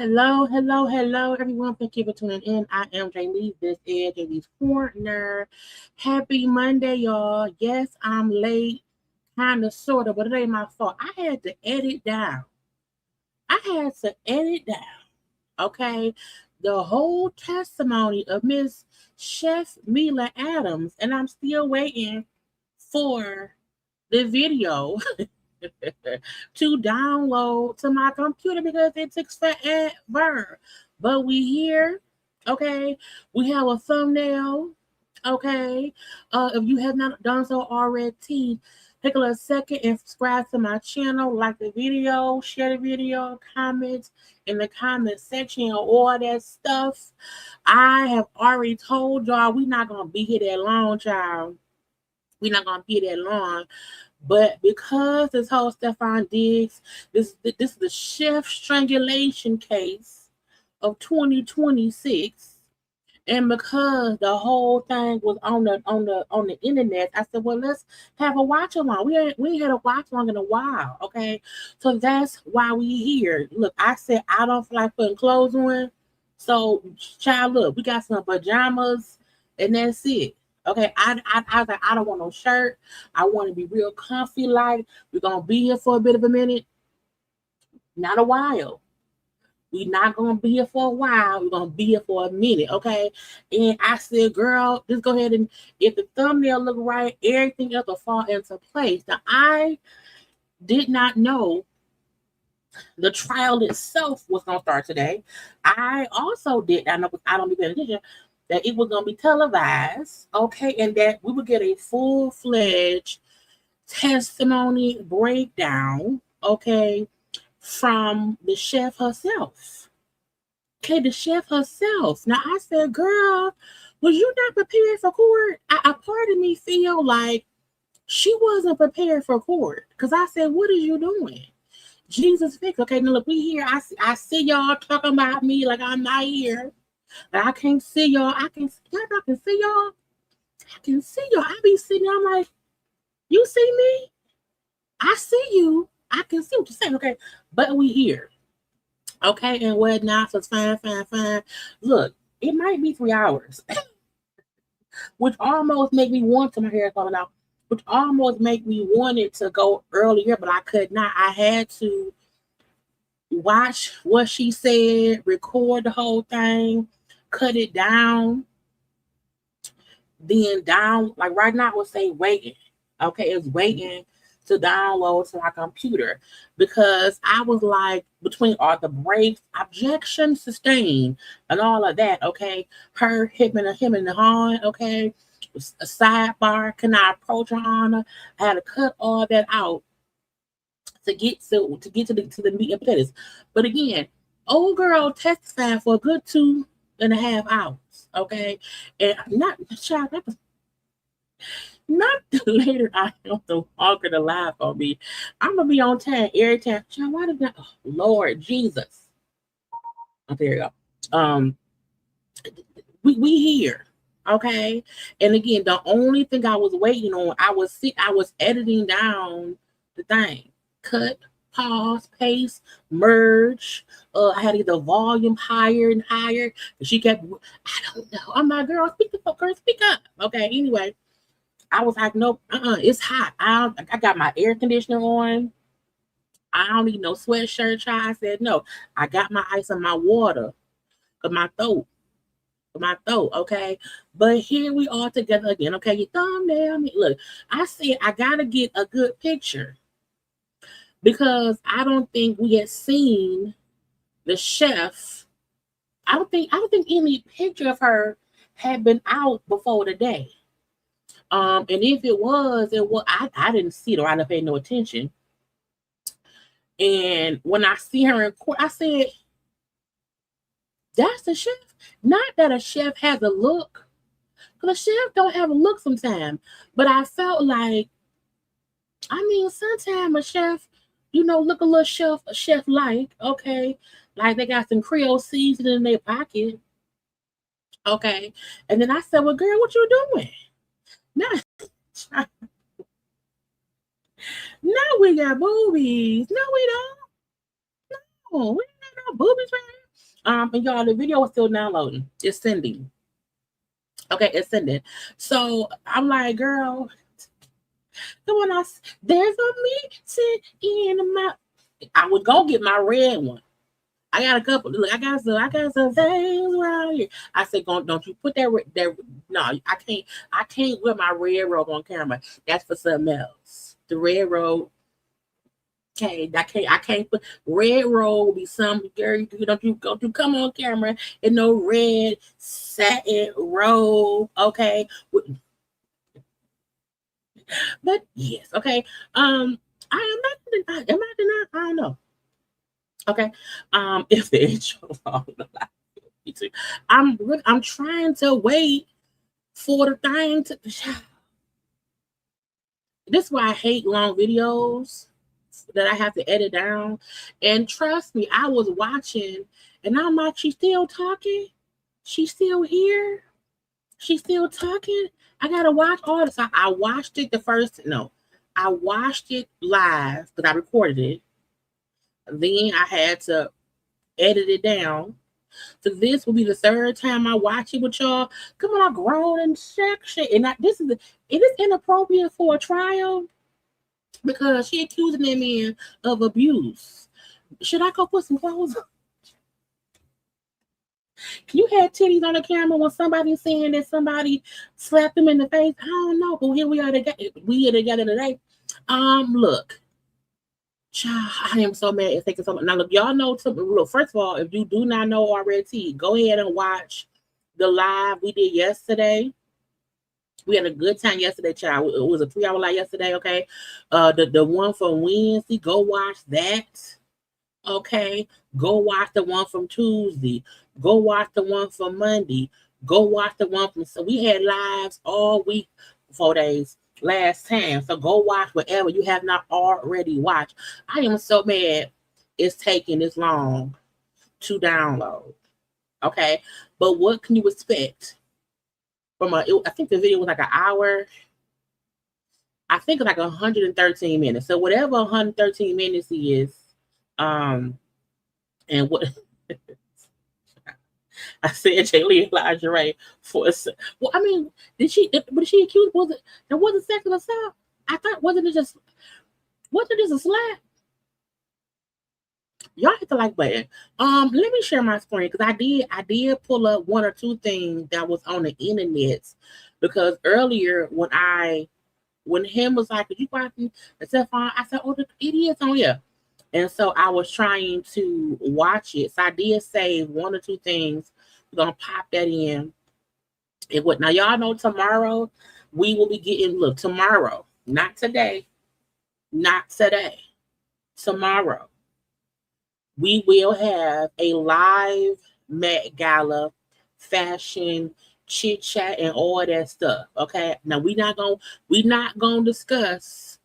Hello, everyone. Thank you for tuning in. I am Jaylee. This is JayLeesCorner. Happy Monday, y'all. Yes, I'm late, kind of, sort of, but it ain't my fault. I had to edit down. Okay, the whole testimony of Miss Chef Mila Adams, and I'm still waiting for the video to download to my computer because it takes forever. But we here, okay? We have a thumbnail, okay? If you have not done so already, take a little second and subscribe to my channel, like the video, share the video, comment in the comment section, all that stuff. I have already told y'all we're not gonna be here that long, child. We're not gonna be that long. But because this whole Stefon Diggs, this is the chef strangulation case of 2026, and because the whole thing was on the internet, I said, well, let's have a watch along. We ain't had a watch along in a while, okay? So that's why we here. Look, I said I don't feel like putting clothes on, so child, look, we got some pajamas, and that's it. Okay, I was like, I don't want no shirt. I want to be real comfy. Like, we're gonna be here for a bit of a minute, not a while. We're not gonna be here for a while. We're gonna be here for a minute, okay? And I said, girl, just go ahead and if the thumbnail look right, everything else will fall into place. Now, I did not know the trial itself was gonna start today. I also did not know, I don't be paying attention, that it was going to be televised, okay, and that we would get a full-fledged testimony breakdown, okay, from the chef herself. Okay, the chef herself. Now, I said, girl, was you not prepared for court? A part of me feel like she wasn't prepared for court, because I said, what are you doing? Jesus fix. Okay, now look, we here. I see y'all talking about me like I'm not here. I can't see y'all. I can see y'all. I can see y'all. I be sitting there, I'm like, you see me? I see you. I can see what you're saying. Okay. But we here. Okay. And whatnot. So it's fine. Look, it might be 3 hours. Which almost make me want to, my hair falling out, which almost make me want it to go earlier, but I could not. I had to, watch what she said, record the whole thing, cut it down, then down, like right now, I would say waiting. Okay, it's waiting to download to my computer because I was like between all the breaks, objection, sustain, and all of that. Okay, her him and the horn. Okay, a sidebar. Can I approach her honor? I had to cut all that out to the meat and potatoes. But again, old girl testified for a good 2.5 hours. Okay, and not child, not the later I am, the longer the laugh on me. I'm gonna be on time every time. Child, why did that? Oh, Lord Jesus. Oh, there you go. We here. Okay. And again, the only thing I was waiting on, I was editing down the thing. Cut, pause, paste, merge. I had to get the volume higher and higher. And she kept, I don't know. I'm like, girl, speak the fuck, girl, speak up. Okay. Anyway, I was like, nope, it's hot. I got my air conditioner on. I don't need no sweatshirt, child. I said, no, I got my ice and my water for my throat, okay? But here we are together again, okay? You thumbnail me. Look, I said I gotta get a good picture because I don't think we had seen the chef. I don't think any picture of her had been out before today. And if it was, I didn't see it or I didn't pay no attention. And when I see her in court, I said, that's the chef. Not that a chef has a look, because a chef don't have a look sometimes. But I felt like, I mean, sometimes a chef, look a little chef-like, okay? Like they got some Creole seasoning in their pocket, okay? And then I said, well, girl, what you doing? Now, now we got boobies. No, we don't. No, we ain't got no boobies right here. And y'all, the video is still downloading. It's sending. Okay, it's sending. So I'm like, girl, come on, there's a meeting in my. I would go get my red one. I got a couple. Look, I got some things around here. I said, don't you put that. No, I can't wear my red robe on camera. That's for something else. The red robe. Okay, I can't put red robe be some girl. Don't you come on camera in no red satin robe. Okay. But yes, okay. I am not. Am I denying? I don't know. Okay. If the intro long, I'm trying to wait for the thing to. This is why I hate long videos that I have to edit down. And trust me, I was watching, and I'm like, she's still talking. She's still here. She's still talking. I gotta watch all this. I watched it I watched it live because I recorded it. Then I had to edit it down. So this will be the third time I watch it with y'all. Come on, I grown and shit. And it is inappropriate for a trial because she accusing that man of abuse. Should I go put some clothes on? You had titties on the camera when somebody's saying that somebody slapped them in the face. I don't know, but here we are together today. Look, child, I am so mad it's taking so much. Now, look, y'all know. Look, first of all, if you do not know already, go ahead and watch the live we did yesterday. We had a good time yesterday, child. It was a 3-hour live yesterday. Okay, the one from Wednesday, go watch that. Okay, go watch the one from Tuesday. Go watch the one from Monday. Go watch the one from. So we had lives all week, 4 days last time. So go watch whatever you have not already watched. I am so mad it's taking this long to download. Okay, but what can you expect from I think the video was like an hour. I think like 113 minutes. So whatever 113 minutes is, and what I said, Jaylee lingerie for a well, I mean, did she accuse? Was it sexual assault? I thought wasn't it just a slap? Y'all hit the like button. Let me share my screen because I did pull up one or two things that was on the internet because earlier when him was like, "Could you watch me?" And Stefon, I said, "Oh, it is on here." And so I was trying to watch it. So I did save one or two things. We're gonna pop that in. It would now y'all know tomorrow we will be getting tomorrow, not today, not today. Tomorrow we will have a live Met Gala fashion chit chat and all that stuff. Okay. Now we not gonna discuss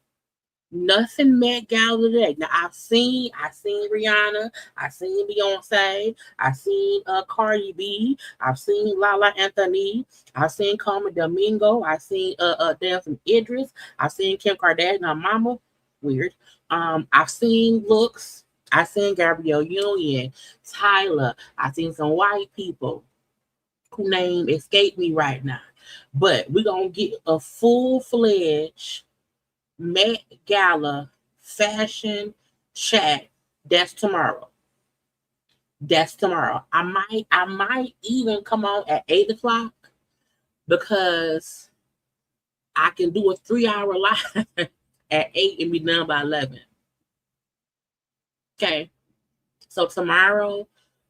nothing Met Gala today. Now I seen Rihanna, I seen Beyonce, I seen Cardi B, I've seen Lala Anthony, I've seen Carmen Domingo, I seen Dancing Idris, I've seen Kim Kardashian, her mama, weird. I've seen looks, I seen Gabrielle Union, Tyler, I seen some white people who name escape me right now. But we're gonna get a full-fledged Met Gala fashion chat. That's tomorrow. That's tomorrow. I might even come on at 8 o'clock because I can do a 3 hour live at 8 and be done by 11. Okay. So tomorrow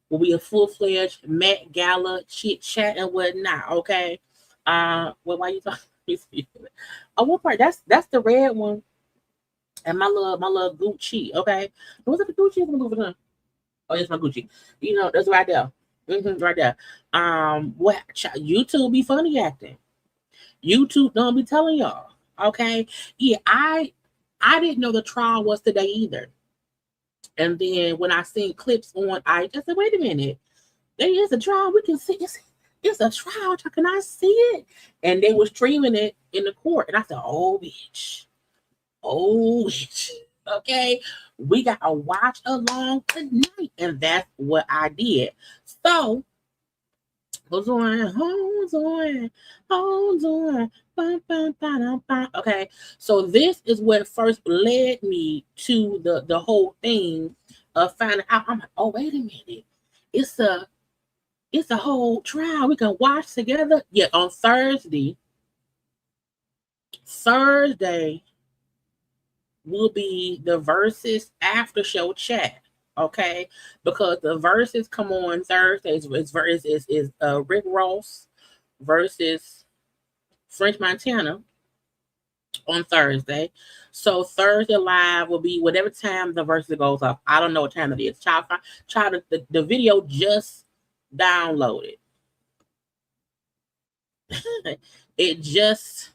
will be a full-fledged Met Gala chit chat and whatnot. Okay. Well, why you talking? Oh, what part? That's the red one. And my little Gucci, okay? What's the Gucci? I'm moving on. Oh, it's my Gucci. That's right there. Right there. What YouTube be funny acting. YouTube don't be telling y'all. Okay. Yeah, I didn't know the trial was today either. And then when I seen clips on I just said, wait a minute, there is a trial. We can see it's a trial. Can I see it? And they were streaming it in the court. And I said, oh bitch. Oh, okay. We got to watch along tonight. And that's what I did. So, hold on. Okay. So, this is what first led me to the whole thing of finding out. I'm like, oh, wait a minute. It's a whole trial we can watch together. Yeah, on Thursday will be the versus after show chat. Okay, because the verses come on Thursdays is Rick Ross versus French Montana on Thursday. So Thursday live will be whatever time the verses goes up. I don't know what time it is. Try the video just downloaded. It just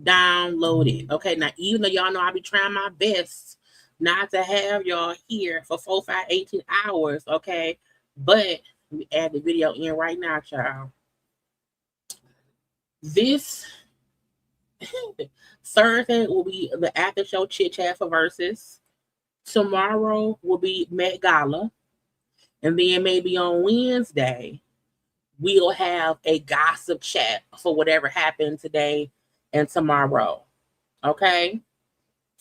downloaded. Okay, now even though y'all know I be trying my best not to have y'all here for 4, 5, 18 hours, okay? But we add the video in right now, child. This Thursday will be the after show chit chat for verses. Tomorrow will be Met Gala. And then maybe on Wednesday, we'll have a gossip chat for whatever happened today and tomorrow. Okay?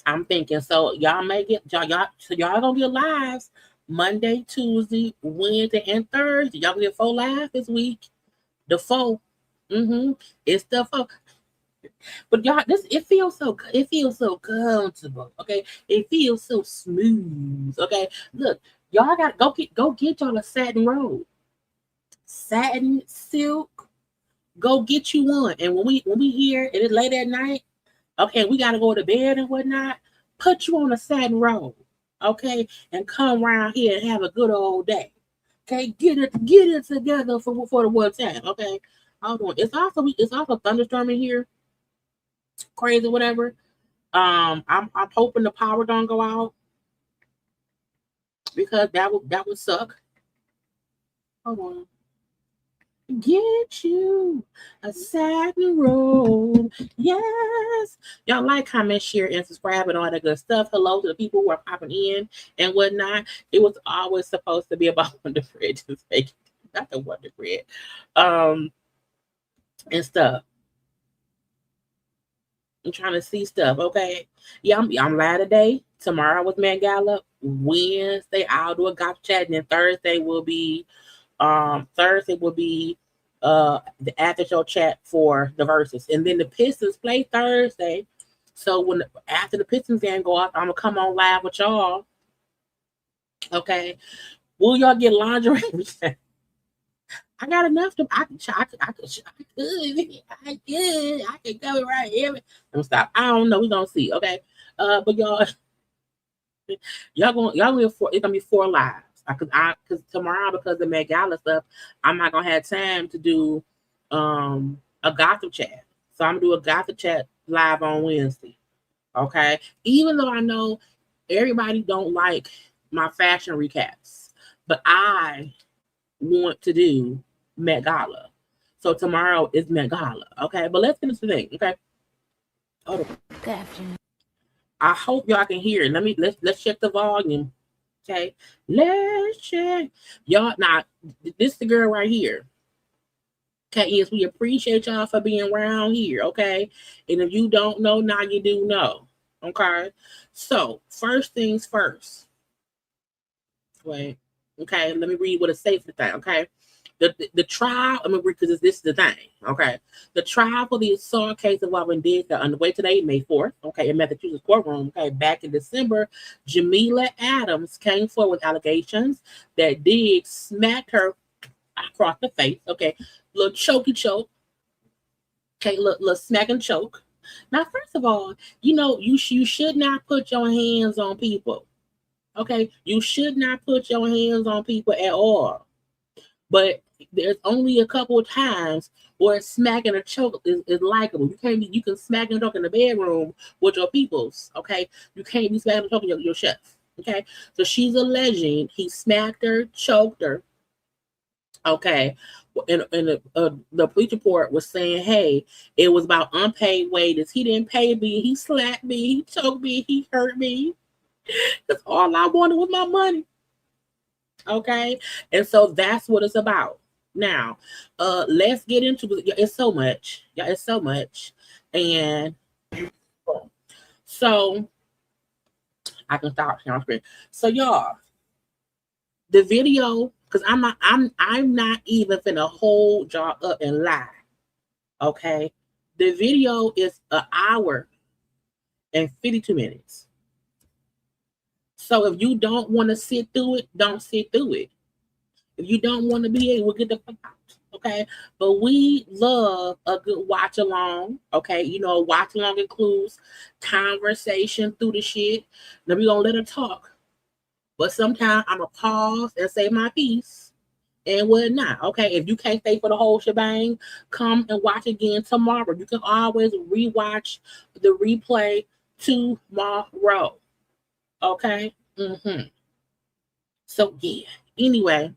I'm thinking so y'all may get y'all gonna get lives Monday, Tuesday, Wednesday, and Thursday. Y'all gonna get 4 lives this week. The 4. It's the 4. But y'all, it feels so comfortable. Okay. It feels so smooth. Okay. Look, y'all gotta go get y'all a satin robe. Satin silk. Go get you one. And when we here and it's late at night, okay, we gotta go to bed and whatnot. Put you on a satin robe, okay, and come around here and have a good old day. Okay, get it together for the one time. Okay, hold on. It's also thunderstorming here, crazy whatever. I'm hoping the power don't go out because that would suck. Hold on. Get you a satin robe. Yes. Y'all like, comment, share, and subscribe and all that good stuff. Hello to the people who are popping in and whatnot. It was always supposed to be about Wonder Bread. Just make not the Wonder Bread. And stuff. I'm trying to see stuff. Okay. Yeah, I'm live today. Tomorrow was Met Gala. Wednesday I'll do a gossip chat, and then Thursday will be the after show chat for the verses. And then the Pistons play Thursday. So after the Pistons game go off, I'm gonna come on live with y'all. Okay. Will y'all get lingerie? I got enough to I could cover right here. I'm gonna stop. I don't know. We're gonna see. Okay. But y'all it's gonna be 4 lives. Cause tomorrow, because of Met Gala stuff, I'm not gonna have time to do a gossip chat. So I'm gonna do a gossip chat live on Wednesday. Okay. Even though I know everybody don't like my fashion recaps, but I want to do Met Gala. So tomorrow is Met Gala. Okay. But let's finish the thing. Okay. Good afternoon. I hope y'all can hear it. Let's check the volume. Okay. Let's check. Y'all, now, this is the girl right here. Okay, yes, we appreciate y'all for being around here. Okay. And if you don't know, now you do know. Okay. So first things first. Wait. Okay, let me read what it says for the thing. Okay. The trial, I'm gonna read because this is the thing. Okay. The trial for the assault case involving Diggs are underway today, May 4th. Okay, in Massachusetts courtroom. Okay, back in December, Jamila Adams came forward with allegations that Diggs smacked her across the face. Okay, little chokey choke. Okay, little smack and choke. Now, first of all, you should not put your hands on people. Okay, you should not put your hands on people at all. But there's only a couple of times where smacking a choke is likable. You can smack and choke in the bedroom with your peoples. Okay, you can't be smacking and choking your chef. Okay, so she's alleging he smacked her, choked her. Okay, and the police report was saying, hey, it was about unpaid wages. He didn't pay me. He slapped me. He choked me. He hurt me. That's all I wanted was my money. Okay, and so that's what it's about. Now, let's get into it. It's so much. Yeah, it's so much. And so I can stop sharing screen. So y'all, the video, because I'm not even finna hold y'all up and lie. Okay. The video is 1 hour and 52 minutes. So if you don't want to sit through it, don't sit through it. If you don't want to be able to get the fuck out. Okay. But we love a good watch along. Okay. Watch along includes conversation through the shit. Now we're gonna let her talk. But sometimes I'm gonna pause and say my piece and whatnot. Okay. If you can't stay for the whole shebang, come and watch again tomorrow. You can always rewatch the replay tomorrow. Okay. So yeah. Anyway,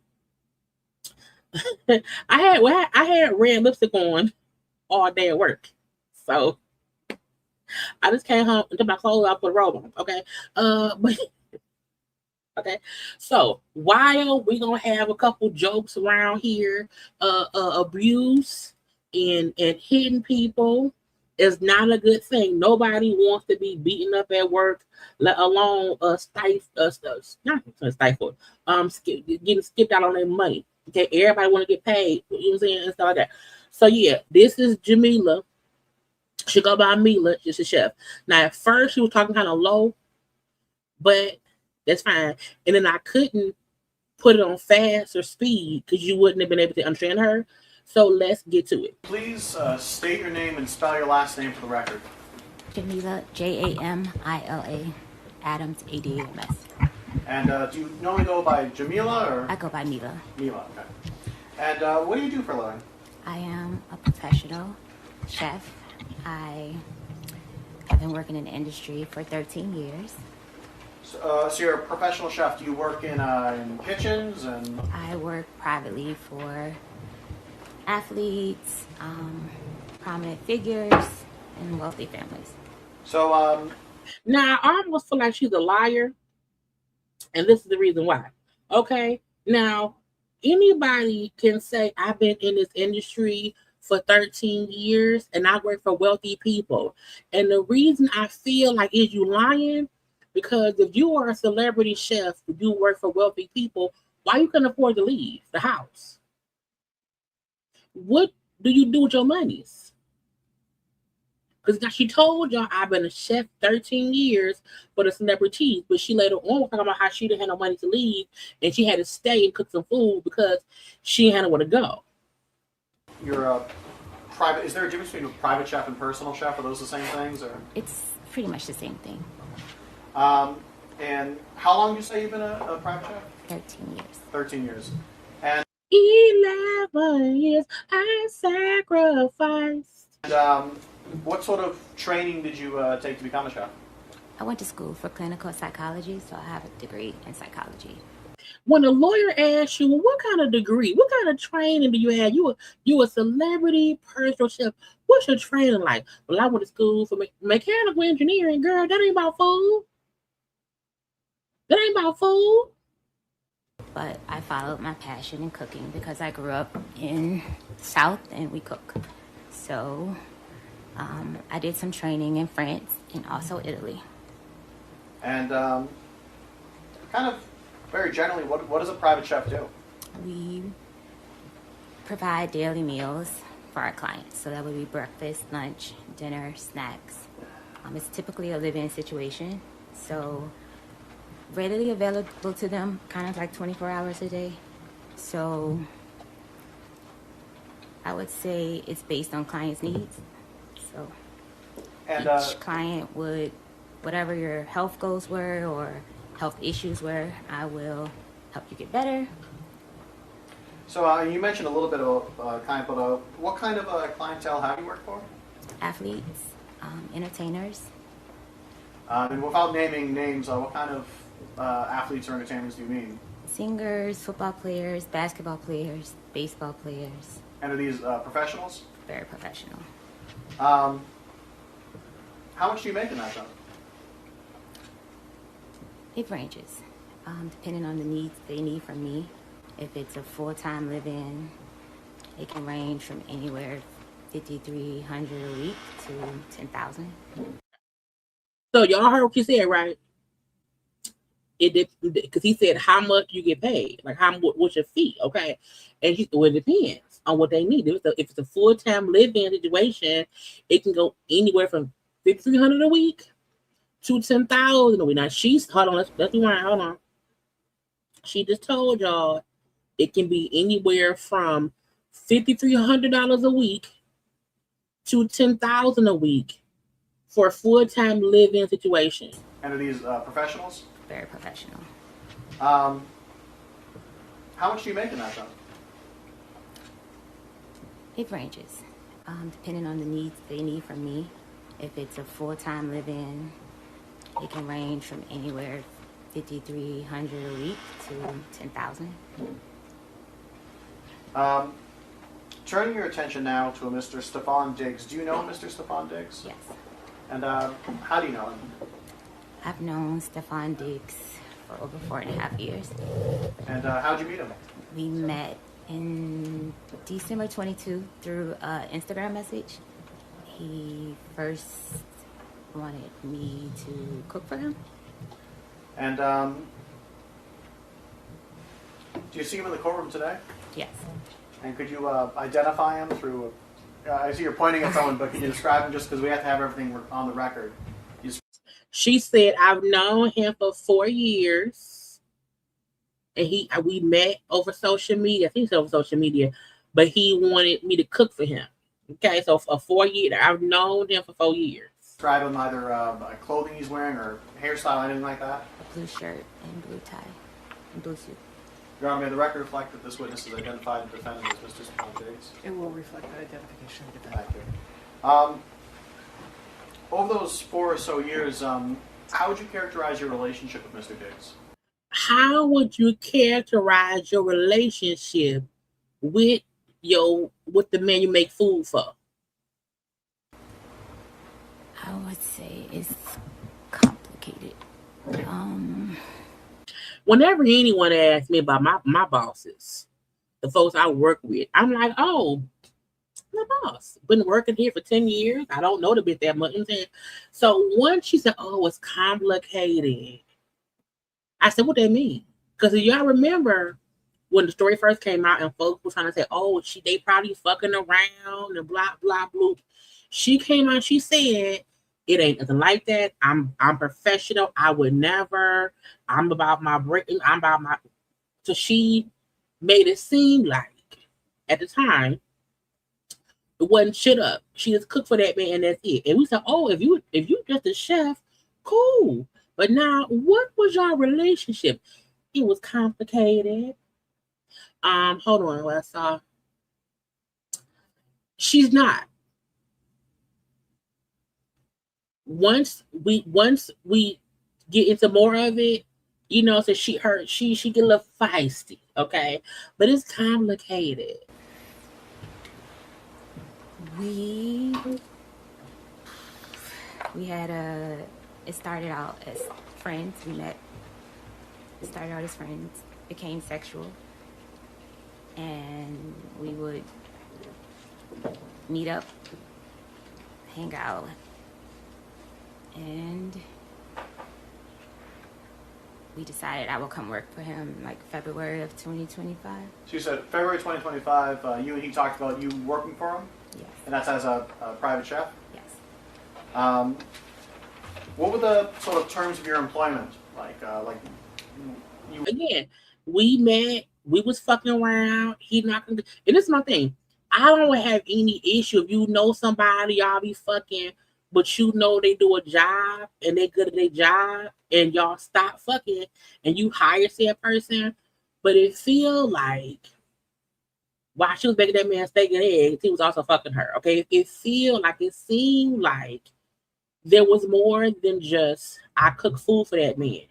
I had red lipstick on all day at work, so I just came home and took my clothes off, put a robe on. Okay. But okay. So while we gonna have a couple jokes around here, abuse and hitting people is not a good thing. Nobody wants to be beaten up at work, let alone stifled, getting skipped out on their money. Okay, everybody want to get paid, you know what I'm saying, and stuff like that. So yeah, this is Jamila. She go by Mila. She's a chef. Now at first she was talking kind of low, but that's fine. And then I couldn't put it on fast or speed because you wouldn't have been able to understand her. So let's get to it. Please state your name and spell your last name for the record. Jamila, Jamila, Adams, Adams. And do you normally go by Jamila or? I go by Mila. Mila, okay. And what do you do for a living? I am a professional chef. I have been working in the industry for 13 years. So you're a professional chef. Do you work in kitchens and? I work privately for athletes, prominent figures, and wealthy families. So now I almost feel like she's a liar, and this is the reason why. Okay, now anybody can say I've been in this industry for 13 years and I work for wealthy people. And the reason I feel like is you lying, because if you are a celebrity chef, if you work for wealthy people, why you can afford to leave the house? What do you do with your monies? Because she told y'all I've been a chef 13 years for the celebrities, but she later on was talking about how she didn't have no money to leave and she had to stay and cook some food because she didn't have nowhere to go. You're a private. Is there a difference between a private chef and personal chef? Are those the same things, or? It's pretty much the same thing. And how long do you say you've been a private chef? 13 years. 13 years. And 11 years I sacrificed. And what sort of training did you take to become a chef? I went to school for clinical psychology, so I have a degree in psychology. When a lawyer asks you, well, what kind of degree, what kind of training do you have? You a celebrity personal chef. What's your training like? Well, I went to school for mechanical engineering. Girl, that ain't about food. That ain't about food. But I followed my passion in cooking because I grew up in South and we cook. So I did some training in France and also Italy. And kind of very generally, what does a private chef do? We provide daily meals for our clients. So that would be breakfast, lunch, dinner, snacks. It's typically a live-in situation. So readily available to them, kind of like 24 hours a day. So I would say it's based on clients' needs. So And each client would, whatever your health goals were or health issues were, I will help you get better. So you mentioned a little bit about what kind of clientele have you worked for? Athletes, entertainers. And without naming names, what kind of athletes or entertainers do you mean? Singers, football players, basketball players, baseball players. And are these professionals? Very professional. How much do you make in that job? It ranges, depending on the needs they need from me. If it's a full-time live-in, it can range from anywhere $5,300 a week to $10,000. So y'all heard what you said, right? It because he said how much you get paid, like what's your fee, okay? And it depends on what they need. If it's a full-time live-in situation, it can go anywhere from $5,300 a week to $10,000 a week. Now hold on, let's rewind. Hold on. She just told y'all it can be anywhere from $5,300 a week to $10,000 a week for a full-time live-in situation. And are these professionals? Very professional. How much do you make in that job? It ranges, depending on the needs they need from me. If it's a full-time live-in, it can range from anywhere $5,300 a week to $10,000. Turning your attention now to a Mr. Stefon Diggs. Do you know Mr. Stefon Diggs? Yes. And how do you know him? I've known Stefon Diggs for over 4.5 years. And how'd you meet him? We met in December 22 through an Instagram message. He first wanted me to cook for him. And do you see him in the courtroom today? Yes. And could you identify him through, I see you're pointing at someone, but can you describe him just because we have to have everything on the record? She said, I've known him for 4 years. And we met over social media. I think it's over social media. But he wanted me to cook for him. Okay, so for 4 years. I've known him for 4 years. Describe him either clothing he's wearing or hairstyle, anything like that? A blue shirt and blue tie and blue suit. Your Honor, may the record reflect that this witness has identified the defendant as Mr. Stefon Diggs? It will reflect that identification of the defendant. Thank you. Over those 4 or so years, how would you characterize your relationship with Mr. Diggs? How would you characterize your relationship with the man you make food for? I would say it's complicated. Whenever anyone asks me about my bosses, the folks I work with, I'm like, oh, My boss. Been working here for 10 years. I don't know the bitch that much. You know what I'm saying? So once she said, oh, it's complicated. I said, what that mean? Because y'all remember when the story first came out and folks were trying to say, oh, they probably fucking around and blah, blah, blah. She came out, she said, it ain't nothing like that. I'm professional. I would never. I'm about my breaking. I'm about my. So she made it seem like at the time it wasn't shit up. She just cooked for that man and that's it. And we said, oh, if you just a chef, cool. But now, what was your relationship? It was complicated. Hold on, what I saw. She's not. Once we get into more of it, you know, so she get a little feisty, okay? But it's complicated. We had it started out as friends. We met. It started out as friends, became sexual, and we would meet up, hang out, and we decided I would come work for him like February of 2025. So you said February 2025, you and he talked about you working for him? Yes. And that's as a private chef? Yes. What were the sort of terms of your employment? Like you... Again, we met, we was fucking around, he not gonna, and this is my thing. I don't have any issue if you know somebody, y'all be fucking, but you know they do a job and they good at their job and y'all stop fucking and you hire said person, but it feel like while she was making that man steak and eggs, he was also fucking her. Okay, it seemed like there was more than just I cook food for that man.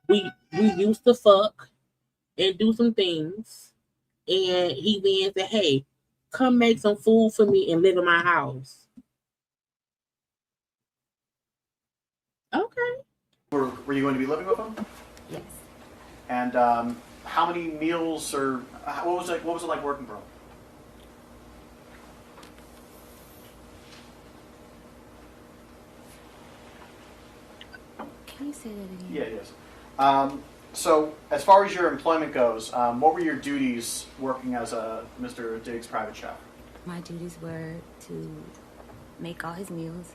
We used to fuck and do some things, and he then said, "Hey, come make some food for me and live in my house." Okay. Were you going to be living with him? Yes. And how many meals or what was it like working for him? Can you say that again? Yeah, it is. So as far as your employment goes, what were your duties working as a Mr. Diggs private chef? My duties were to make all his meals,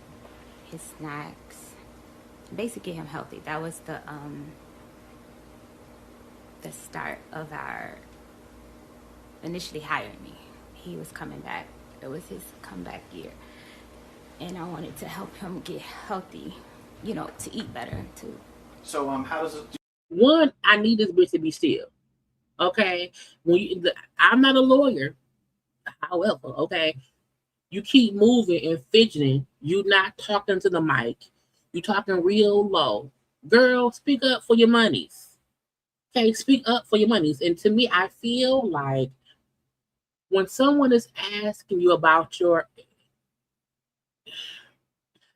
his snacks, basically get him healthy. That was the start of our initially hiring me. He was coming back. It was his comeback year. And I wanted to help him get healthy, you know, to eat better too. So how does it... One, I need this bitch to be still. Okay? I'm not a lawyer. However, okay, you keep moving and fidgeting. You not talking to the mic. You talking real low. Girl, speak up for your monies. Okay, speak up for your monies. And to me, I feel like when someone is asking you about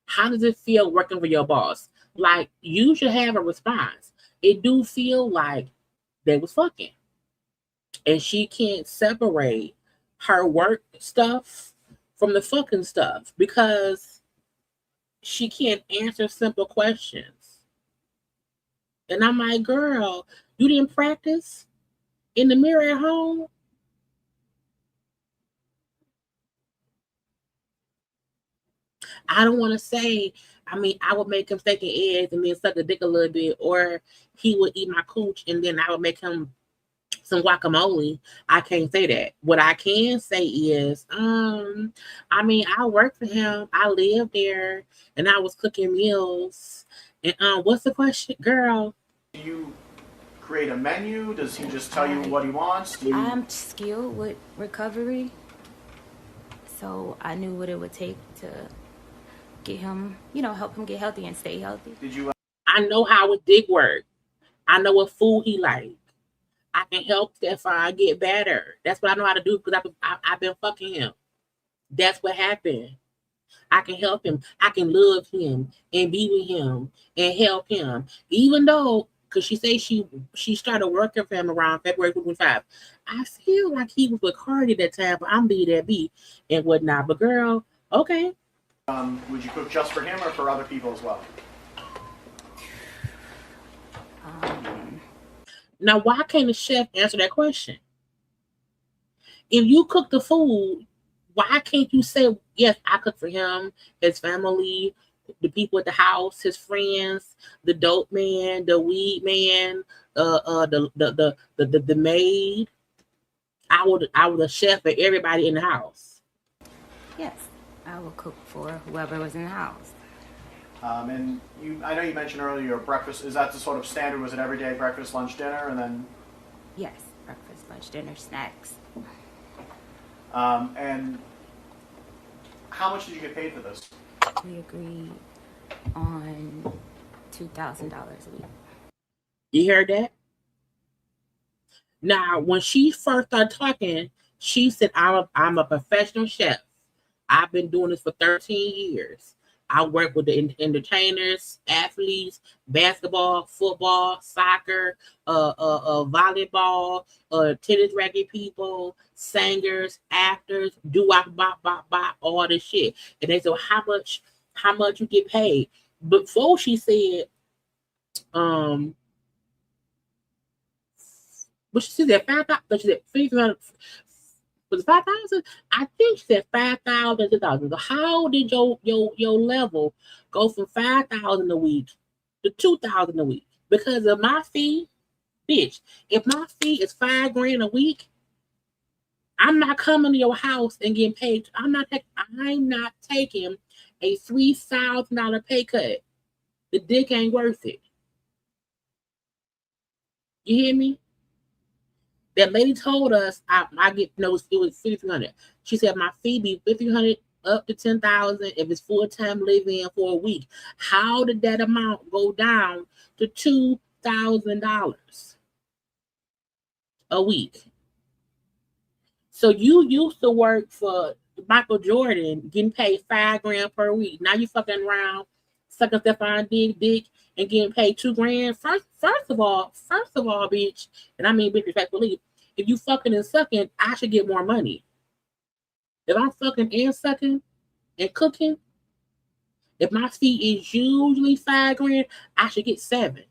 how does it feel working for your boss? Like, you should have a response. It do feel like they was fucking. And she can't separate her work stuff from the fucking stuff because she can't answer simple questions. And I'm like, girl, you didn't practice in the mirror at home? I don't want to say, I would make him steak and eggs and then suck the dick a little bit, or he would eat my cooch and then I would make him some guacamole. I can't say that. What I can say is, I worked for him. I lived there and I was cooking meals. And what's the question, girl? Do you create a menu? Does he just tell you what he wants? I'm skilled with recovery, so I knew what it would take to get him, help him get healthy and stay healthy. Did you? I know how a dick work. I know what food he like. I can help Stefon get better. That's what I know how to do because I've been fucking him. That's what happened. I can help him. I can love him and be with him and help him. Even though, because she say she started working for him around February 25. I feel like he was with Cardi that time, but I'm leave that be and whatnot. But girl, okay. Would you cook just for him or for other people as well? Now, why can't the chef answer that question? If you cook the food, why can't you say, yes, I cook for him, his family, the people at the house, his friends, the dope man, the weed man, the maid. I was a chef for everybody in the house. Yes, I will cook for whoever was in the house. And I know you mentioned earlier your breakfast. Is that the sort of standard? Was it every day breakfast, lunch, dinner, and then? Yes, breakfast, lunch, dinner, snacks. And how much did you get paid for this? We agreed on $2,000 a week. You heard that? Now, when she first started talking, she said, I'm a professional chef. I've been doing this for 13 years. I work with the entertainers, athletes, basketball, football, soccer, volleyball, tennis racket people, singers, actors, all this shit. And they said, well, how much you get paid? Before she said, but she said 5,000, but she said 5,000. Was it 5,000? I think she said 5,000 to 2,000. So how did your level go from 5,000 a week to 2,000 a week? Because of my fee, bitch. If my fee is $5,000 a week, I'm not coming to your house and getting paid. I'm not taking a $3,000 pay cut. The dick ain't worth it. You hear me? That lady told us I get it was $5,300. She said my fee be $5,300 up to $10,000 if it's full-time living for a week. How did that amount go down to $2,000 a week? So you used to work for Michael Jordan, getting paid $5,000 per week. Now you fucking around sucking Stefon dick and getting paid $2,000. First of all, bitch, and I mean bitch respectfully. If you fucking and sucking, I should get more money. If I'm fucking and sucking and cooking, if my fee is usually $5,000, I should get $7,000.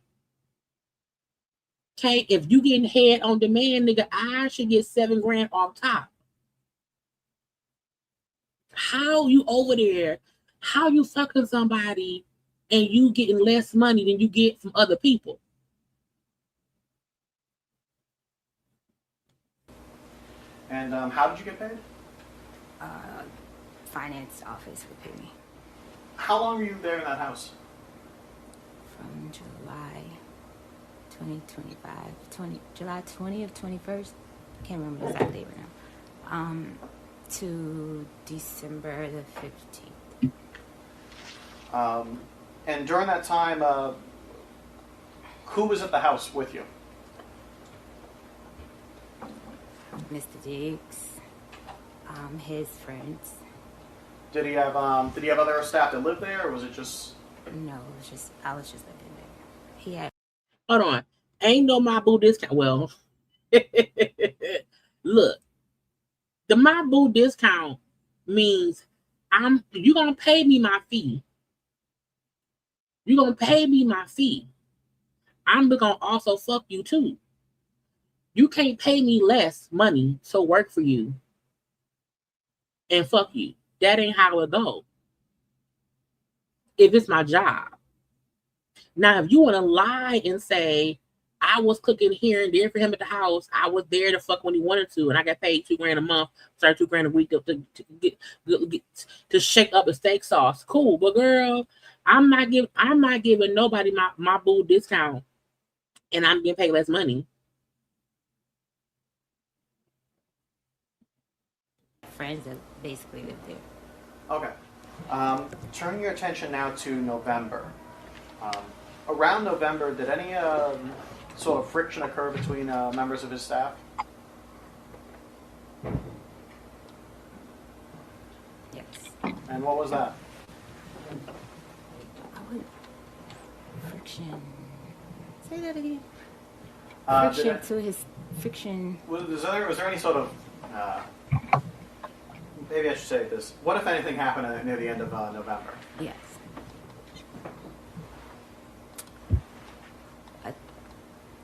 Okay, if you getting head on demand, nigga, I should get $7,000 off top. How you over there? How you fucking somebody and you getting less money than you get from other people? And how did you get paid? Finance office would pay me. How long were you there in that house? From July 2025, July 20th, 21st, I can't remember the exact date right now, to December the 15th. And during that time, who was at the house with you? Mr. Diggs, his friends. Did he have other staff that lived there, or was it just? No, I was just living there. He had. Hold on, ain't no my boo discount. Well, look, the my boo discount means you gonna pay me my fee. You gonna pay me my fee. I'm gonna also fuck you too. You can't pay me less money to work for you and fuck you. That ain't how it go. If it's my job. Now, if you want to lie and say, I was cooking here and there for him at the house, I was there to fuck when he wanted to, and I got paid $2,000 a month, $2,000 a week to shake up the steak sauce. Cool, but girl, I'm not giving nobody my boo discount, and I'm getting paid less money. Friends that basically live there. Okay. Turning your attention now to November. Around November, did any sort of friction occur between members of his staff? Yes. And what was that? Friction. Say that again. Did Friction it- to his Fiction. Was there any sort of maybe I should say this. What, if anything, happened near the end of November? Yes.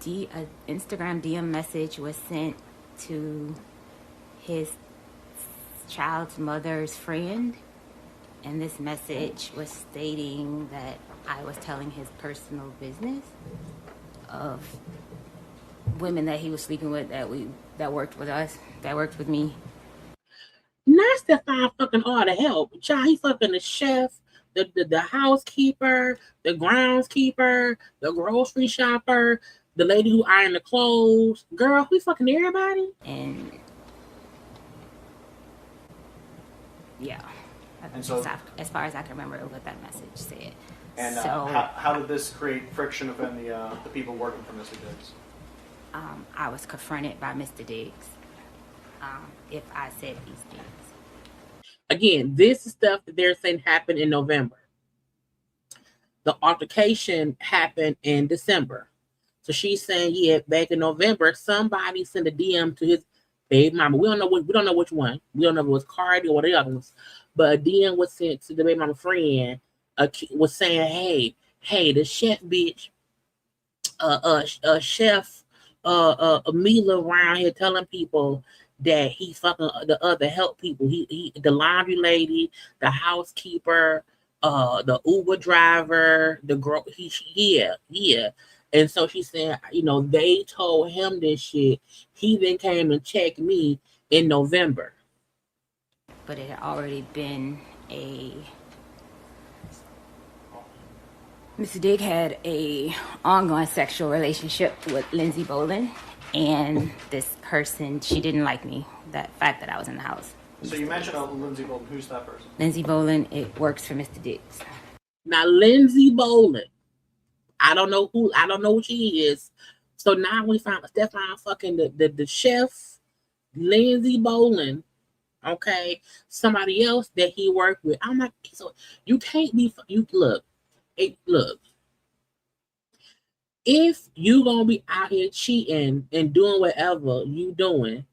A Instagram DM message was sent to his child's mother's friend, and this message was stating that I was telling his personal business of women that he was sleeping with that worked with us, that worked with me. Not Stefon fucking all the help. Child, he fucking the chef, the housekeeper, the groundskeeper, the grocery shopper, the lady who ironed the clothes. Girl, we fucking everybody. And yeah. And so, as far as I can remember what that message said. And so, how did this create friction within the people working for Mr. Diggs? I was confronted by Mr. Diggs if I said these things. Again, this is stuff that they're saying happened in November. The altercation happened in December. So she's saying, yeah, back in November, somebody sent a DM to his baby mama. We don't know which one. We don't know if it was Cardi or the other ones. But a DM was sent to the baby mama friend, was saying, hey, the chef bitch, chef Mila around here telling people that he fucking the other help people. He the laundry lady, the housekeeper, the Uber driver, the girl. Yeah. And so she's saying, they told him this shit. He then came and checked me in November. But it had already been Mr. Digg had a ongoing sexual relationship with Lindsay Bolin, and this person, she didn't like me, that fact that I was in the house. So you mentioned Lindsay Bolin. Who's that person? Lindsay Bolin, it works for Mr. Diggs. Now, Lindsay Bolin, I don't know who she is. So now we found Stefon fucking the chef, Lindsay Bolin, okay, somebody else that he worked with. I'm like, so you can't be, look, if you gonna be out here cheating and doing whatever you doing,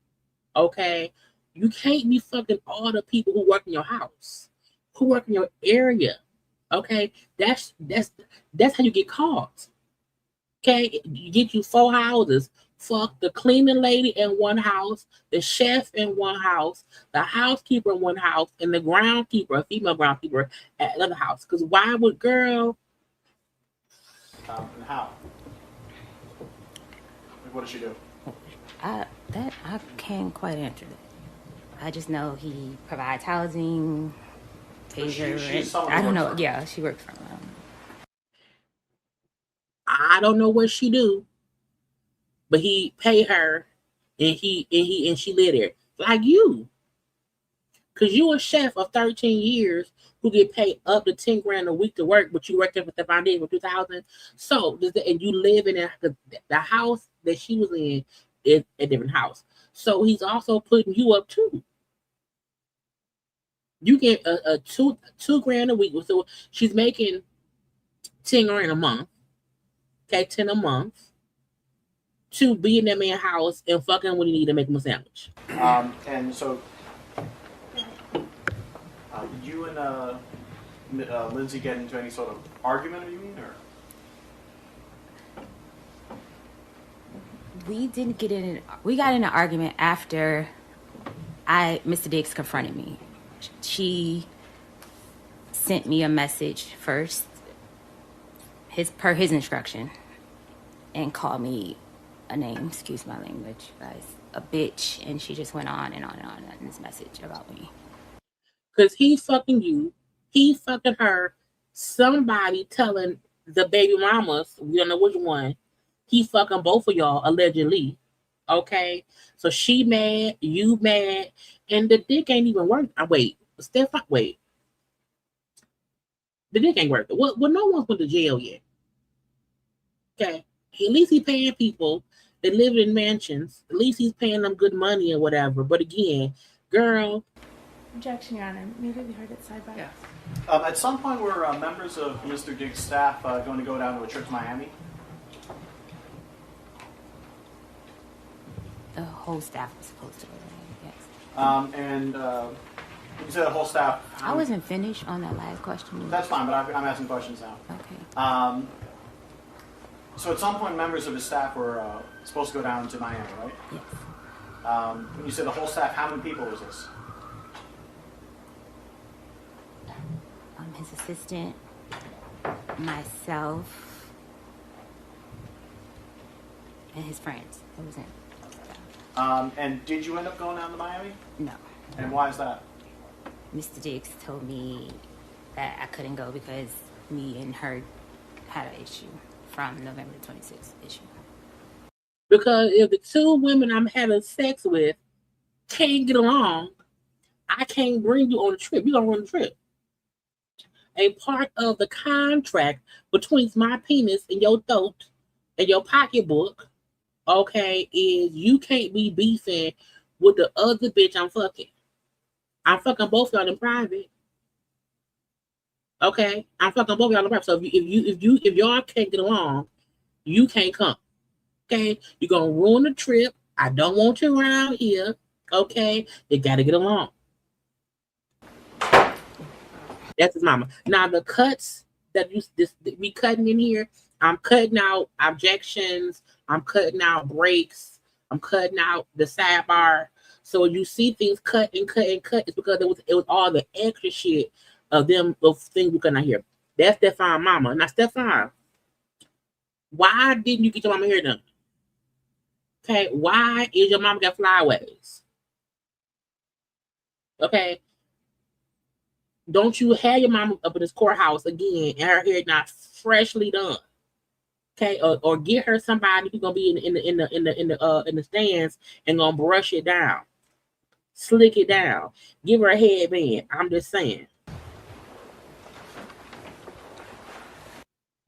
okay, you can't be fucking all the people who work in your house, who work in your area, okay? That's how you get caught. Okay, you get you 4 houses. Fuck the cleaning lady in one house, the chef in one house, the housekeeper in one house, and the groundskeeper, a female groundskeeper, at another house. Because why would girl? And how? Like, what did she do? I can't quite answer that. I just know he provides housing, pays her rent. I don't know. Yeah, she works for him. I don't know what she do, but he pay her, and she live there like you, cause you a chef of 13 years who get paid up to 10 grand a week to work, but you work there for Stefon Diggs for 2,000. So and you live in the house that she was in is a different house. So he's also putting you up too. You get a two grand a week, so she's making 10 grand a month. Okay, 10 a month to be in that man's house and fucking when you need to make him a sandwich. And so you and Lindsay get into any sort of argument, or you mean, or? We didn't get in. We got in an argument after Mr. Diggs confronted me. She sent me a message first, per his instruction, and called me a name, excuse my language, guys, a bitch, and she just went on and on and on in this message about me. Because he fucking you, he fucking her, somebody telling the baby mamas, we don't know which one, he fucking both of y'all, allegedly, okay? So she mad, you mad, and the dick ain't even worth. Wait, Stefon, wait. The dick ain't worth it. Well, no one's went to jail yet. Okay, at least he's paying people that live in mansions. At least he's paying them good money or whatever. But again, girl. Objection, Your Honor. Maybe we heard it side by. Yeah. At some point, were members of Mr. Diggs' staff going to go down to a trip to Miami? The whole staff was supposed to go there, yes. And you said the whole staff. I wasn't finished on that last question. That's fine, but I'm asking questions now. Okay. So at some point, members of his staff were supposed to go down to Miami, right? Yes. When you said the whole staff, how many people was this? His assistant, myself, and his friends. That was it. And did you end up going down to Miami? No. And why is that? Mr. Diggs told me that I couldn't go because me and her had an issue from November 26th issue. Because if the two women I'm having sex with can't get along, I can't bring you on a trip. You're going to run the trip. A part of the contract between my penis and your throat and your pocketbook, okay, is you can't be beefing with the other bitch I'm fucking. I'm fucking both y'all in private. Okay? I'm fucking both y'all in private. So if y'all can't get along, you can't come. Okay? You're gonna ruin the trip. I don't want you around here. Okay? You gotta get along. That's his mama. Now the cuts that we cutting in here, I'm cutting out objections. I'm cutting out breaks. I'm cutting out the sidebar. So when you see things cut and cut and cut, it's because it was all the extra shit of things we couldn't hear. That's Stefon mama. Now Stefon, why didn't you get your mama hair done? Okay, why is your mama got flyaways? Okay. Don't you have your mama up in this courthouse again and her hair not freshly done? Okay, or get her somebody who's gonna be in the stands and gonna brush it down, slick it down, give her a headband. I'm just saying.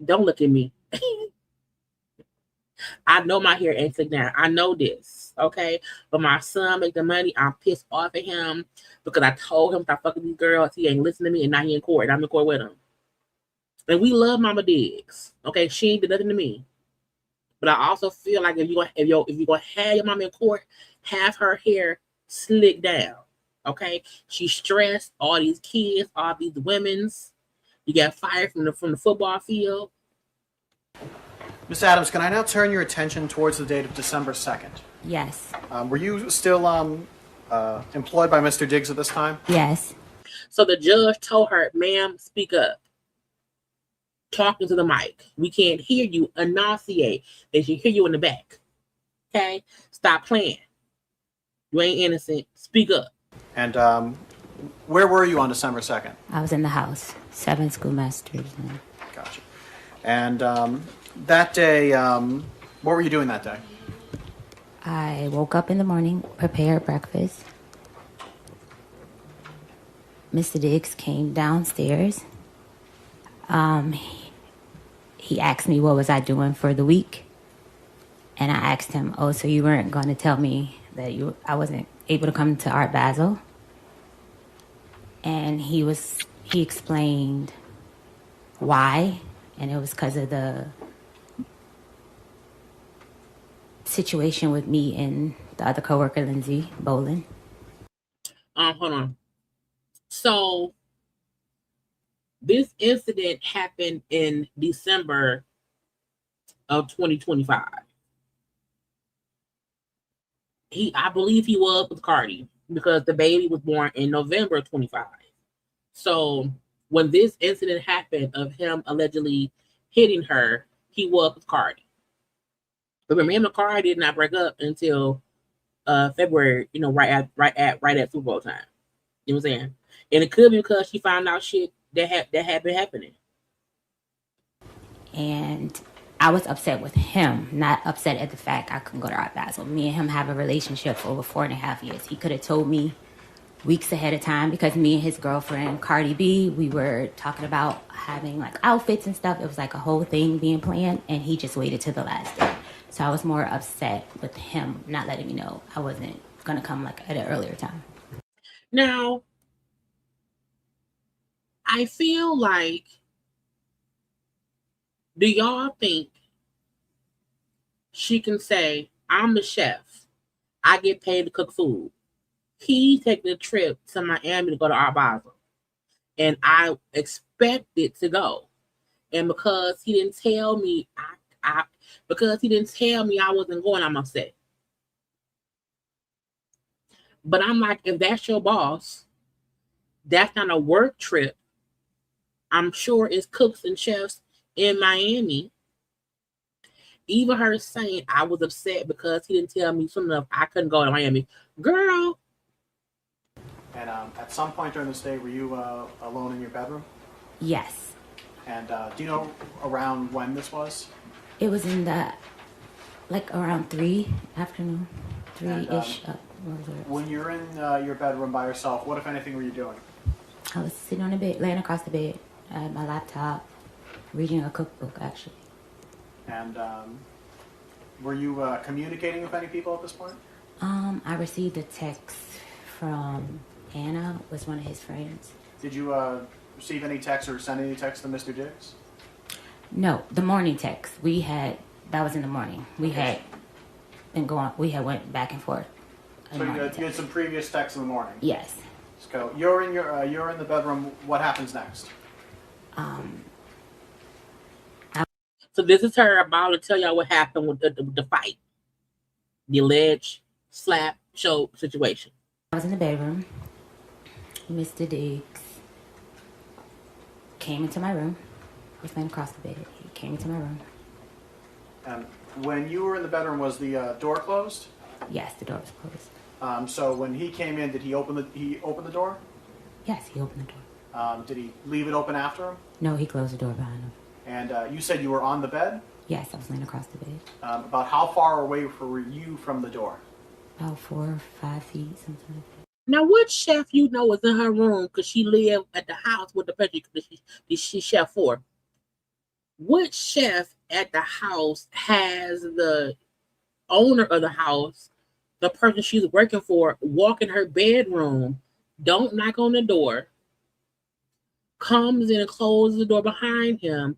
Don't look at me. I know my hair ain't slick down. I know this, okay? But my son make the money. I'm pissed off at him because I told him stop fucking these girls. He ain't listening to me, and now he in court. And I'm in court with him. And we love Mama Diggs, okay? She ain't did nothing to me. But I also feel like if you're gonna have your mama in court, have her hair slicked down, okay? She's stressed. All these kids, all these women's. You got fired from the football field. Ms. Adams, can I now turn your attention towards the date of December 2nd? Yes. Were you still employed by Mr. Diggs at this time? Yes. So the judge told her, ma'am, speak up. Talking to the mic. We can't hear you. Enunciate. They should hear you in the back. Okay? Stop playing. You ain't innocent. Speak up. And where were you on December 2nd? I was in the house. 7 schoolmasters. Gotcha. And that day, what were you doing that day? I woke up in the morning, prepared breakfast. Mr. Diggs came downstairs. He asked me what was I doing for the week. And I asked him, oh, so you weren't going to tell me that I wasn't able to come to Art Basel? And he explained why, and it was because of the situation with me and the other coworker, Lindsay Bolin. Hold on. So this incident happened in December of 2025. I believe he was with Cardi because the baby was born in November of 25. So when this incident happened of him allegedly hitting her, he was with Cardi. But remember, Cardi did not break up until February, right at Super Bowl time. You know what I'm saying? And it could be because she found out shit that had been happening. And I was upset with him, not upset at the fact I couldn't go to Art Basel. Me and him have a relationship for over 4.5 years. He could have told me weeks ahead of time because me and his girlfriend, Cardi B, we were talking about having like outfits and stuff. It was like a whole thing being planned, and he just waited till the last day. So I was more upset with him not letting me know I wasn't going to come like at an earlier time. Now, I feel like, do y'all think she can say, I'm the chef I get paid to cook food. He taking a trip to Miami to go to Art Basel, and I expected to go. And because he didn't tell me, I wasn't going, I'm upset. But I'm like, if that's your boss, that's not a work trip. I'm sure it's cooks and chefs in Miami. Even her saying I was upset because he didn't tell me soon enough I couldn't go to Miami. Girl. And at some point during this day, were you alone in your bedroom? Yes. And do you know around when this was? It was in the, like around 3 afternoon, 3-ish. When you're in your bedroom by yourself, what, if anything, were you doing? I was sitting on the bed, laying across the bed. I had my laptop, reading a cookbook, actually. And were you communicating with any people at this point? I received a text from Anna, was one of his friends. Did you receive any text or send any text to Mr. Diggs? No, the morning text. That was in the morning. We had went back and forth. So you had some previous texts in the morning? Yes. Let's go. You're in the bedroom. What happens next? So this is her about to tell y'all what happened with the fight. The alleged slap show situation. I was in the bedroom. Mr. Diggs came into my room. I was laying across the bed. He came into my room. And when you were in the bedroom, was the door closed? Yes, the door was closed. So when he came in, did he open the door? Yes, he opened the door. Did he leave it open after him? No, he closed the door behind him. And you said you were on the bed? Yes, I was laying across the bed. About how far away were you from the door? About 4 or 5 feet, something like that. Now, what chef you know was in her room because she lived at the house with the person she chef for? What chef at the house has the owner of the house, the person she's working for, walk in her bedroom, don't knock on the door, comes in and closes the door behind him?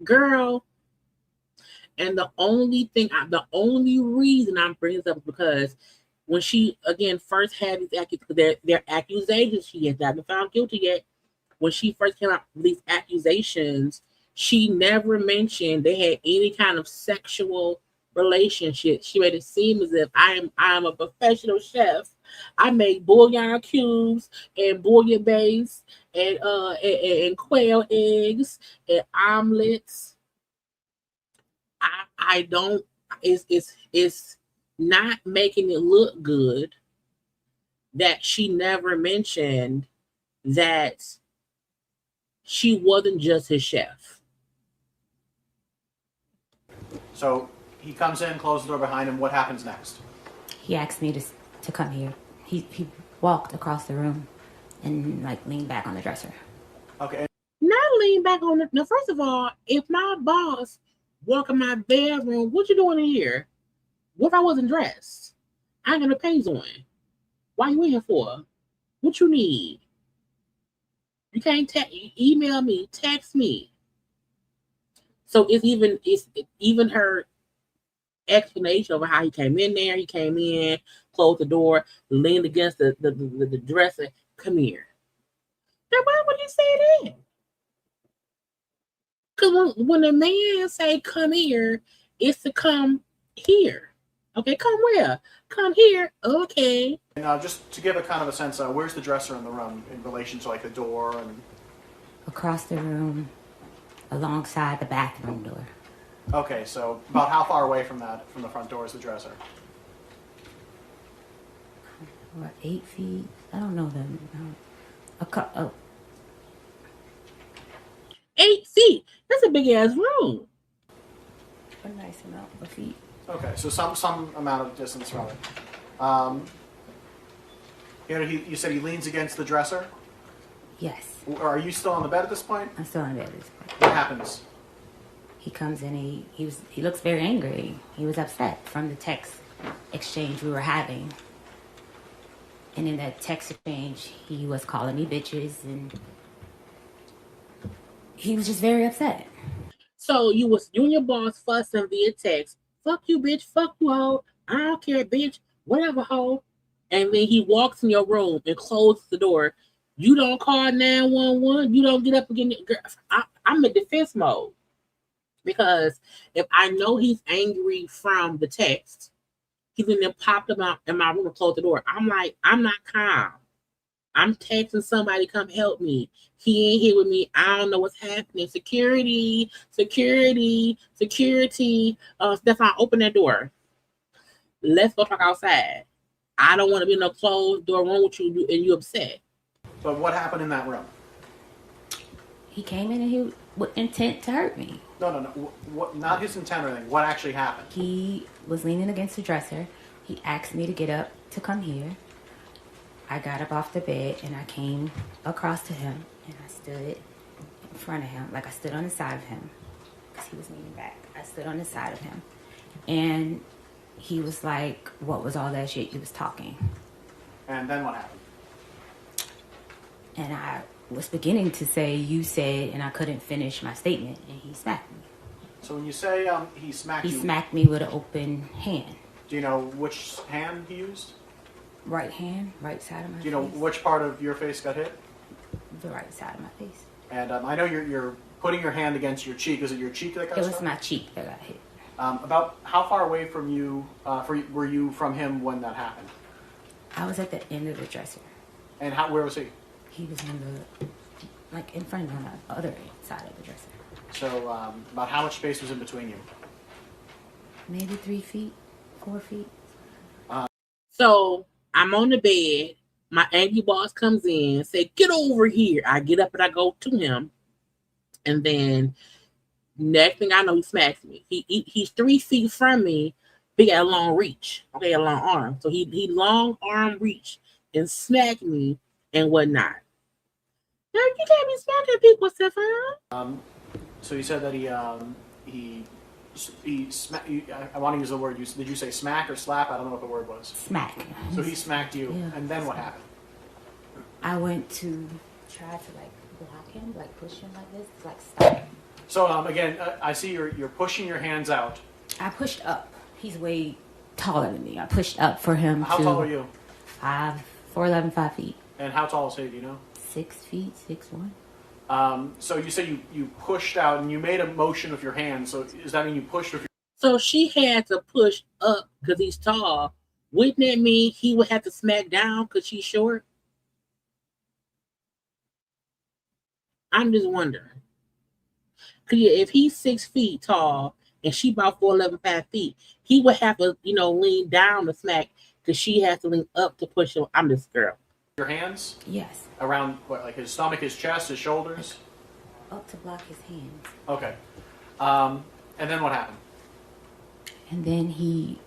Girl. And the only reason I'm bringing this up is because when she, again, first had these accusations, she has not been found guilty yet. When she first came out with these accusations, she never mentioned they had any kind of sexual relationship. She made it seem as if I'm a professional chef. I make bouillon cubes and bouillon base and quail eggs and omelets. I don't. It's not making it look good that she never mentioned that she wasn't just his chef. So he comes in, closes the door behind him. What happens next? He asked me to come here. He walked across the room and like leaned back on the dresser. Okay. Not lean back on the. Now, first of all, if my boss walk in my bedroom, what you doing in here? What if I wasn't dressed? I ain't got no pants on. Why you in here for? What you need? You can't email me, text me. So it's even her explanation of how he came in there. He came in, closed the door, leaned against the dresser. Come here. Now why would he say that? Because when a man say come here, it's to come here. Okay, come where? Come here. Okay. And just to give a kind of a sense, where's the dresser in the room in relation to like the door and? Across the room, alongside the bathroom door. Okay, so about how far away from the front door is the dresser? What, 8 feet? I don't know them. No. 8 feet. That's a big ass room. A nice amount of feet. Okay, so some amount of distance from it. You said he leans against the dresser? Yes. Are you still on the bed at this point? I'm still on bed at this point. What happens? He comes in, he looks very angry. He was upset from the text exchange we were having. And in that text exchange, he was calling me bitches and he was just very upset. So you and your boss fussing via text. Fuck you, bitch. Fuck you all. I don't care, bitch. whatever, hoe. And then he walks in your room and closes the door. You don't call 911. You don't get up again. Girl, I'm in defense mode because if I know he's angry from the text, he's in there popped him out in my room and closed the door. I'm like, I'm not calm. I'm texting somebody, come help me. He ain't here with me. I don't know what's happening. Security. Stefon, open that door. Let's go talk outside. I don't want to be in a closed door room with you and you upset. But what happened in that room? He came in and he with intent to hurt me. No. What? Not his intent or anything. What actually happened? He was leaning against the dresser. He asked me to get up to come here. I got up off the bed and I came across to him and I stood in front of him, like I stood on the side of him because he was leaning back. I stood on the side of him and he was like, what was all that shit you was talking? And then what happened? And I was beginning to say, you said, and I couldn't finish my statement and he smacked me. So when you say he smacked you... He smacked me with an open hand. Do you know which hand he used? Right hand, right side of my face. Do you know which part of your face got hit? The right side of my face. And I know you're putting your hand against your cheek. Is it your cheek that got It struck? was my cheek that got hit. About how far away from you were you from him when that happened? I was at the end of the dresser. And where was he? He was in the, like in front of me on the other side of the dresser. So about how much space was in between you? Maybe 3 feet, 4 feet. So I'm on the bed. My angry boss comes in, say, get over here. I get up and I go to him. And then next thing I know, he smacks me. He's 3 feet from me, but he got a long reach. Okay, a long arm. So he long arm reach and smacked me and whatnot. Now you can't be smacking people, Stefon. So you said that he smacked you. I want to use the word. Did you say smack or slap? I don't know what the word was. Smack. So he smacked you, Yeah. and then what happened? I went to try to like block him, like push him like this, to, like stop him. So again, I see you're pushing your hands out. I pushed up. He's way taller than me. I pushed up for him. How tall are you? 4'11", 5 feet. And how tall is he? Do you know? 6 feet, 6'1". So you say you pushed out and you made a motion with your hand. So does that mean you pushed with your... So she had to push up because he's tall. Wouldn't that mean he would have to smack down because she's short? I'm just wondering. Cause if he's 6 feet tall and she about 4'11", 5 feet, he would have to, lean down to smack because she has to lean up to push him. I'm this girl. Your hands? Yes. Around what, like his stomach, his chest, his shoulders? Up to block his hands. Okay. And then what happened? And then he...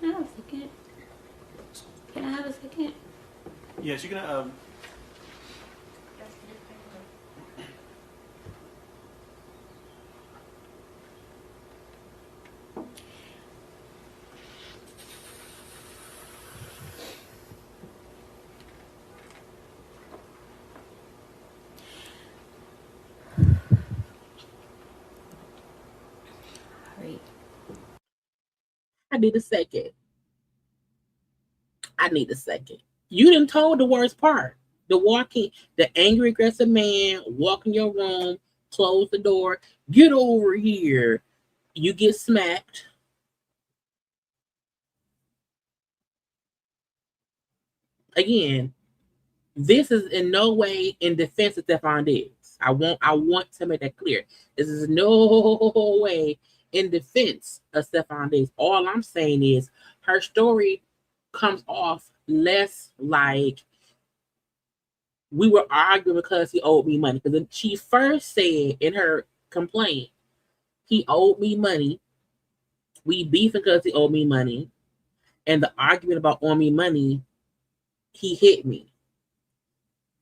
Can I have a second? Can I have a second? Yes, you can... Wait. I need a second. You done told the worst part. The angry, aggressive man, walk in your room, close the door, get over here. You get smacked. Again, this is in no way in defense of Stefon Diggs. I want to make that clear. This is no way in defense of Stefon Diggs. All I'm saying is her story comes off less like we were arguing because he owed me money. Because she first said in her complaint, he owed me money. We beefing because he owed me money. And the argument about owing me money, he hit me.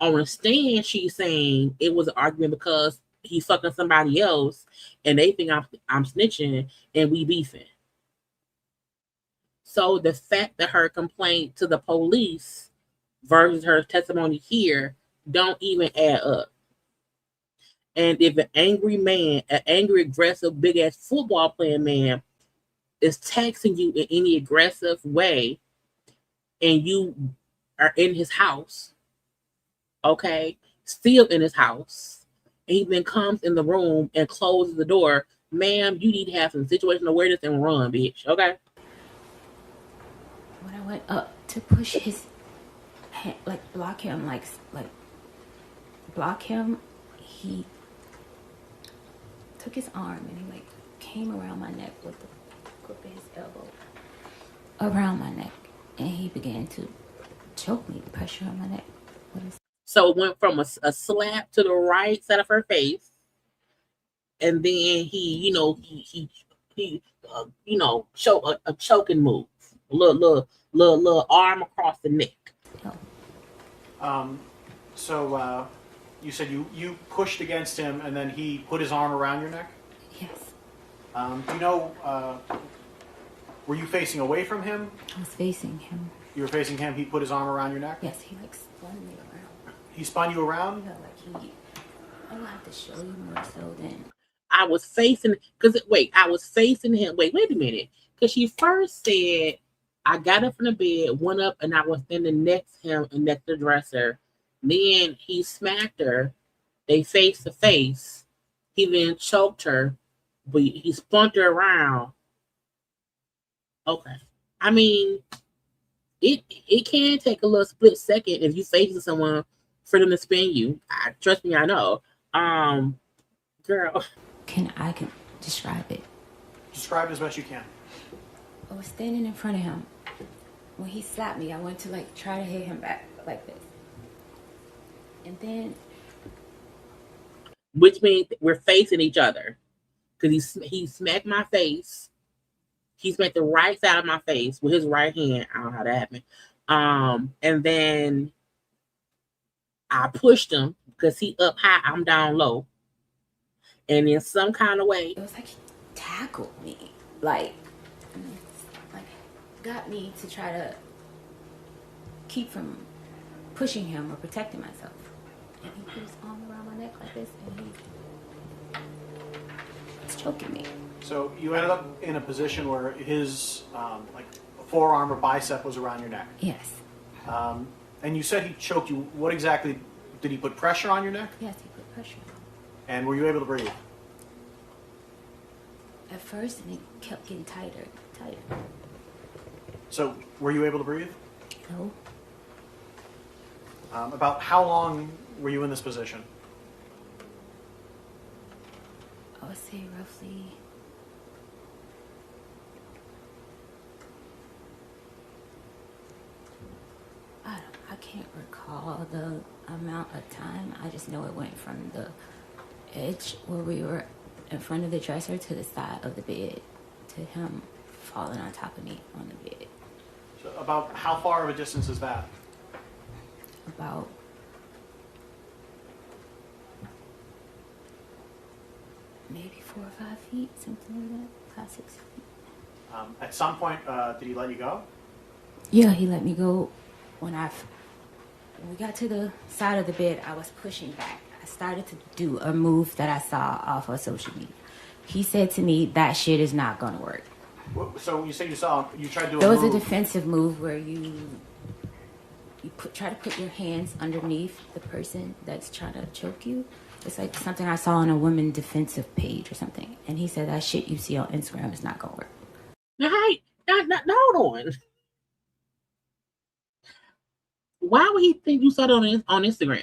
On the stand, she's saying it was an argument because he's fucking somebody else and they think I'm snitching and we beefing. So the fact that her complaint to the police versus her testimony here don't even add up. And if an angry man, an angry, aggressive, big ass football playing man is texting you in any aggressive way, and you are in his house, okay, still in his house, and he then comes in the room and closes the door, ma'am, you need to have some situational awareness and run, bitch. Okay. When I went up to push his hand, like block him, like block him, he took his arm and he like came around my neck with the grip of his elbow around my neck, and he began to choke me, pressure on my neck. So it went from a slap to the right side of her face, and then he show a choking move, little arm across the neck. So you said you pushed against him, and then he put his arm around your neck? Yes. Do you know, were you facing away from him? I was facing him. You were facing him, he put his arm around your neck? Yes, he like spun me around. He spun you around? Yeah, like I'm gonna have to show you more so then. I was facing him. Wait a minute. Because she first said, I got up from the bed, went up, and I was standing next to him and next to the dresser. Then he smacked her. They face to face. He then choked her, but he spun her around. Okay. I mean, it can take a little split second if you facing someone for them to spin you. Trust me, I know. Girl. I can describe it. Describe it as best you can. I was standing in front of him. When he slapped me, I went to like try to hit him back like this. And then, which means we're facing each other, because he smacked my face. He smacked the right side of my face with his right hand. I don't know how that happened. And then I pushed him because he up high, I'm down low. And in some kind of way, it was like he tackled me, like got me to try to keep from pushing him or protecting myself. And he put his arm around my neck like this, and he's choking me. So you ended up in a position where his forearm or bicep was around your neck. Yes. And you said he choked you. What exactly, did he put pressure on your neck? Yes, he put pressure on me. And were you able to breathe? At first, and it kept getting tighter. So were you able to breathe? No. About how long were you in this position? I would say roughly I can't recall the amount of time. I just know it went from the edge where we were in front of the dresser to the side of the bed to him falling on top of me on the bed. So about how far of a distance is that? About maybe 4 or 5 feet, something like that, 5, 6 feet. At some point, did he let you go? Yeah, he let me go. When we got to the side of the bed, I was pushing back. I started to do a move that I saw off of social media. He said to me, that shit is not going to work. So you say you tried to do there a was move. A defensive move where you try to put your hands underneath the person that's trying to choke you. It's like something I saw on a woman defensive page or something. And he said that shit you see on Instagram is not going to work. Now, hold on. Why would he think you saw it on Instagram?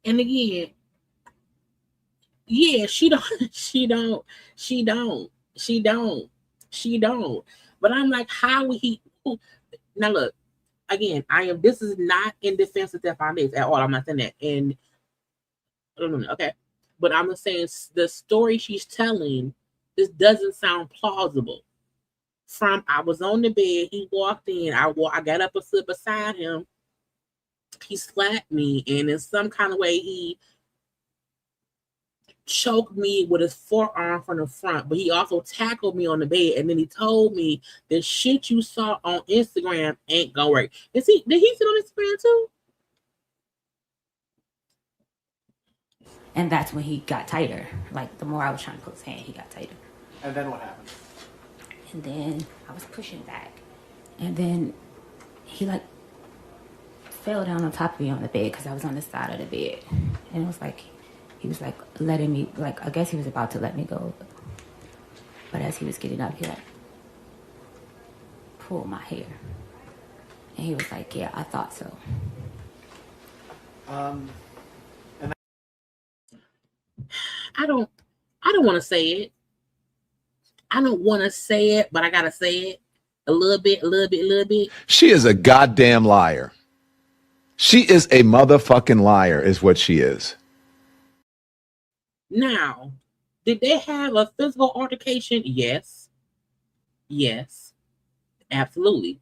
And again, yeah, she don't. But I'm like, how would he? Now look, again, this is not in defense of Stefon Diggs at all. I'm not saying that. And okay, but I'm just saying the story she's telling, this doesn't sound plausible. I was on the bed, he walked in, I got up and stood beside him, he slapped me, and in some kind of way he choked me with his forearm from the front, but he also tackled me on the bed, and then he told me the shit you saw on Instagram ain't gonna work. Did he sit on Instagram too? And that's when he got tighter. Like, the more I was trying to put his hand, he got tighter. And then what happened? And then I was pushing back. And then he, like, fell down on top of me on the bed because I was on the side of the bed. And it was like, he was, like, letting me, like, I guess he was about to let me go. But as he was getting up, he, like, pulled my hair. And he was like, yeah, I thought so. I don't want to say it. I don't want to say it, but I gotta say it a little bit. She is a goddamn liar. She is a motherfucking liar, is what she is. Now, did they have a physical altercation? Yes, absolutely.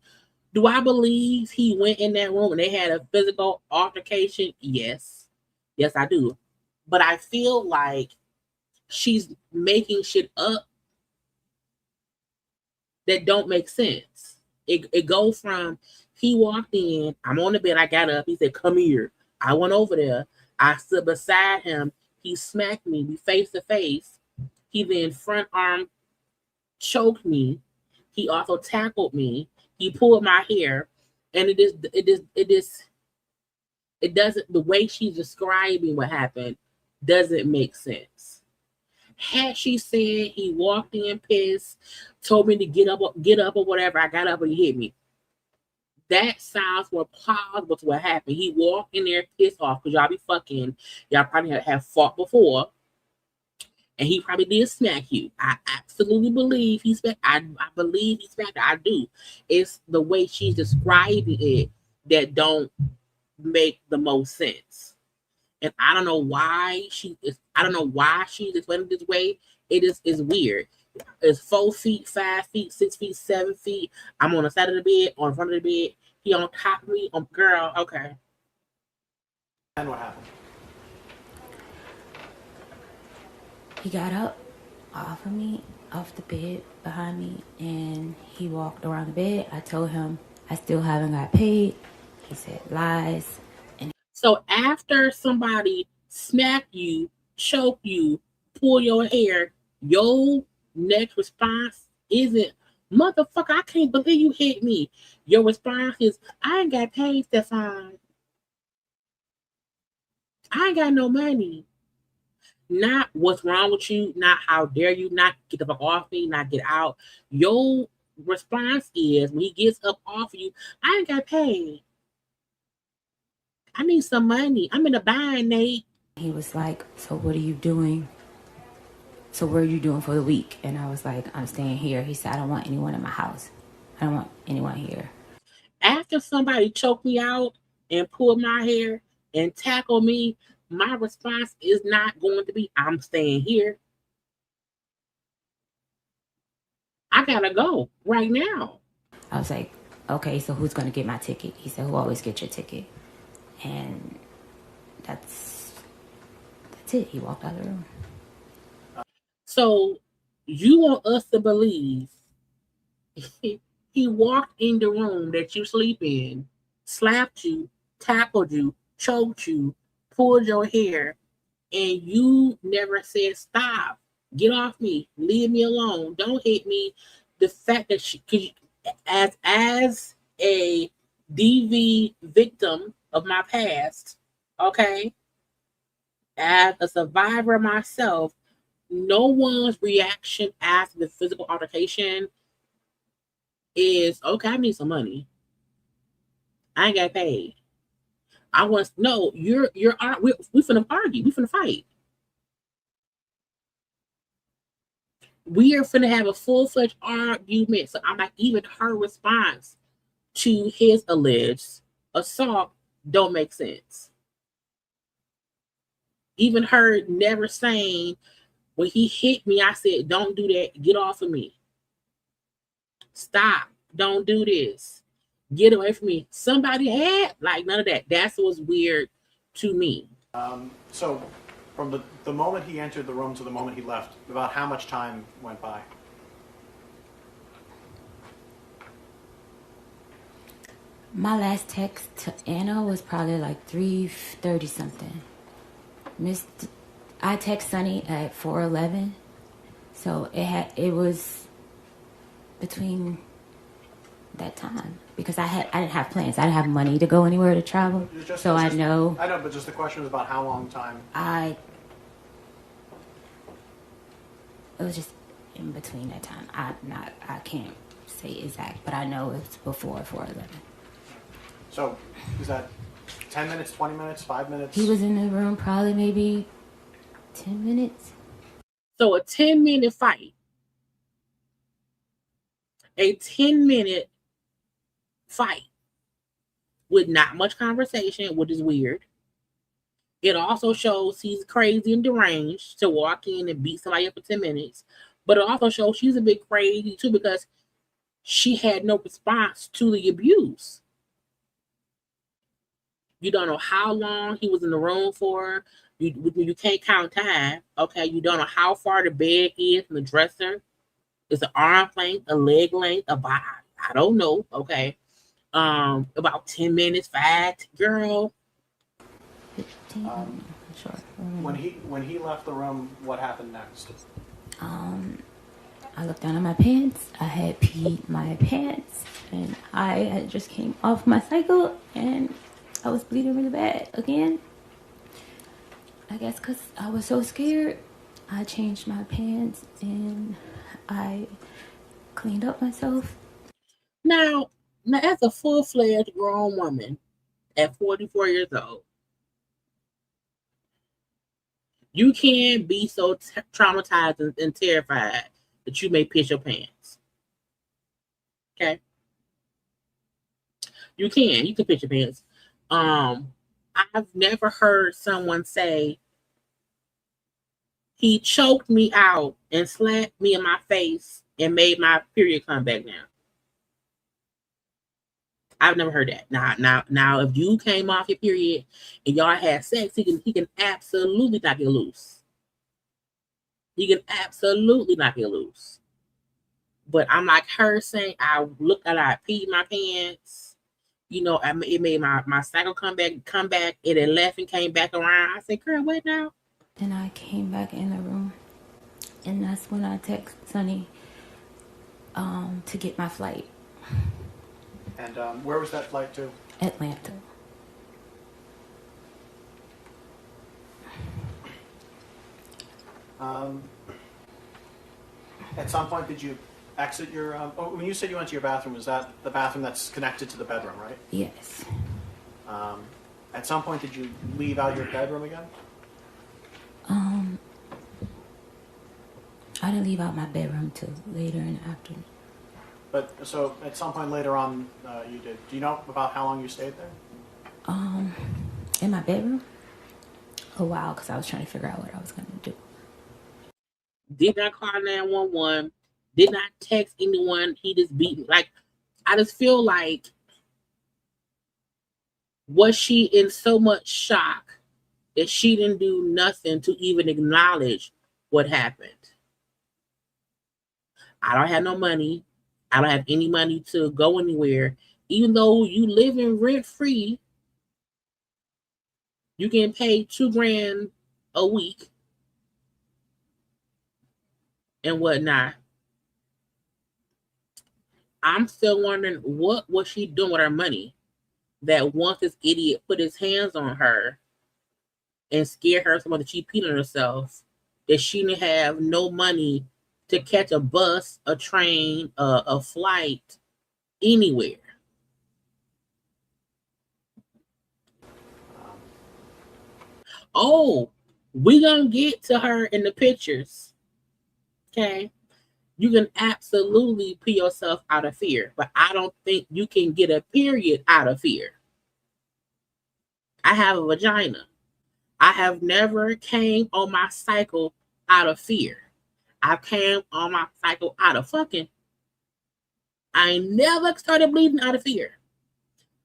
Do I believe he went in that room and they had a physical altercation? Yes, I do. But I feel like she's making shit up that don't make sense. It goes from, he walked in, I'm on the bed, I got up, he said, come here. I went over there, I stood beside him, he smacked me, we face to face. He then front arm choked me. He also tackled me. He pulled my hair, and it doesn't, the way she's describing what happened doesn't make sense. Had she said he walked in pissed, told me to get up or whatever, I got up and he hit me, that sounds more plausible to what happened. He walked in there pissed off because y'all be fucking, y'all probably have fought before, and he probably did smack you. I absolutely believe he smacked. I believe he smacked her. I do. It's the way she's describing it that don't make the most sense. And I don't know why she's explaining this way. It is weird. It's 4 feet, 5 feet, 6 feet, 7 feet. I'm on the side of the bed, on front of the bed. He on top of me. Girl, okay. And what happened? He got up off of me, off the bed behind me, and he walked around the bed. I told him I still haven't got paid. He said lies. And so after somebody smack you, choke you, pull your hair, your next response isn't, motherfucker, I can't believe you hit me. Your response is, I ain't got paid, Stefon. I ain't got no money. Not what's wrong with you, not how dare you, not get the fuck off me, not get out. Your response is, when he gets up off you, I ain't got paid. I need some money. I'm in a bind, Nate. He was like, so what are you doing? So what are you doing for the week? And I was like, I'm staying here. He said, I don't want anyone in my house. I don't want anyone here. After somebody choked me out and pulled my hair and tackled me, my response is not going to be, I'm staying here. I gotta go right now. I was like, okay, so who's going to get my ticket? He said, who always gets your ticket? And that's it. He walked out of the room. So you want us to believe he walked in the room that you sleep in, slapped you, tackled you, choked you, pulled your hair, and you never said, stop, get off me, leave me alone, don't hit me. The fact that she, as a DV victim of my past, okay, as a survivor myself, no one's reaction after the physical altercation is, okay, I need some money. I ain't got paid. I want no. We finna argue. We finna fight. We are finna have a full-fledged argument. So I'm like, even her response to his alleged assault don't make sense. Even her never saying, when he hit me, I said, don't do that. Get off of me. Stop. Don't do this. Get away from me. Somebody had, like, none of that. That's what's weird to me. So From the moment he entered the room to the moment he left, about how much time went by? My last text to Anna was probably like 3:30 something. I text Sunny at 4:11, so it was between that time because I didn't have plans. I didn't have money to go anywhere to travel, so I know. I know, but just the question was about how long time. It was just in between that time. I can't say exact, but I know it's before 4:11. So, is that 10 minutes, 20 minutes, 5 minutes? He was in the room probably maybe 10 minutes. So a 10-minute fight. A 10-minute fight with not much conversation, which is weird. It also shows he's crazy and deranged to walk in and beat somebody up for 10 minutes. But it also shows she's a bit crazy too because she had no response to the abuse. You don't know how long he was in the room for. You can't count time. Okay, you don't know how far the bed is from the dresser. It's an arm length, a leg length, a body. I don't know. Okay, about 10 minutes. Fact, girl. 15. Sure. When he left the room, what happened next? I looked down at my pants. I had peed my pants, and I had just came off my cycle, and I was bleeding really bad again. I guess because I was so scared, I changed my pants and I cleaned up myself. Now as a full-fledged grown woman at 44 years old, you can't be so traumatized and terrified that you may piss your pants. Okay? You can piss your pants. I've never heard someone say he choked me out and slapped me in my face and made my period come back down. I've never heard that. Now, if you came off your period and y'all had sex, he can absolutely knock you loose. He can absolutely knock you loose. But I'm like her saying, I peed my pants. You know, it made my cycle come back, and it left and came back around. I said, girl, what now? Then I came back in the room, and that's when I text Sunny to get my flight. And where was that flight to? Atlanta. At some point, did you exit your... when you said you went to your bathroom, is that the bathroom that's connected to the bedroom, right? Yes. At some point, did you leave out your bedroom again? I didn't leave out my bedroom till later in the afternoon. But so at some point later on, you did. Do you know about how long you stayed there? In my bedroom? A while, because I was trying to figure out what I was going to do. Did not call 911. Did not text anyone. He just beat me. Like, I just feel like, was she in so much shock that she didn't do nothing to even acknowledge what happened? I don't have no money. I don't have any money to go anywhere. Even though you living rent free, you can pay $2,000 a week and whatnot. I'm still wondering what was she doing with her money that once this idiot put his hands on her and scared her so much that she peed on herself that she didn't have no money to catch a bus, a train, a flight, anywhere. Oh, we gonna get to her in the pictures. Okay. You can absolutely pee yourself out of fear, but I don't think you can get a period out of fear. I have a vagina. I have never came on my cycle out of fear. I came on my cycle out of fucking. I never started bleeding out of fear.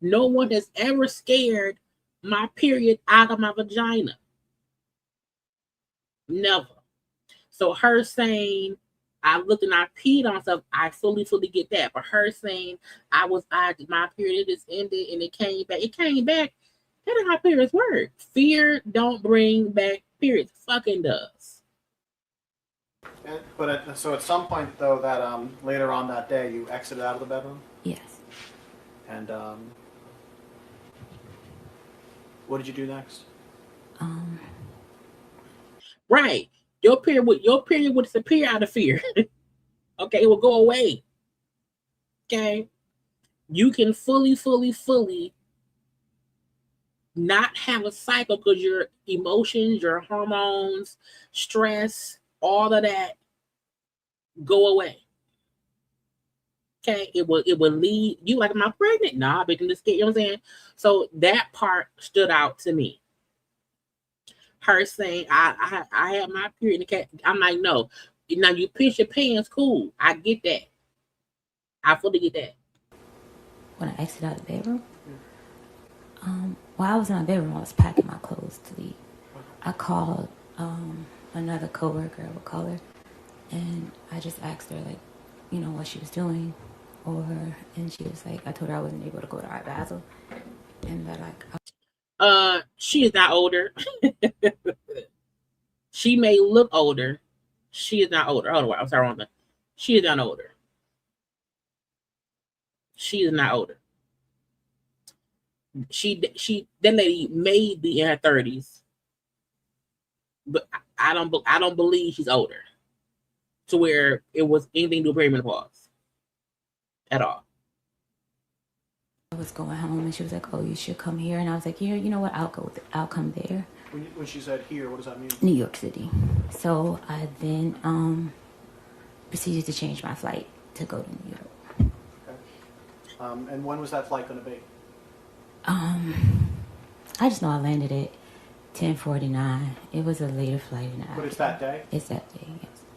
No one has ever scared my period out of my vagina. Never. So her saying I looked and I peed on stuff, I fully get that. But her saying my period just ended and it came back. It came back. That is how periods work. Fear don't bring back periods. Fucking does. So at some point though, that later on that day, you exited out of the bedroom. Yes. And what did you do next? Right. Your period would disappear out of fear. Okay, it will go away. Okay. You can fully not have a cycle because your emotions, your hormones, stress, all of that go away. Okay, it will leave you like, am I pregnant? Nah, but this kid, you know what I'm saying? So that part stood out to me. Her saying, I had my period. I'm like, no. Now you piss your pants, cool. I get that. I fully get that. When I exited out of the bedroom, while I was in my bedroom, I was packing my clothes to leave. I called another coworker, I would call her, and I just asked her, like, you know, what she was doing, and she was like, I told her I wasn't able to go to Art Basel, and that she is not older. She may look older. She is not older. Oh, I'm sorry, wrong. She is not older. She is not older. That lady may be in her 30s, but I don't believe she's older to where it was anything to do with perimenopause at all. I was going home, and she was like, "Oh, you should come here," and I was like, "Yeah, you know what? I'll come there." When she said here, what does that mean? New York City. So I then proceeded to change my flight to go to New York. Okay. And when was that flight going to be? I just know I landed at 10:49. It was a later flight than that. But it's that day? It's that day, yes.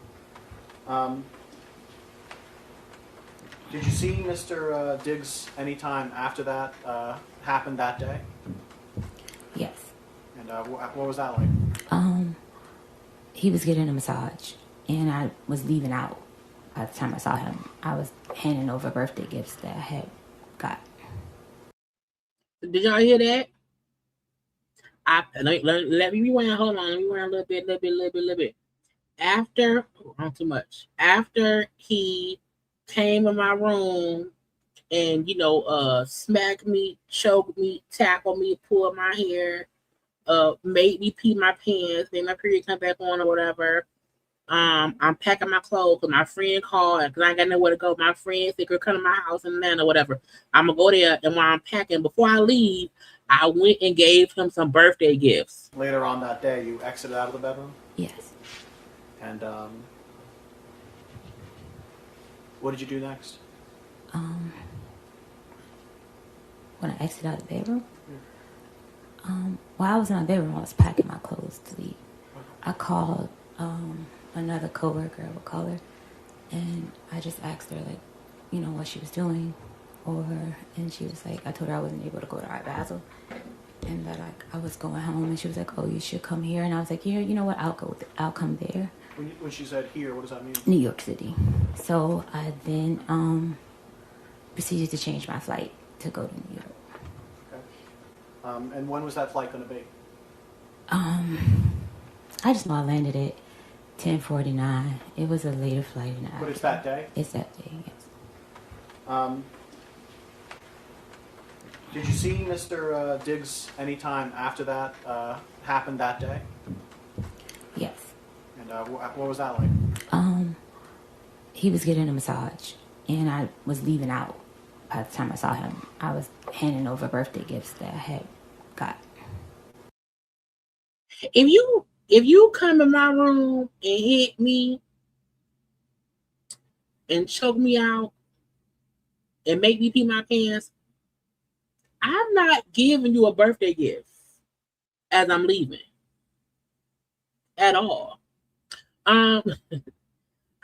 Did you see Mr. Diggs anytime after that happened that day? Yes. And what was that like? He was getting a massage, and I was leaving out. By the time I saw him, I was handing over birthday gifts that I had got. Did y'all hear that? Let me rewind. Hold on. Let me rewind a little bit. After, not too much. After he came in my room and, smacked me, choked me, tackled me, pulled my hair, made me pee my pants, made my period come back on or whatever. I'm packing my clothes because my friend called because I ain't got nowhere to go. My friend said, "Girl, come to my house in Atlanta, whatever." I'm gonna go there, and while I'm packing, before I leave, I went and gave him some birthday gifts. Later on that day, you exited out of the bedroom? Yes. And what did you do next? When I exited out of the bedroom, while I was in my bedroom, I was packing my clothes to leave. I called another coworker, I would call her, and I just asked her, like, you know, what she was doing, and she was like, I told her I wasn't able to go to Art Basel, and that I was going home, and she was like, oh, you should come here, and I was like, yeah, you know what, I'll come there. When she said here, what does that mean? New York City. So I then proceeded to change my flight to go to New York. Okay. And when was that flight going to be? I just know I landed at 10:49. It was a later flight than that. But it's that day? It's that day, yes. Did you see Mr. Diggs anytime after that happened that day? Yes. And what was that like? He was getting a massage, and I was leaving out. By the time I saw him, I was handing over birthday gifts that I had got. If you come in my room and hit me and choke me out and make me pee my pants, I'm not giving you a birthday gift as I'm leaving at all. I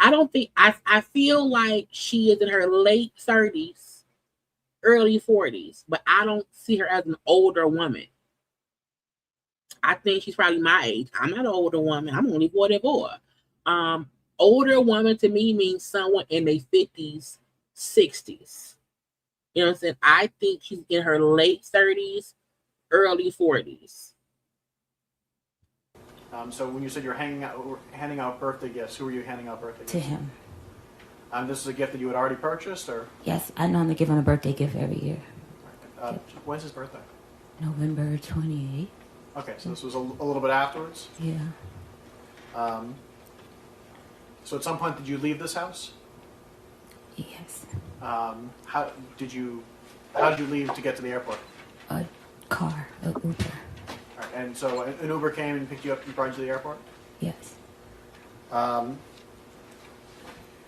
don't think I feel like she is in her late 30s, early 40s, but I don't see her as an older woman. I think she's probably my age. I'm not an older woman. I'm only 44. Older woman to me means someone in their 50s, 60s. You know what I'm saying? I think she's in her late 30s, early 40s. So when you said you're handing out birthday gifts, who were you handing out birthday gifts To him. This is a gift that you had already purchased, or? Yes, I normally give him a birthday gift every year. When's his birthday? November 28th. Okay, so this was a little bit afterwards? Yeah. So at some point, did you leave this house? Yes. How did you leave to get to the airport? A car, a Uber. All right, and so an Uber came and picked you up and brought you to the airport? Yes.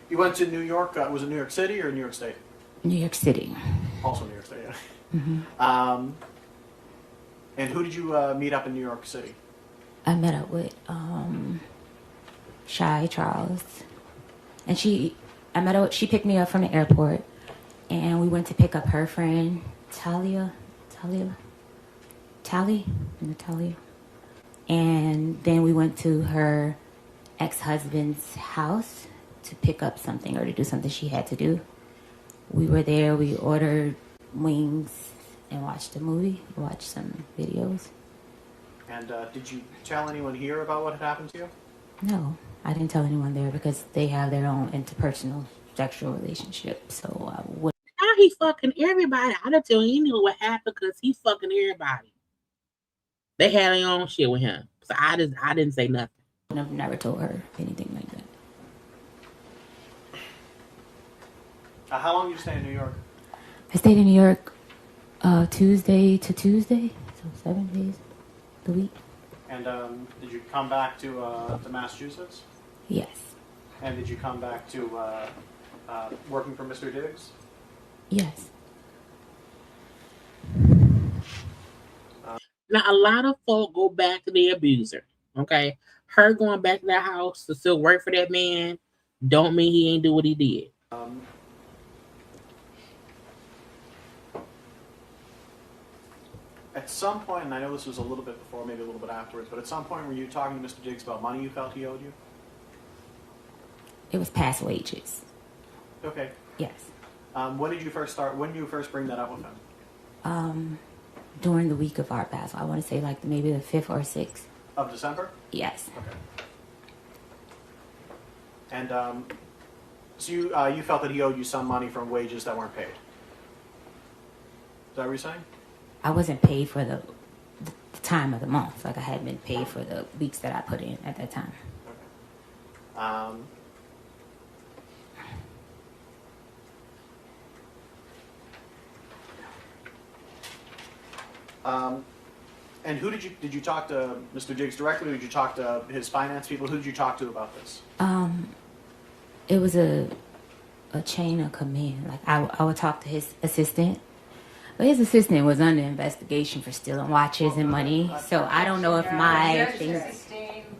You went to New York, was it New York City or New York State? New York City. Also New York State, yeah. Mm-hmm. And who did you meet up in New York City? I met up with Shy Charles, and she picked me up from the airport, and we went to pick up her friend Talia, and then we went to her ex-husband's house to pick up something or to do something she had to do. We were there. We ordered wings and watched a movie. Watched some videos. And did you tell anyone here about what had happened to you? No, I didn't tell anyone there because they have their own interpersonal sexual relationship. So I would. Now he fucking everybody. I didn't tell anyone what happened because he fucking everybody. They had their own shit with him. So I didn't say nothing. I've never told her anything like that. How long did you stay in New York? I stayed in New York Tuesday to Tuesday, so 7 days a week. And did you come back to Massachusetts? Yes. And did you come back to working for Mr. Diggs? Yes. Now a lot of folk go back to the abuser. Okay, her going back to that house to still work for that man don't mean he ain't do what he did. At some point, and I know this was a little bit before, maybe a little bit afterwards, but at some point were you talking to Mr. Diggs about money you felt he owed you? It was past wages. Okay. Yes. When did you first bring that up with him? During the week of our pass. I want to say like maybe the 5th or 6th. Of December? Yes. Okay. And so you felt that he owed you some money from wages that weren't paid? Is that what you're saying? I wasn't paid for the time of the month. Like I hadn't been paid for the weeks that I put in at that time. Okay. And who did you talk to Mr. Diggs directly, or did you talk to his finance people? Who did you talk to about this? It was a chain of command. Like I would talk to his assistant, but his assistant was under investigation for stealing watches and money. So I don't know if my things.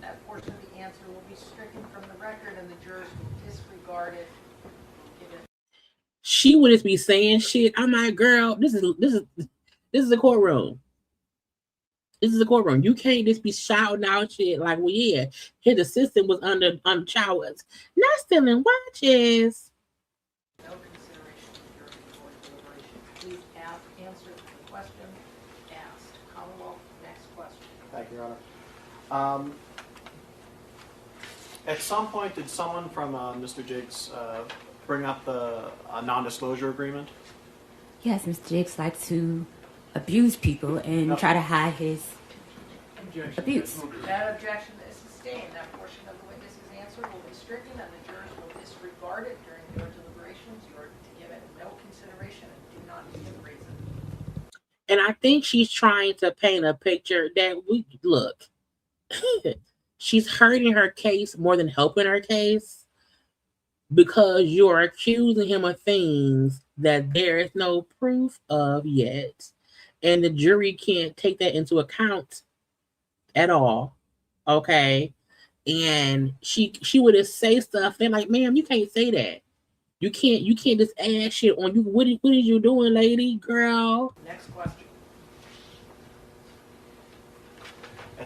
That portion of the answer will be stricken from the record, and the jurors will disregard it. She would just be saying shit. I'm like, girl, this is a courtroom. This is a courtroom. You can't just be shouting out shit like, well, yeah, his assistant was under showers, not stealing watches. No consideration of your deliberation. Please answer the question asked. Commonwealth, next question. Thank you, Your Honor. At some point, did someone from Mr. Diggs bring up a non-disclosure agreement? Yes, Mr. Diggs likes to abuse people and try to hide his abuse. That objection is sustained. That portion of the witness's answer will be stricken, and the jurors will disregard it during your deliberations. You are to give it no consideration and do not give reason. And I think she's trying to paint a picture that we look. She's hurting her case more than helping her case because you're accusing him of things that there is no proof of yet. And the jury can't take that into account at all. Okay. And she would just say stuff. They're like, ma'am, you can't say that. You can't just add shit on you. What is you doing, lady, girl? Next question.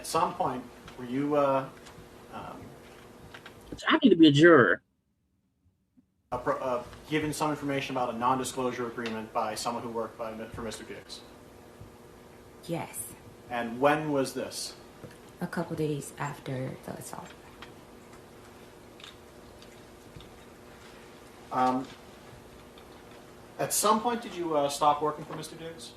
some point, were you I need to be a juror. given some information about a non-disclosure agreement by someone who worked for Mr. Diggs? Yes. And when was this? A couple days after the assault. At some point, did you stop working for Mr. Diggs?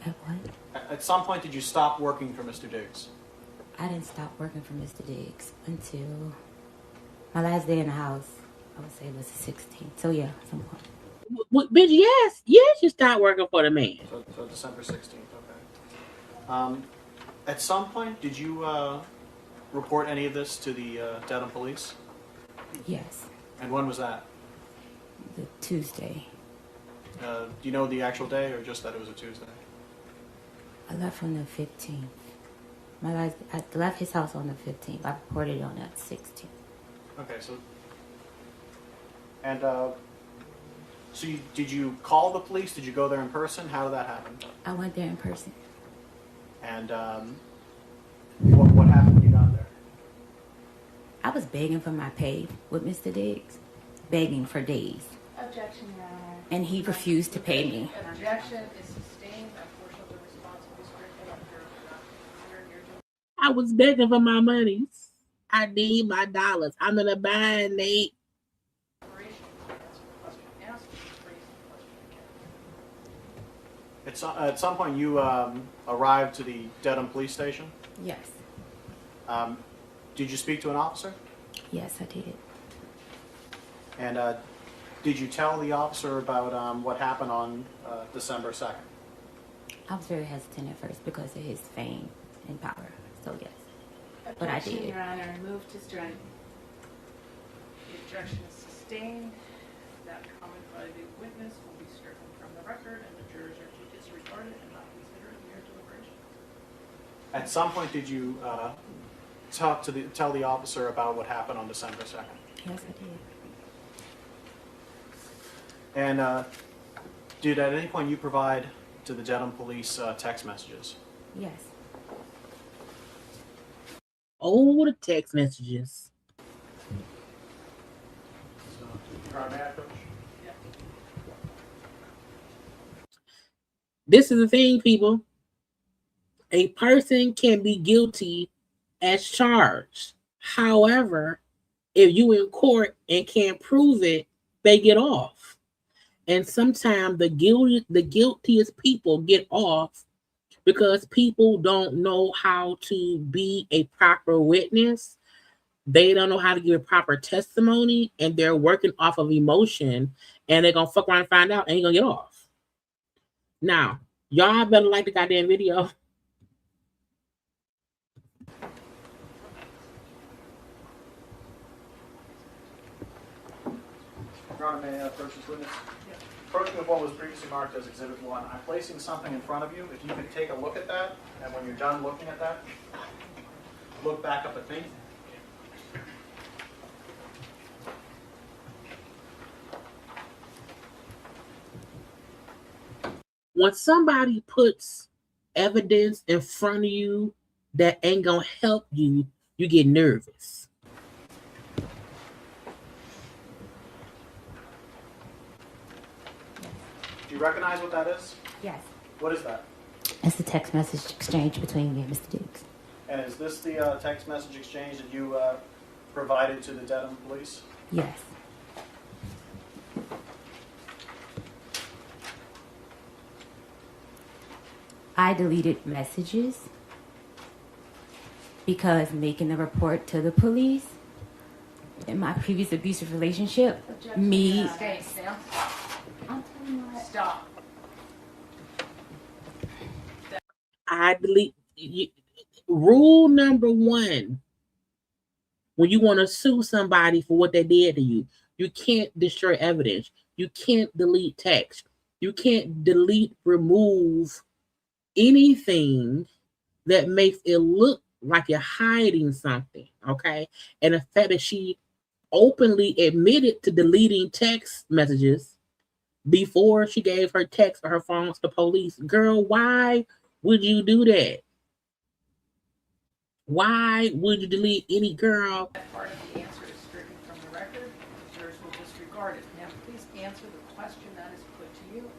At what? At some point, did you stop working for Mr. Diggs? I didn't stop working for Mr. Diggs until my last day in the house. I would say it was the 16th. So yeah, some point. Bitch, yes, you stopped working for the man. So December 16th, okay. At some point, did you report any of this to the Dedham police? Yes. And when was that? The Tuesday. Do you know the actual day or just that it was a Tuesday? I left on the 15th. I left his house on the 15th. I reported on that 16th. Okay, so... And, did you call the police? Did you go there in person? How did that happen? I went there in person. And, what happened when you got there? I was begging for my pay with Mr. Diggs. Begging for days. Objection, Your Honor. And he refused to pay me. Objection is sustained. That portion of the response will be stricken if you're not considering your due. I was begging for my money. I need my dollars. I'm in a bind, Nate. Answer the question asked, phrase the question again. At some point, you arrived to the Dedham police station. Yes. Did you speak to an officer? Yes, I did. And did you tell the officer about what happened on December 2nd? I was very hesitant at first because of his fame and power. So yes. But I Objection, did. Your Honor. Move to strike. The objection is sustained. That comment by the witness will be stricken from the record, and the jurors are to disregard it and not consider it mere deliberation. At some point, did you tell the officer about what happened on December 2nd? Yes, I did. And did at any point you provide to the Dedham police text messages? Yes. Oh, the text messages. This is the thing, people. A person can be guilty as charged. However, if you in court and can't prove it, they get off. And sometimes the guiltiest people get off because people don't know how to be a proper witness. They don't know how to give a proper testimony, and they're working off of emotion, and they're going to fuck around and find out, and you're going to get off. Now, y'all better like the goddamn video. Your Honor, may I approach this witness? Approaching of what was previously marked as Exhibit 1, I'm placing something in front of you. If you could take a look at that, and when you're done looking at that, look back up at me. When somebody puts evidence in front of you that ain't gonna help you, you get nervous. Do you recognize what that is? Yes. What is that? It's the text message exchange between me and Mr. Diggs. And is this the text message exchange that you provided to the Dedham police? Yes. I deleted messages because making a report to the police in my previous abusive relationship, me... Stay still. I'm telling you what. Stop. I delete. Rule number 1, when you want to sue somebody for what they did to you, you can't destroy evidence. You can't delete text. You can't remove anything that makes it look like you're hiding something, okay? And the fact that she openly admitted to deleting text messages, before she gave her text or her phone to the police. Girl, why would you do that? Why would you delete any girl? That part of the answer is stricken from the record. The jurors will disregard it. Now, please answer the question that is put to you.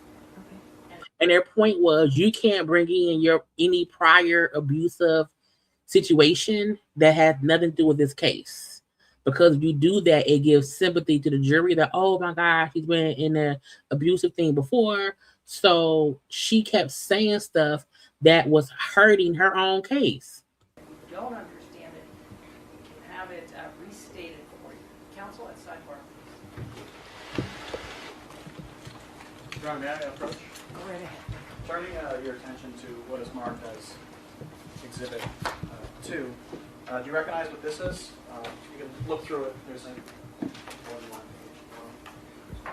And their point was you can't bring in your any prior abusive situation that has nothing to do with this case. Because if you do that, it gives sympathy to the jury that, oh my gosh, she's been in an abusive thing before. So she kept saying stuff that was hurting her own case. If you don't understand it, you can have it restated for you. Counsel at sidebar, please. Your Honor, may I approach? Go right ahead. Turning your attention to what is marked as Exhibit 2, do you recognize what this is? You can look through it. There's a more than one page.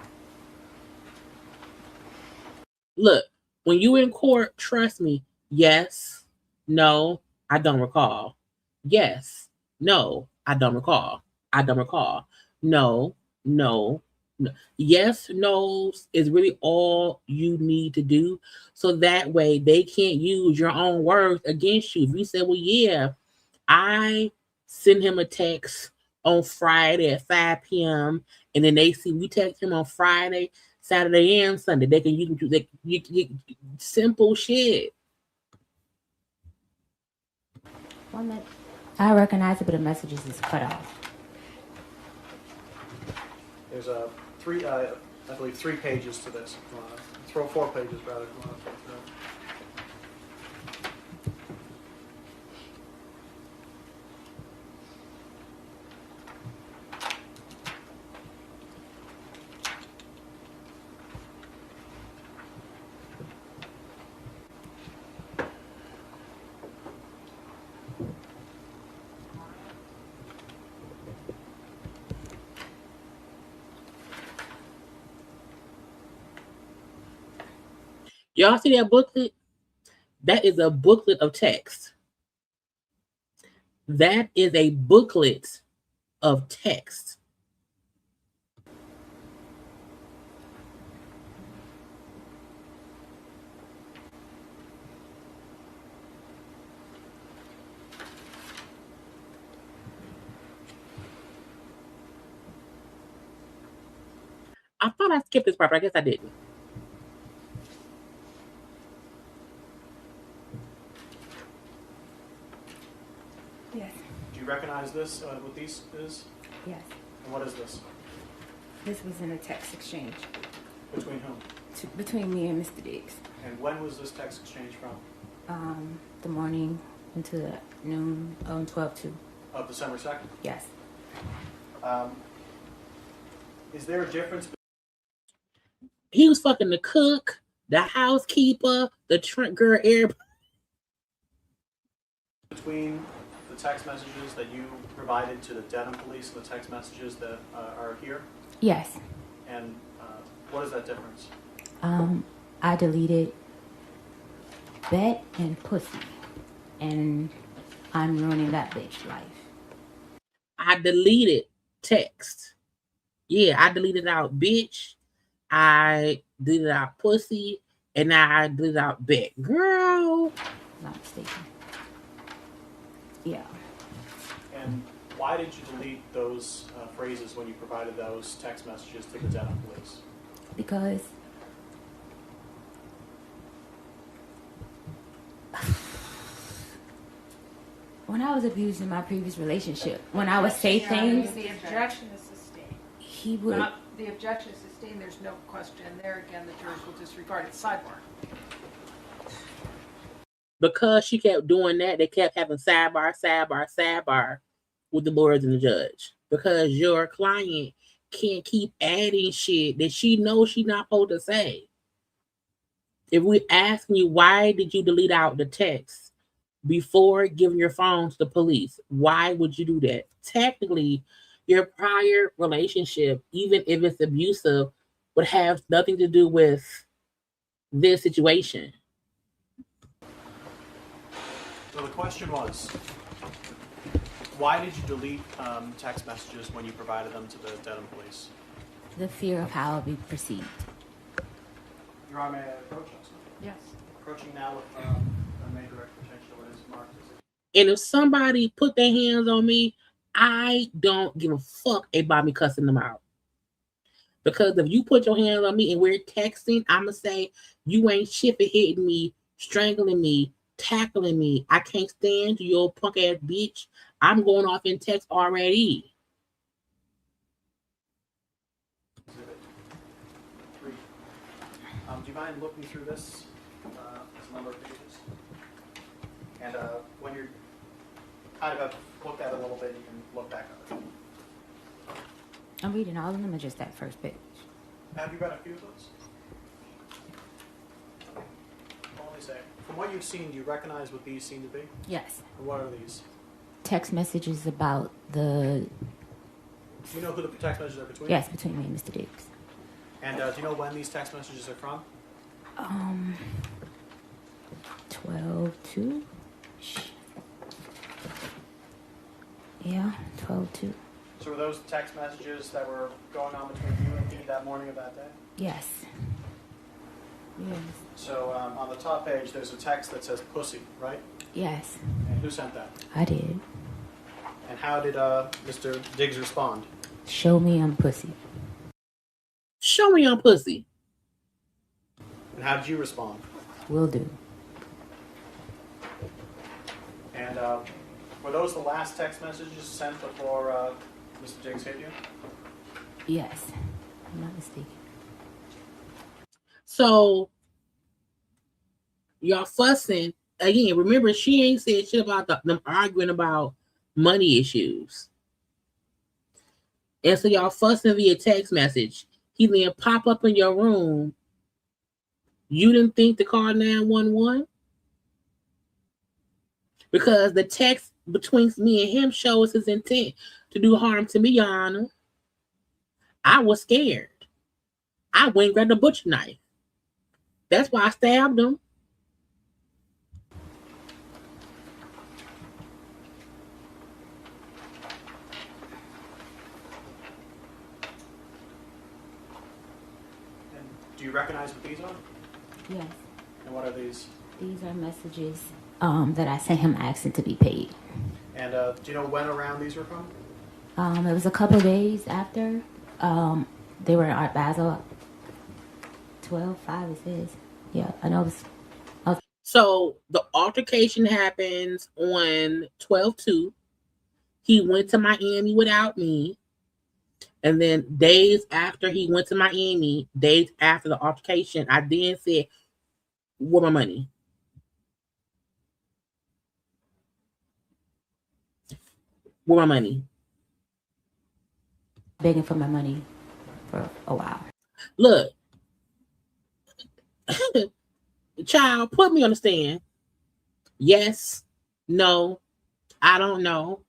Look, when you in court, trust me, yes, no, I don't recall. Yes, no, I don't recall. I don't recall. No, no, no. Yes, no's is really all you need to do. So that way they can't use your own words against you. If you say, well, yeah, I send him a text on Friday at 5 p.m. and then they see we text him on Friday, Saturday, and Sunday. They can use simple shit. One minute. I recognize it, but the messages is cut off. There's I believe 3 pages to this. Throw 4 pages rather. If you want to throw through. Y'all see that booklet? That is a booklet of text. That is a booklet of text. I thought I skipped this part, but I guess I didn't. Yes. Do you recognize this? What these is? Yes. And what is this? This was in a text exchange Between whom? between me and Mr. Diggs. And when was this text exchange from? The morning into the noon on 12/2. Of December 2nd? Yes. Is there a difference He was fucking the cook, the housekeeper, the girl, everybody. between the text messages that you provided to the Dedham police and the text messages that are here? Yes. And what is that difference? I deleted bet and pussy, and I'm ruining that bitch life. I deleted text. Yeah, I deleted out bitch. I deleted out pussy. And I deleted out bet. Girl. Not mistaken. Yeah. And why did you delete those phrases when you provided those text messages to the Dedham police? Because when I was abused in my previous relationship, when I would say things, The objection is sustained. he would. The objection is sustained. There's no question. There again, the jurors will disregard it. Sidebar. Because she kept doing that, they kept having sidebar with the lawyers and the judge. Because your client can't keep adding shit that she knows she's not supposed to say. If we ask you, why did you delete out the text before giving your phone to the police? Why would you do that? Technically, your prior relationship, even if it's abusive, would have nothing to do with this situation. So the question was, why did you delete text messages when you provided them to the Dedham police? The fear of how I'll be perceived. Your Honor, may I approach us? Yes. Approaching now with a major direct attention to what is marked as And if somebody put their hands on me, I don't give a fuck about me cussing them out. Because if you put your hands on me and we're texting, I'ma say you ain't shit for hitting me, strangling me, tackling me. I can't stand you, old punk ass bitch. I'm going off in text already. Exhibit 3. Do you mind looking through this? It's a number of pages. And when you're kind of have looked at it a little bit, you can look back on it. I'm reading all of them or just that first page? Have you read a few of those? Well, let me say, from what you've seen, do you recognize what these seem to be? Yes. And what are these? Text messages about the... Do you know who the text messages are between? Yes, between me and Mr. Diggs. And do you know when these text messages are from? 12/2. Yeah, 12/2. So were those text messages that were going on between you and me that morning of that day? Yes. Yes. So on the top page, there's a text that says pussy, right? Yes, And who sent that? I did. And how did Mr. Diggs respond? Show me I'm pussy. Show me your pussy. And how did you respond? Will do. And were those the last text messages sent before Mr. Diggs hit you? Yes, I'm not mistaken. So y'all fussing again. Remember, she ain't said shit about them arguing about money issues. And so y'all fussing via text message. He then pop up in your room. You didn't think to call 911? Because the text between me and him shows his intent to do harm to me, Your Honor. I was scared. I went and grabbed a butcher knife. That's why I stabbed him. And do you recognize what these are? Yes, And what are these? these are messages that I sent him asking to be paid. And do you know when around these were from? It was a couple days after. They were in Art Basel. 12/5 it says. Yeah, I know it was. So the altercation happens on 12/2. He went to Miami without me. And then days after he went to Miami, days after the altercation, I then said, where my money? Where my money? Begging for my money for a while. Look, child, put me on the stand. Yes, no, I don't know.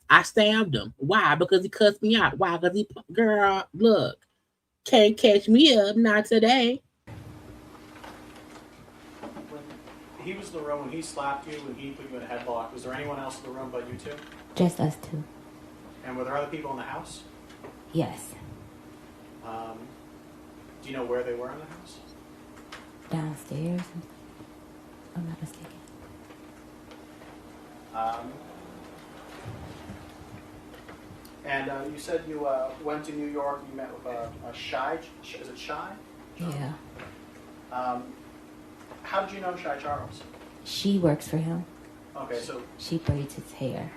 I stabbed him. Why? Because he cussed me out. Why? Because girl, look, can't catch me up, not today. When he was in the room, when he slapped you, when he put you in a headlock, was there anyone else in the room but you two? Just us two. And were there other people in the house? Yes. Do you know where they were in the house? Downstairs. I'm not mistaken. And you said you went to New York. You met with a Shy. Is it Shy? Yeah. How did you know Shy Charles? She works for him. Okay, so She braids his hair.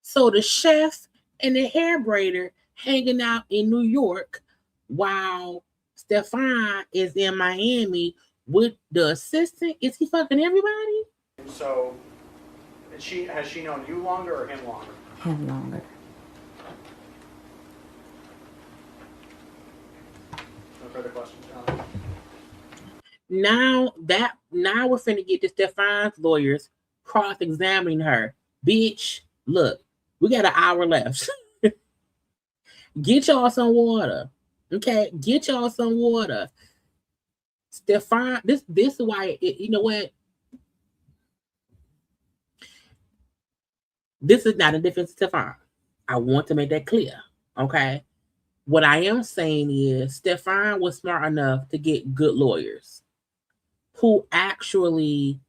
So the chef and the hair braider hanging out in New York while Stefon is in Miami with the assistant. Is he fucking everybody? so has she known you longer or him longer? Him longer. No further questions, John. Now we're finna get to Stefon's lawyers cross-examining her. Bitch, look, we got an hour left. Get y'all some water. Okay, get y'all some water. Stefon, this is why you know what? This is not a defense of Stefon. I want to make that clear. Okay. What I am saying is Stefon was smart enough to get good lawyers who actually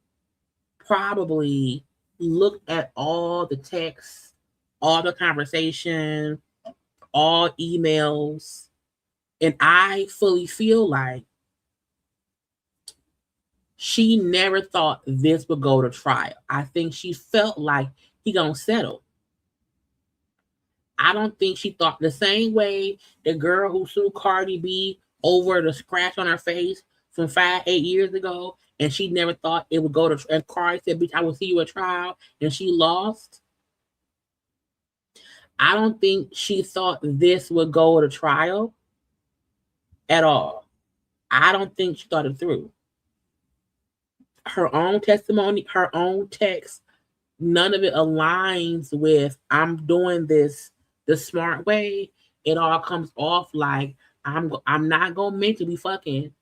probably looked at all the texts, all the conversation, all emails, and I fully feel like she never thought this would go to trial. I think she felt like he gonna settle. I don't think she thought the same way the girl who sued Cardi B over the scratch on her face from 8 years ago, and she never thought it would go to. And Cardi said, "Bitch, I will see you at trial," and she lost. I don't think she thought this would go to trial at all. I don't think she thought it through. Her own testimony, her own text, none of it aligns with I'm doing this the smart way. It all comes off like I'm not gonna mention we fucking,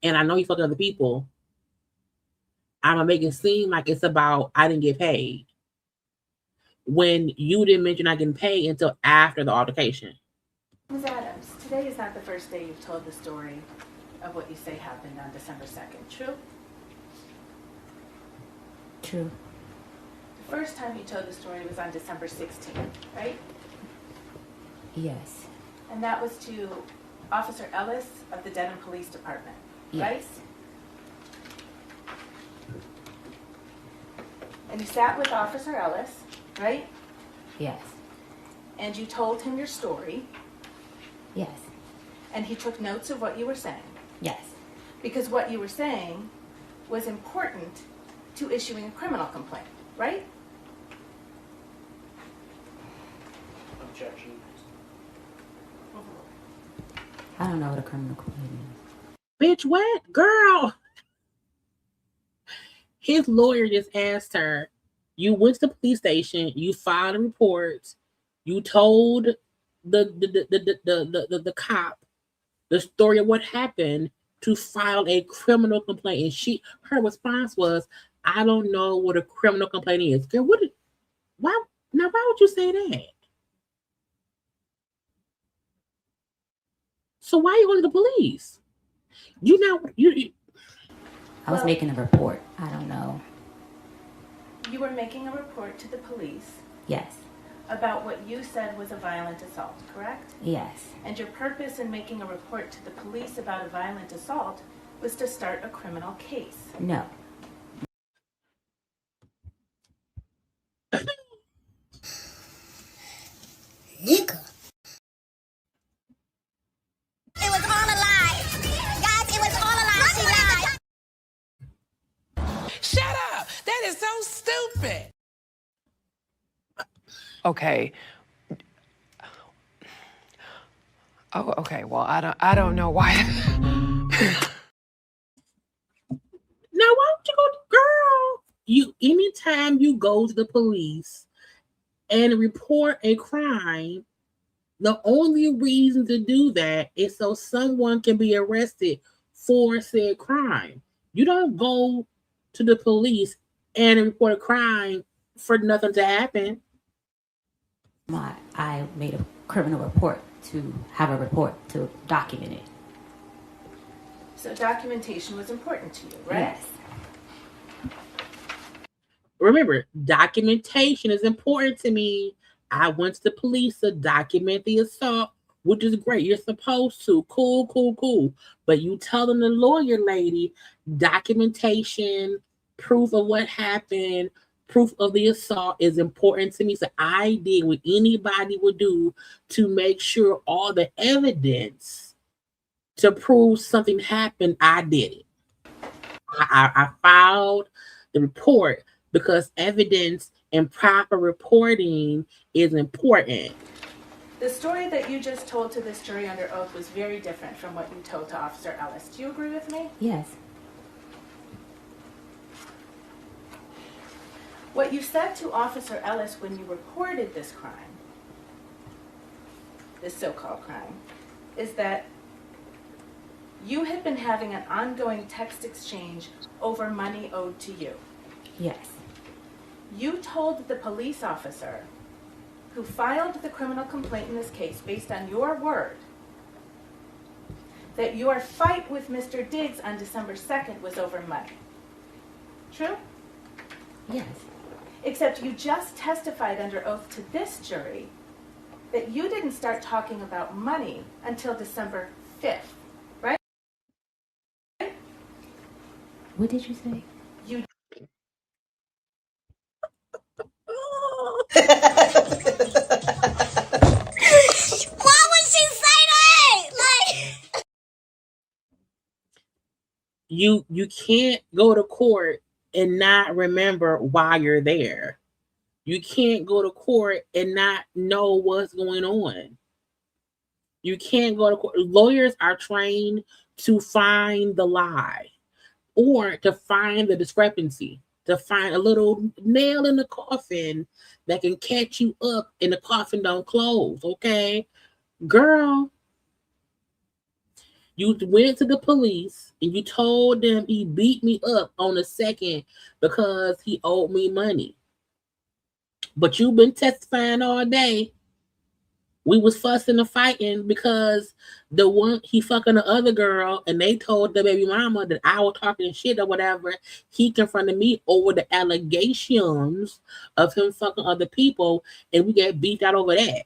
and I know you fucking other people. I'm gonna make it seem like it's about I didn't get paid when you didn't mention I getting paid until after the altercation. Ms. Adams, today is not the first day you've told the story of what you say happened on December 2nd, true? True. The first time you told the story was on December 16th, right? Yes. And that was to Officer Ellis of the Denham Police Department, right? Yes. And you sat with Officer Ellis, right? Yes. And you told him your story, Yes. and he took notes of what you were saying. Yes. Because what you were saying was important to issuing a criminal complaint, right? Objection. I don't know what a criminal complaint Bitch, what? Girl. His lawyer just asked her, you went to the police station, you filed a report, you told the cop the story of what happened to file a criminal complaint. And her response was, I don't know what a criminal complaint is. Girl, why would you say that? So why are you going to the police? I was making a report. I don't know. You were making a report to the police Yes. about what you said was a violent assault, correct? Yes. And your purpose in making a report to the police about a violent assault was to start a criminal case. No. Nigga. It was all a lie. Guys, it was all a lie. She lied. Shut up! That is so stupid. Okay. Oh, okay. Well, I don't know why. Now, why don't you go, girl? Anytime you go to the police and report a crime, the only reason to do that is so someone can be arrested for said crime. You don't go to the police and report a crime for nothing to happen. I made a criminal report to have a report to document it. So documentation was important to you, right? Yes. Remember, documentation is important to me. I went to the police to document the assault, which is great. You're supposed to. Cool. But you telling the lawyer lady, documentation, proof of what happened, proof of the assault is important to me. So I did what anybody would do to make sure all the evidence to prove something happened, I did it. I filed the report because evidence and proper reporting is important. The story that you just told to this jury under oath was very different from what you told to Officer Ellis. Do you agree with me? Yes. What you said to Officer Ellis when you reported this crime, this so-called crime, is that you had been having an ongoing text exchange over money owed to you. Yes. You told the police officer who filed the criminal complaint in this case based on your word that your fight with Mr. Diggs on December 2nd was over money. True? Yes. Except you just testified under oath to this jury that you didn't start talking about money until December 5th, right? What did you say? You Why would she say that? Like, you can't go to court and not remember why you're there. You can't go to court and not know what's going on. You can't go to court. Lawyers are trained to find the lie or to find the discrepancy, to find a little nail in the coffin that can catch you up and the coffin don't close, okay? Girl, you went to the police and you told them he beat me up on the 2nd because he owed me money. But you've been testifying all day. We was fussing and fighting because the one he fucking the other girl, and they told the baby mama that I was talking shit or whatever. He confronted me over the allegations of him fucking other people, and we got beat out over that.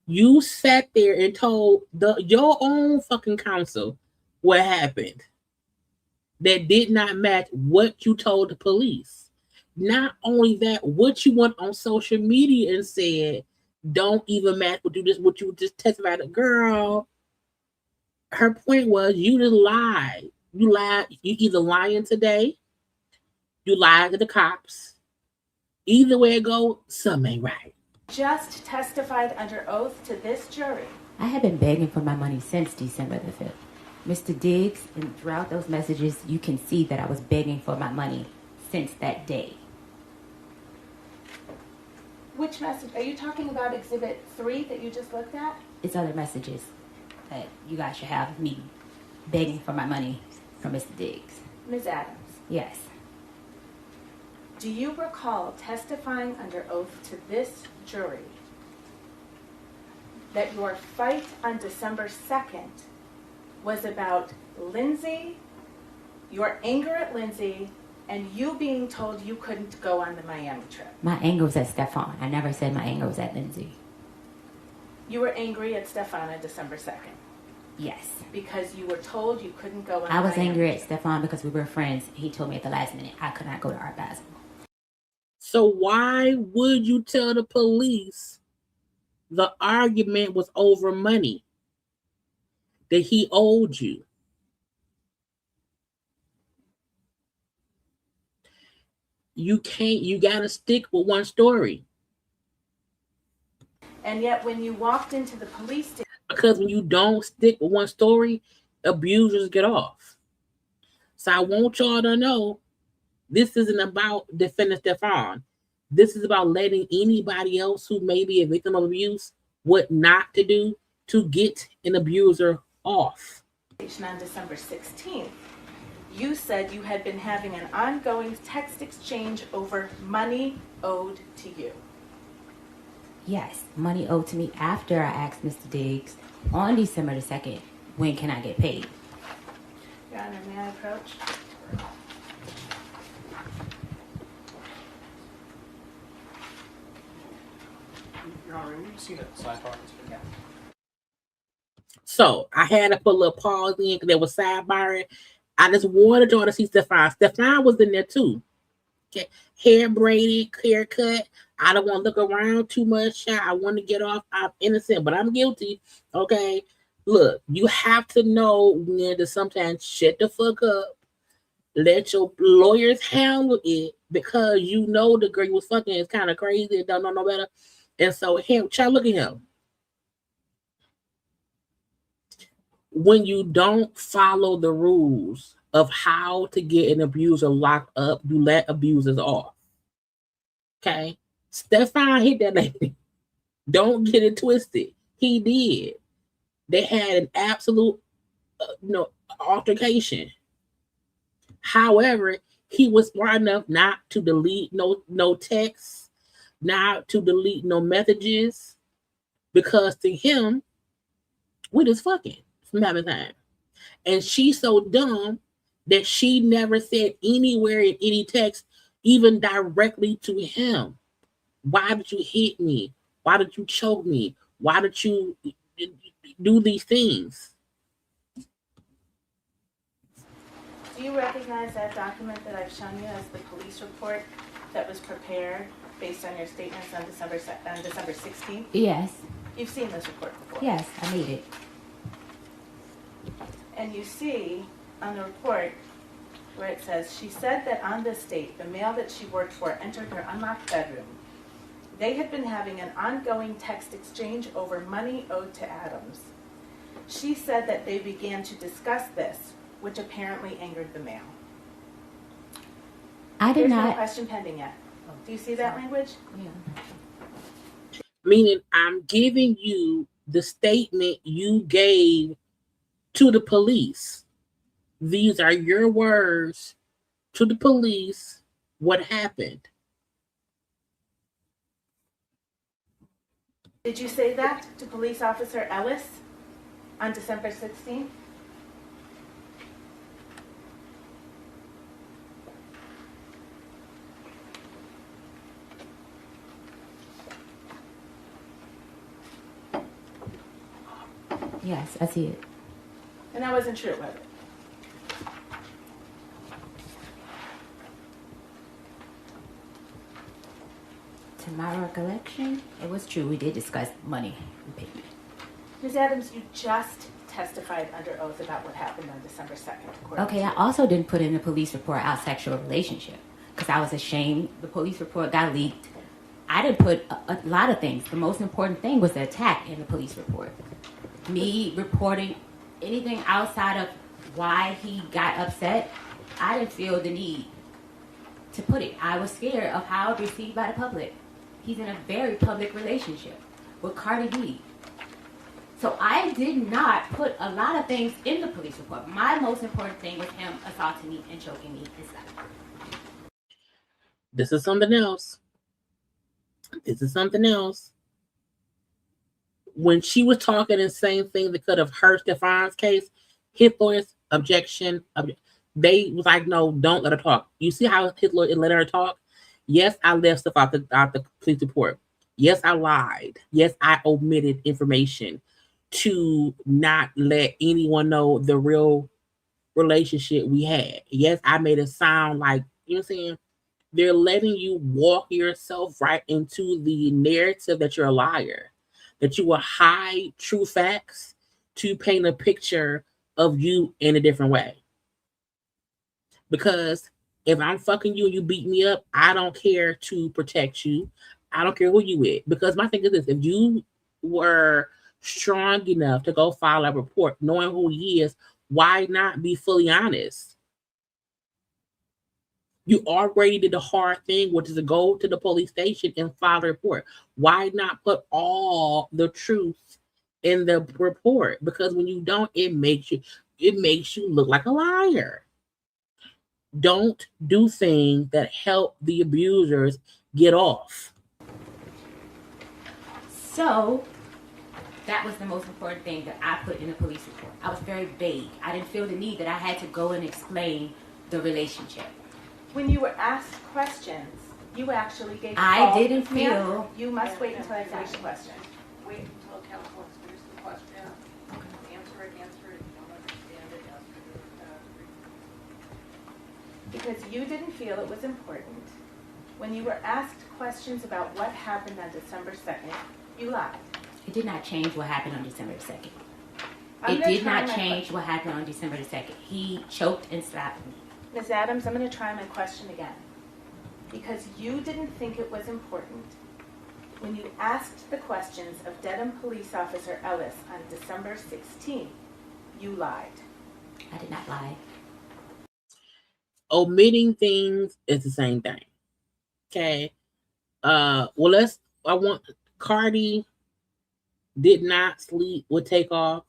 You sat there and told your own fucking counsel what happened that did not match what you told the police. Not only that, what you went on social media and said don't even match what you just testified to. Girl, her point was you just lied. You lied. You either lying today, you lied to the cops. Either way it go, something ain't right. just testified under oath to this jury. I have been begging for my money since December the 5th. Mr. Diggs, and throughout those messages, you can see that I was begging for my money since that day. Which message? Are you talking about Exhibit 3 that you just looked at? It's other messages that you guys should have me begging for my money from Mr. Diggs. Ms. Adams, Yes. do you recall testifying under oath to this jury that your fight on December 2nd was about Lindsay, your anger at Lindsay, and you being told you couldn't go on the Miami trip? My anger was at Stefon. I never said my anger was at Lindsay. You were angry at Stefon on December 2nd Yes. because you were told you couldn't go on I was Miami. angry at Stefon because we were friends. He told me at the last minute I could not go to Art Basel. So why would you tell the police the argument was over money that he owed you? You can't, you gotta stick with one story. And yet when you walked into the police station, Because when you don't stick with one story, abusers get off. So I want y'all to know this isn't about defending Stefon. This is about letting anybody else who may be a victim of abuse what not to do to get an abuser off. on December 16th, you said you had been having an ongoing text exchange over money owed to you. Yes, money owed to me after I asked Mr. Diggs on December the 2nd, when can I get paid? Your Honor, may I approach? Your Honor, you've seen it sidebar. Yeah. So I had to put a little pause in because there was sidebarring. I just wanted y'all to see Stefon. Stefon was in there too. Okay. Hair braided, haircut. I don't want to look around too much. I want to get off. I'm innocent, but I'm guilty. Okay. Look, you have to know when to sometimes shut the fuck up. Let your lawyers handle it because you know the girl you was fucking is kind of crazy and don't know no better. And so him, try look at him. When you don't follow the rules of how to get an abuser locked up, you let abusers off. Okay? Stefon hit that lady. Don't get it twisted. He did. They had an absolute altercation. However, he was smart enough not to delete no texts, not to delete no messages because to him, we just fucking from time to time. And she's so dumb that she never said anywhere in any text, even directly to him, why did you hit me? Why did you choke me? Why did you do these things? Do you recognize that document that I've shown you as the police report that was prepared based on your statements on December 16th? Yes. You've seen this report before? Yes, I made it. And you see on the report where it says, she said that on this date, the male that she worked for entered her unlocked bedroom. They had been having an ongoing text exchange over money owed to Adams. She said that they began to discuss this, which apparently angered the male. I did There's no not. question pending yet. Do you see that language? Yeah. Meaning, I'm giving you the statement you gave to the police. These are your words to the police. What happened? Did you say that to Police Officer Ellis on December 16th? Yes, I see it. And that wasn't true, was it? To my recollection, it was true. We did discuss money and payment. Ms. Adams, you just testified under oath about what happened on December 2nd. Okay, I also didn't put in the police report our sexual relationship because I was ashamed. The police report got leaked. I didn't put a lot of things. The most important thing was the attack in the police report. Me reporting anything outside of why he got upset, I didn't feel the need to put it. I was scared of how it was received by the public. He's in a very public relationship with Cardi B. So I did not put a lot of things in the police report. My most important thing was him assaulting me and choking me and stuff. This is something else. This is something else. When she was talking and saying things that could have hurt Stefon's case, his lawyers objection. They was like, no, don't let her talk. You see how his lawyer let her talk? Yes, I left stuff out the police report. Yes, I lied. Yes, I omitted information to not let anyone know the real relationship we had. Yes, I made it sound like, you know what I'm saying? They're letting you walk yourself right into the narrative that you're a liar, that you will hide true facts to paint a picture of you in a different way. Because if I'm fucking you and you beat me up, I don't care to protect you. I don't care who you with. Because my thing is this, if you were strong enough to go file a report knowing who he is, why not be fully honest? You already did the hard thing, which is to go to the police station and file a report. Why not put all the truth in the report? Because when you don't, it makes you look like a liar. Don't do things that help the abusers get off. So that was the most important thing that I put in the police report. I was very vague. I didn't feel the need that I had to go and explain the relationship. When you were asked questions, you actually gave I didn't feel... You must wait until I finish the question. Wait until counsel has finished the question. Answer it. If you don't understand it, ask her Because you didn't feel it was important. When you were asked questions about what happened on December 2nd, you lied. It did not change what happened on December 2nd. I'm It gonna did try not my change what happened on December 2nd. He choked and slapped me. Ms. Adams, I'm going to try my question again. Because you didn't think it was important. When you asked the questions of Dedham Police Officer Ellis on December 16th, you lied. I did not lie. Omitting things is the same thing. Okay. I want Cardi did not sleep with Takeoff.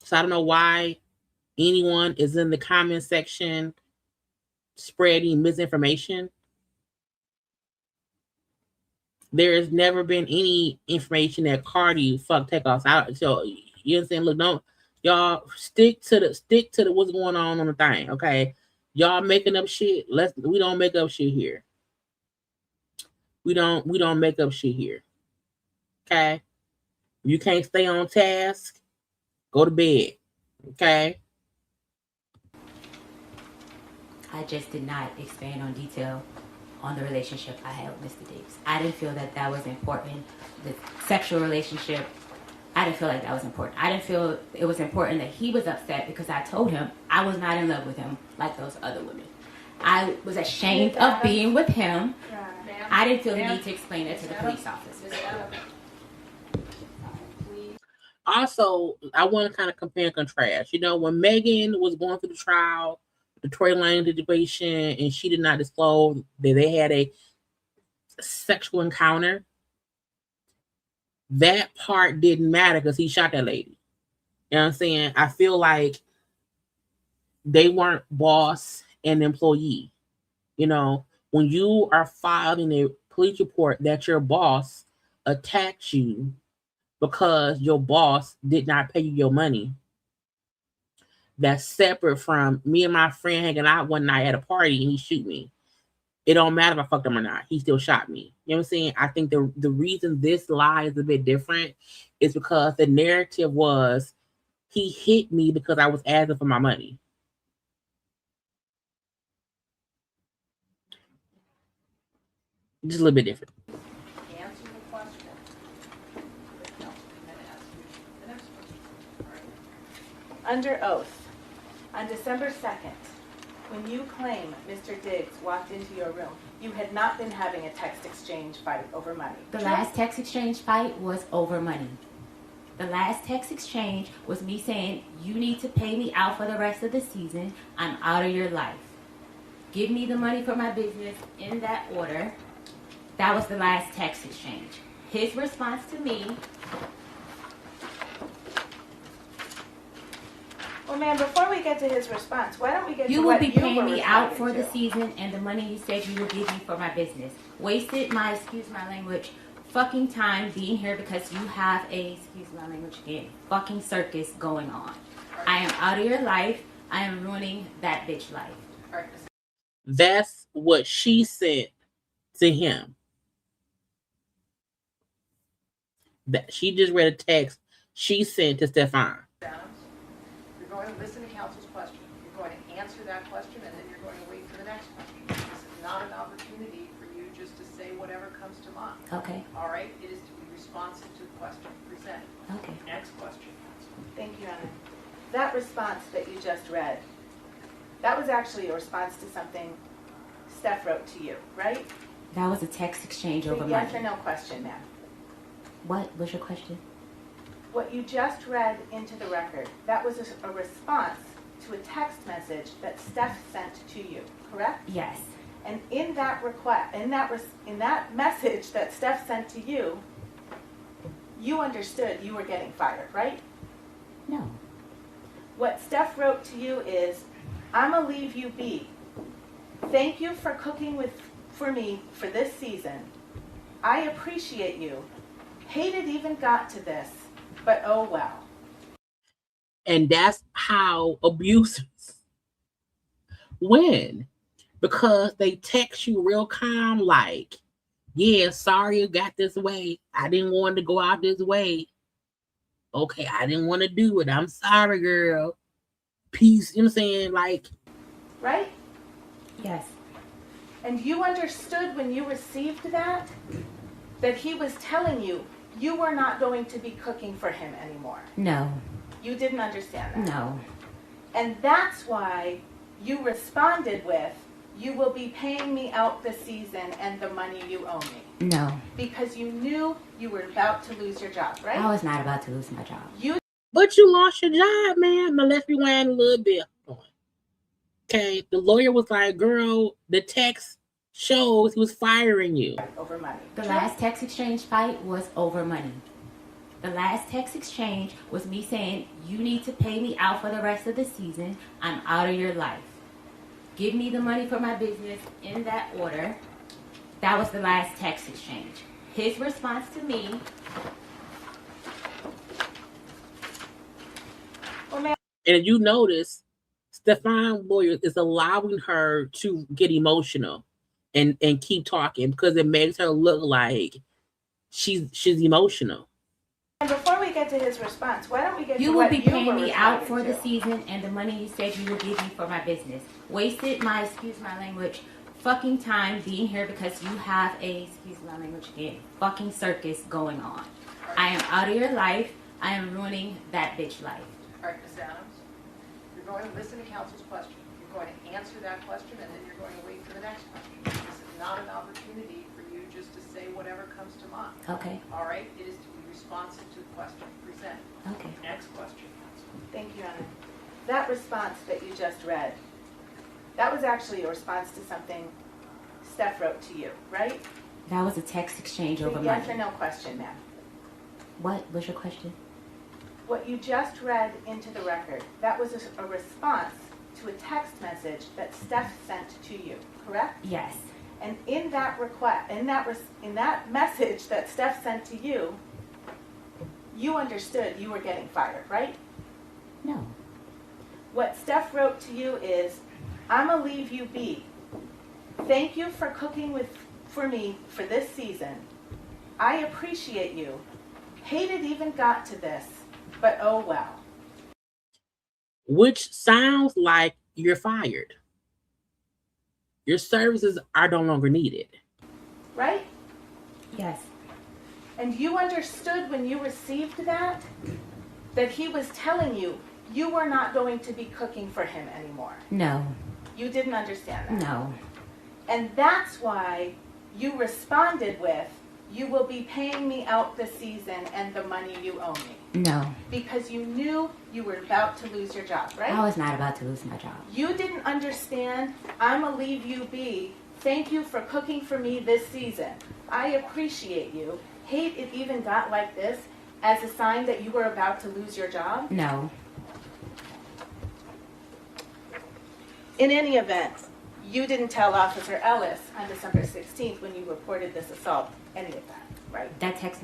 So I don't know why anyone is in the comment section spreading misinformation. There's never been any information that Cardi fucked Takeoffs out. So you understand? Look, don't y'all stick to the what's going on the thing, okay? Y'all making up shit. We don't make up shit here. We don't make up shit here. Okay? You can't stay on task, go to bed. Okay? I just did not expand on detail on the relationship I had with Mr. Diggs. I didn't feel that that was important. The sexual relationship, I didn't feel like that was important. I didn't feel it was important that he was upset because I told him I was not in love with him like those other women. I was ashamed of being with him. I didn't feel the need to explain it to the police officers. Also, I want to kind of compare and contrast. You know, when Megan was going through the trial, the Tory Lane situation, and she did not disclose that they had a sexual encounter, that part didn't matter because he shot that lady. You know what I'm saying? I feel like they weren't boss and employee. You know, when you are filing a police report that your boss attacked you because your boss did not pay you your money, that's separate from me and my friend hanging out one night at a party and he shoot me. It don't matter if I fucked him or not. He still shot me. You know what I'm saying? I think the reason this lie is a bit different is because the narrative was he hit me because I was asking for my money. Just a little bit different. Answer the question. No, and then ask you the next question. All right. Under oath, on December 2nd, when you claim Mr. Diggs walked into your room, you had not been having a text exchange fight over money. The last text exchange fight was over money. The last text exchange was me saying, you need to pay me out for the rest of the season. I'm out of your life. Give me the money for my business in that order. That was the last text exchange. His response to me. Well, ma'am, before we get to his response, why don't we get You to will what be you paying were me out for responding the to. season and the money you said you would give me for my business. Wasted my, excuse my language, fucking time being here because you have a, excuse my language again, fucking circus going on. I am out of your life. I am ruining that bitch life. All right. That's what she said to him. That she just read a text she sent to Stefon. You're going to listen to counsel's question. You're going to answer that question, and then you're going to wait for the next question. This is not an opportunity for you just to say whatever comes to mind. Okay. All right? It is to be responsive to the question presented. Okay. Next question. Thank you, Anna. That response that you just read, that was actually a response to something Steph wrote to you, right? That was a text exchange over money. Yes or no question, ma'am. What was your question? What you just read into the record, that was a response to a text message that Steph sent to you, correct? Yes. And in that request, in that message that Steph sent to you, you understood you were getting fired, right? No. What Steph wrote to you is, "I'ma leave you be. Thank you for cooking for me for this season. I appreciate you. Hate it even got to this, but oh well." And that's how abusers win. Because they text you real calm, like, yeah, sorry it got this way. I didn't want to go out this way. Okay, I didn't want to do it. I'm sorry, girl. Peace. You know what I'm saying? Like, Right? Yes. And you understood when you received that he was telling you you were not going to be cooking for him anymore. No. You didn't understand that. No. And that's why you responded with, "You will be paying me out this season and the money you owe me." No. Because you knew you were about to lose your job, right? I was not about to lose my job. but you lost your job, man. Now let's rewind a little bit. Okay, the lawyer was like, girl, the text shows he was firing you. Over money. The last text exchange fight was over money. The last text exchange was me saying, you need to pay me out for the rest of the season. I'm out of your life. Give me the money for my business in that order. That was the last text exchange. his response to me. And if you notice, Stefon lawyer is allowing her to get emotional and keep talking because it makes her look like she's emotional. And before we get to his response, why don't we get You to will what be you paying were me out for responding the to? season and the money you said you would give me for my business. Wasted my, excuse my language, fucking time being here because you have a, excuse my language again, fucking circus going on. I am out of your life. I am ruining that bitch life. All right, Ms. Adams, you're going to listen to counsel's question. You're going to answer that question, and then you're going to wait for the next question. This is not an opportunity for you just to say whatever comes to mind. Okay. All right? It is to be responsive to the question presented. Okay. Next question, counsel. Thank you, Anna. That response that you just read, that was actually a response to something Steph wrote to you, right? That was a text exchange over Yes money. or no question, ma'am. What was your question? What you just read into the record, that was a response to a text message that Steph sent to you, correct? Yes. And in that request, in that message that Steph sent to you, you understood you were getting fired, right? No. What Steph wrote to you is, "I'ma leave you be. Thank you for cooking for me for this season. I appreciate you. Hate it even got to this, but oh well." Which sounds like you're fired. Your services are no longer needed. Right? Yes. And you understood when you received that he was telling you you were not going to be cooking for him anymore. No. You didn't understand that. No. And that's why you responded with, "You will be paying me out this season and the money you owe me." No. Because you knew you were about to lose your job, right? I was not about to lose my job. You didn't understand, "I'ma leave you be. Thank you for cooking for me this season. I appreciate you. Hate it even got like this," as a sign that you were about to lose your job? No. In any event, you didn't tell Officer Ellis on December 16th when you reported this assault any of that, right?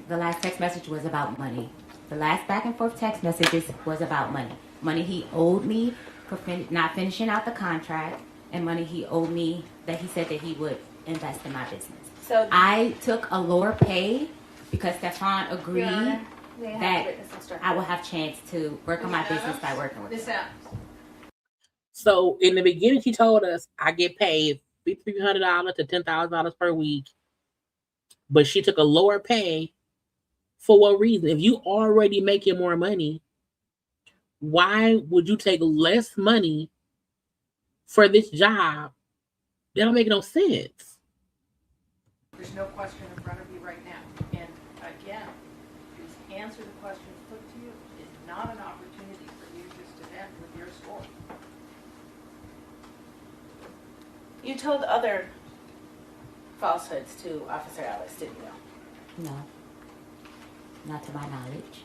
The last text message was about money. The last back and forth text messages was about money. Money he owed me for not finishing out the contract, and money he owed me that he said that he would invest in my business. So I took a lower pay because Stefon agreed Your Honor, may I have that witness instruction? I will have chance to work on my business by working with Ms. him. Adams, So in the beginning, she told us I get paid $5,300 to $10,000 per week, but she took a lower pay. For what reason? If you already making more money, why would you take less money for this job? That don't make no sense. there's no question in front of you right now. And again, please answer the questions put to you. It's not an opportunity for you just to vent with your story. You told other falsehoods to Officer Ellis, didn't you? No. Not to my knowledge.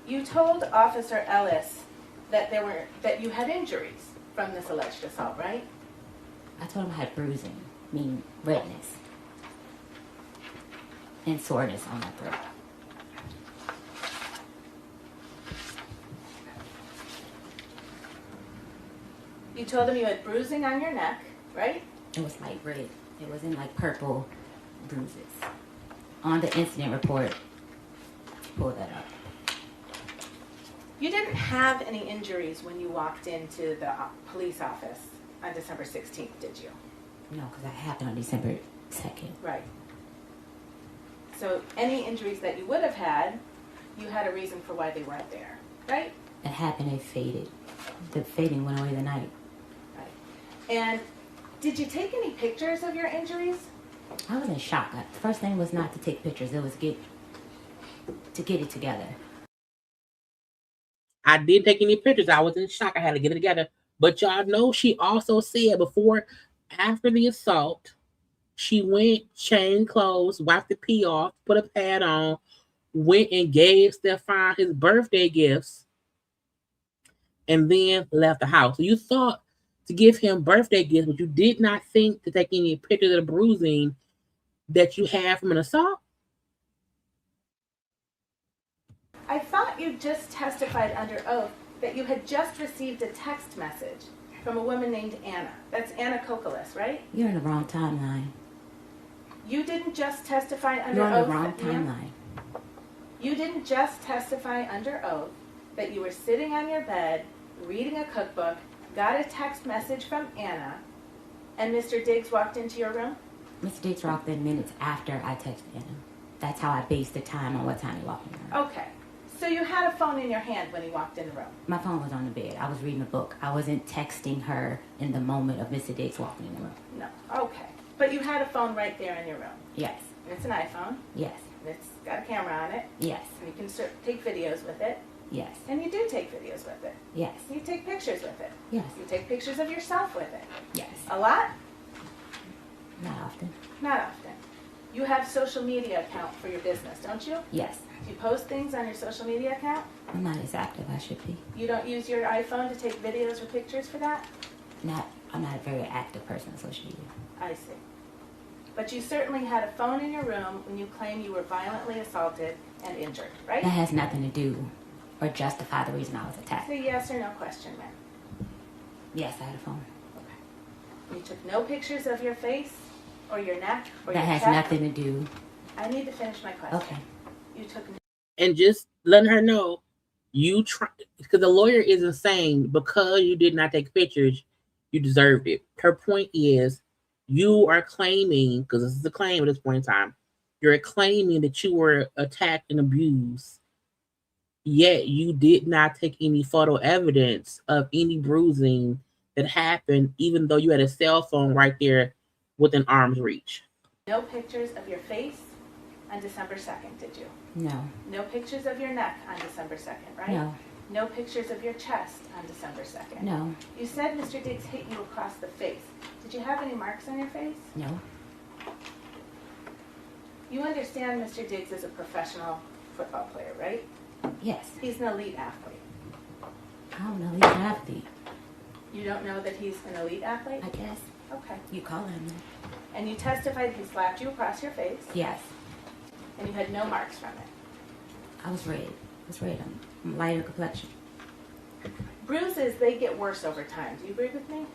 You told Officer Ellis that you had injuries from this alleged assault, right? I told him I had bruising, meaning redness, and soreness on my throat. You told him you had bruising on your neck, right? It was like red. It wasn't like purple bruises. On the incident report, pull that up. You didn't have any injuries when you walked into the police office on December 16th, did you? No, because that happened on December 2nd. Right. So any injuries that you would have had, you had a reason for why they weren't there, right? It happened, it faded. The fading went away the night. Right. And did you take any pictures of your injuries? I was in shock. The first thing was not to take pictures. It was to get it together. I didn't take any pictures. I was in shock. I had to get it together. But y'all know she also said after the assault, she went, changed clothes, wiped the pee off, put a pad on, went and gave Stefon his birthday gifts, and then left the house. So you thought to give him birthday gifts, but you did not think to take any pictures of the bruising that you had from an assault? thought you just testified under oath that you had just received a text message from a woman named Anna. That's Anna Kokolis, right? You're in the wrong timeline. You didn't just testify under You're on oath. the wrong that, ma'am? timeline. You didn't just testify under oath that you were sitting on your bed, reading a cookbook, got a text message from Anna, and Mr. Diggs walked into your room? Mr. Diggs walked in minutes after I texted him. That's how I based the time on what time he walked in the room. Okay. So you had a phone in your hand when he walked in the room? My phone was on the bed. I was reading a book. I wasn't texting her in the moment of Mr. Diggs walking in the room. No. Okay. But you had a phone right there in your room? Yes. And it's an iPhone? Yes. And it's got a camera on it? Yes. And you can take videos with it? Yes. And you do take videos with it? Yes. You take pictures with it? Yes. You take pictures of yourself with it? Yes. A lot? Not often. Not often. You have social media account for your business, don't you? Yes. Do you post things on your social media account? I'm not as active as I should be. You don't use your iPhone to take videos or pictures for that? I'm not a very active person on social media. I see. But you certainly had a phone in your room when you claim you were violently assaulted and injured, right? That has nothing to do or justify the reason I was attacked. It's a yes or no question, ma'am. Yes, I had a phone. Okay. You took no pictures of your face or your neck or That your has chest? nothing to do. I need to finish my question. Okay. You took no. And just letting her know, you try, because the lawyer isn't saying because you did not take pictures, you deserved it. Her point is, you are claiming, because this is a claim at this point in time, you're claiming that you were attacked and abused, yet you did not take any photo evidence of any bruising that happened, even though you had a cell phone right there within arm's reach. No pictures of your face on December 2nd, did you? No. No pictures of your neck on December 2nd, right? No. No pictures of your chest on December 2nd? No. You said Mr. Diggs hit you across the face. Did you have any marks on your face? No. You understand Mr. Diggs is a professional football player, right? Yes. He's an elite athlete. I don't know. He's an athlete. You don't know that he's an elite athlete? I guess. Okay. You call him. And you testified he slapped you across your face? Yes. And you had no marks from it? I was red. I was red. I'm lighter complexion. Bruises, they get worse over time. Do you agree with me?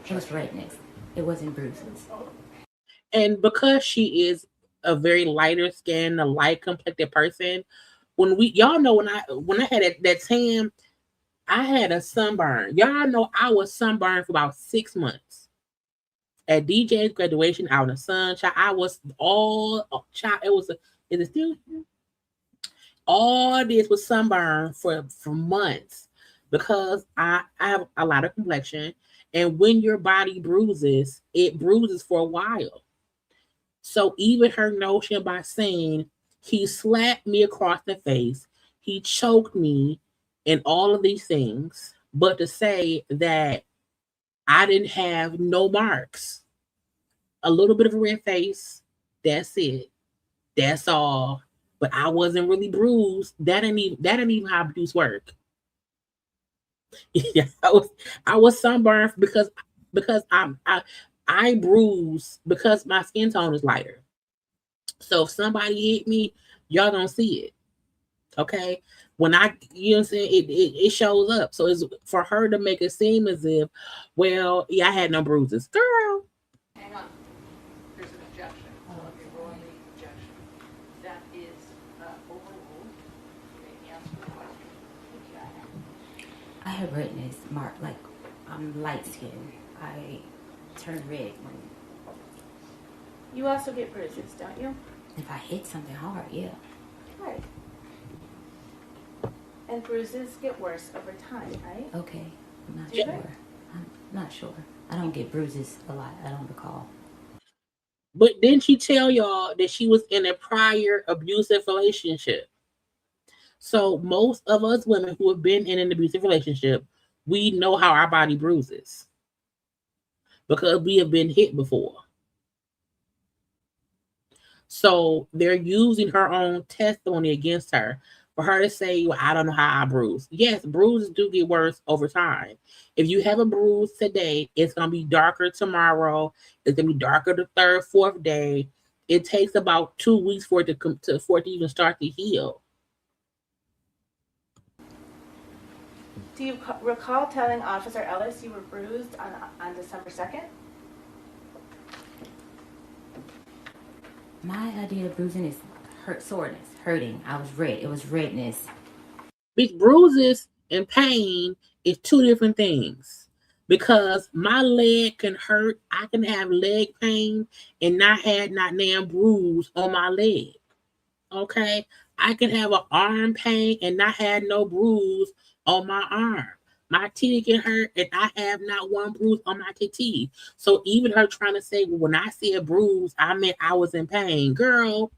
It was redness. It wasn't bruises. And because she is a very lighter skinned, a light complected person, when y'all know when I had that tan, I had a sunburn. Y'all know I was sunburned for about 6 months. At DJ's graduation, out in the sunshine, I was all child. Is it still? All this was sunburn for months because I have a lot of complexion, and when your body bruises, it bruises for a while. So even her notion by saying he slapped me across the face, he choked me, and all of these things, but to say that I didn't have no marks, a little bit of a red face, that's it, that's all. But I wasn't really bruised. That ain't even how abuse work. Yeah, I was sunburned because I bruise because my skin tone is lighter. So if somebody hit me, y'all don't see it. Okay? When you know what I'm saying, it shows up. So it's for her to make it seem as if, well, yeah, I had no bruises. Girl. Hang on. There's an objection. A royally objection. That is overruled. May answer the question. I have redness, Mark. Like, I'm light skinned. I turn red when You also get bruises, don't you? if I hit something hard. Yeah. Right. And bruises get worse over time, right? Okay. I'm not Do they? sure. I'm not sure. I don't get bruises a lot. I don't recall. But didn't she tell y'all that she was in a prior abusive relationship? So most of us women who have been in an abusive relationship, we know how our body bruises because we have been hit before. So they're using her own testimony against her for her to say, well, I don't know how I bruise. Yes, bruises do get worse over time. If you have a bruise today, it's going to be darker tomorrow. It's going to be darker the third, fourth day. It takes about 2 weeks for it to even start to heal. Do you recall telling Officer Ellis you were bruised on December 2nd? My idea of bruising is soreness, hurting. I was red. It was redness. With bruises and pain is two different things. Because my leg can hurt, I can have leg pain and not have not damn bruise on my leg. Okay, I can have an arm pain and not have no bruise on my arm. My titty can hurt and I have not one bruise on my titty. So even her trying to say, well, when I see a bruise, I meant I was in pain. Girl,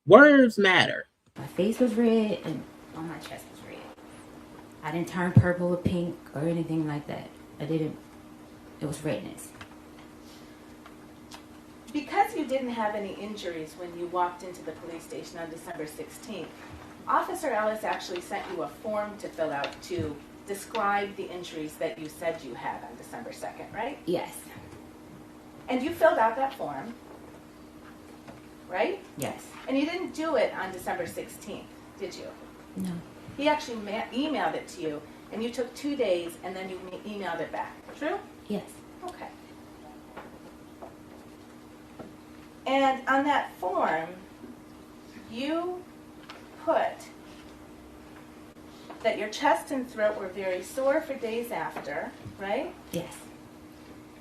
words matter. My face was red and on my chest was red. I didn't turn purple or pink or anything like that. I didn't. It was redness. Because you didn't have any injuries when you walked into the police station on December 16th, Officer Ellis actually sent you a form to fill out to describe the injuries that you said you had on December 2nd, right? Yes. And you filled out that form, right? Yes. And you didn't do it on December 16th, did you? No. He actually emailed it to you, and you took 2 days, and then you emailed it back. True? Yes. Okay. And on that form, you put that your chest and throat were very sore for days after, right? Yes.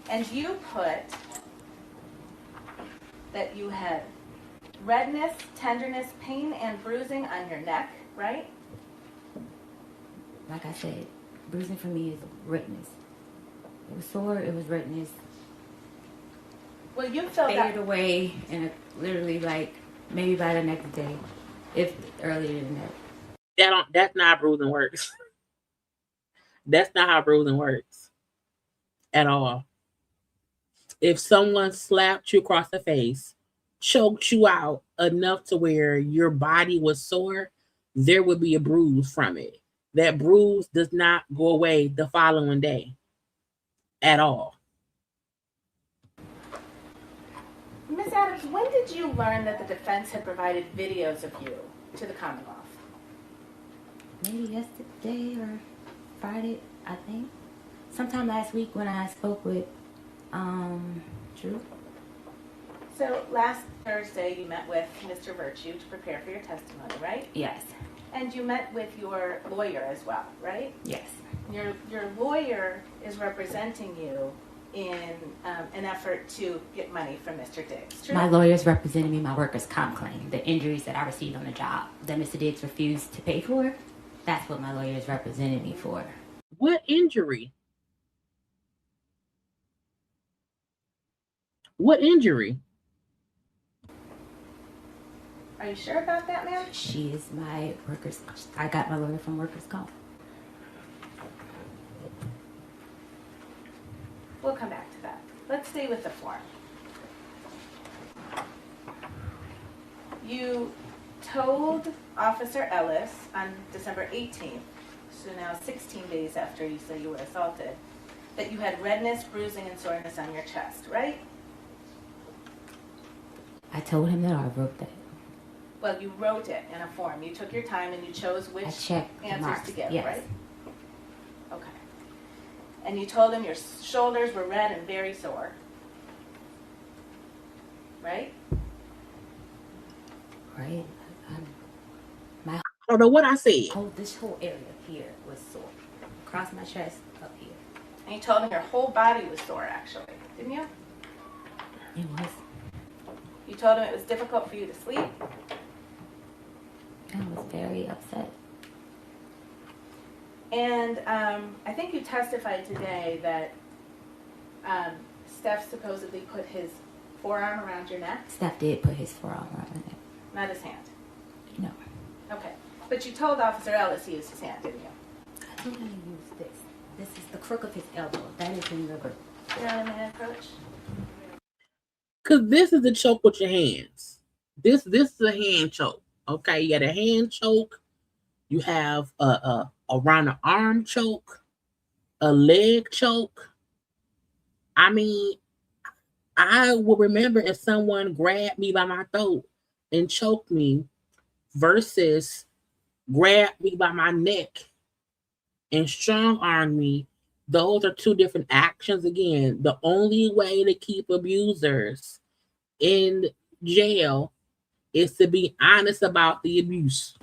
And you put that you had redness, tenderness, pain, and bruising on your neck, right? Like I said, bruising for me is redness. It was sore, it was redness. Well, you filled Faded out. away and literally like maybe by the next day, if earlier than that. That's not how bruising works. That's not how bruising works at all. If someone slapped you across the face, choked you out enough to where your body was sore, there would be a bruise from it. That bruise does not go away the following day at all. Ms. Adams, when did you learn that the defense had provided videos of you to the Commonwealth? Maybe yesterday or Friday, I think. Sometime last week when I spoke with Drew. So last Thursday you met with Mr. Virtue to prepare for your testimony, right? Yes. And you met with your lawyer as well, right? Yes. Your lawyer is representing you in an effort to get money from Mr. Diggs, true? My lawyer's representing me, my workers' comp claim, the injuries that I received on the job that Mr. Diggs refused to pay for. That's what my lawyer is representing me for. What injury? What injury? Are you sure about that, ma'am? She is my workers. I got my lawyer from workers' comp. We'll come back to that. Let's stay with the form. You told Officer Ellis on December 18th, so now 16 days after you say you were assaulted, that you had redness, bruising, and soreness on your chest, right? I told him that I wrote that. Well, you wrote it in a form. You took your time and you chose which I checked the answers marks, to give, yes. right? Okay. And you told him your shoulders were red and very sore, right? Right? I don't know what I said. This whole area here was sore. Across my chest, up here. And you told him your whole body was sore, actually, didn't you? It was. You told him it was difficult for you to sleep. I was very upset. And I think you testified today that Steph supposedly put his forearm around your neck, Steph did put his forearm around my neck. not his hand. No. Okay. But you told Officer Ellis he used his hand, didn't you? I told him to use this. This is the crook of his elbow. That is in rubber. You know what I mean, Coach? Because this is the choke with your hands. This is a hand choke. Okay, you got a hand choke. You have a around the arm choke, a leg choke. I mean, I will remember if someone grabbed me by my throat and choked me versus grabbed me by my neck and strong arm me, those are two different actions. Again, the only way to keep abusers in jail is to be honest about the abuse.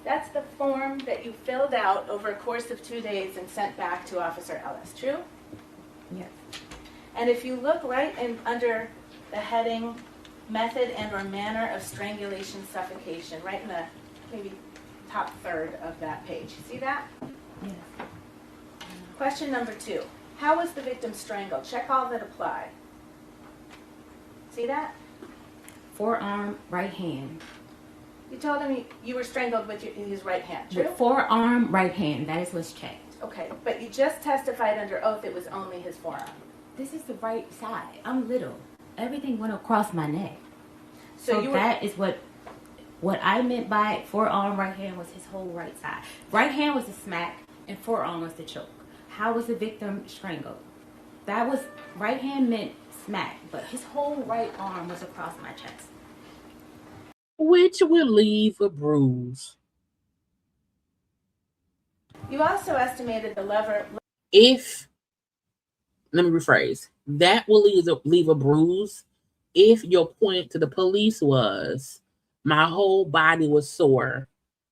That's the form that you filled out over a course of 2 days and sent back to Officer Ellis, true? Yes. And if you look right in under the heading method and or manner of strangulation suffocation, right in the maybe top third of that page. You see that? Yes. Question number 2. How was the victim strangled? Check all that apply. See that? Forearm, right hand. You told him you were strangled with his right hand, true? With forearm, right hand. That is what's checked. Okay, but you just testified under oath it was only his forearm. This is the right side. I'm little. Everything went across my neck. So you were, that is what I meant by forearm, right hand was his whole right side. Right hand was the smack and forearm was the choke. How was the victim strangled? That was, right hand meant smack, but his whole right arm was across my chest. Which will leave a bruise. You also estimated the lever. If, let me rephrase, that will leave a bruise if your point to the police was my whole body was sore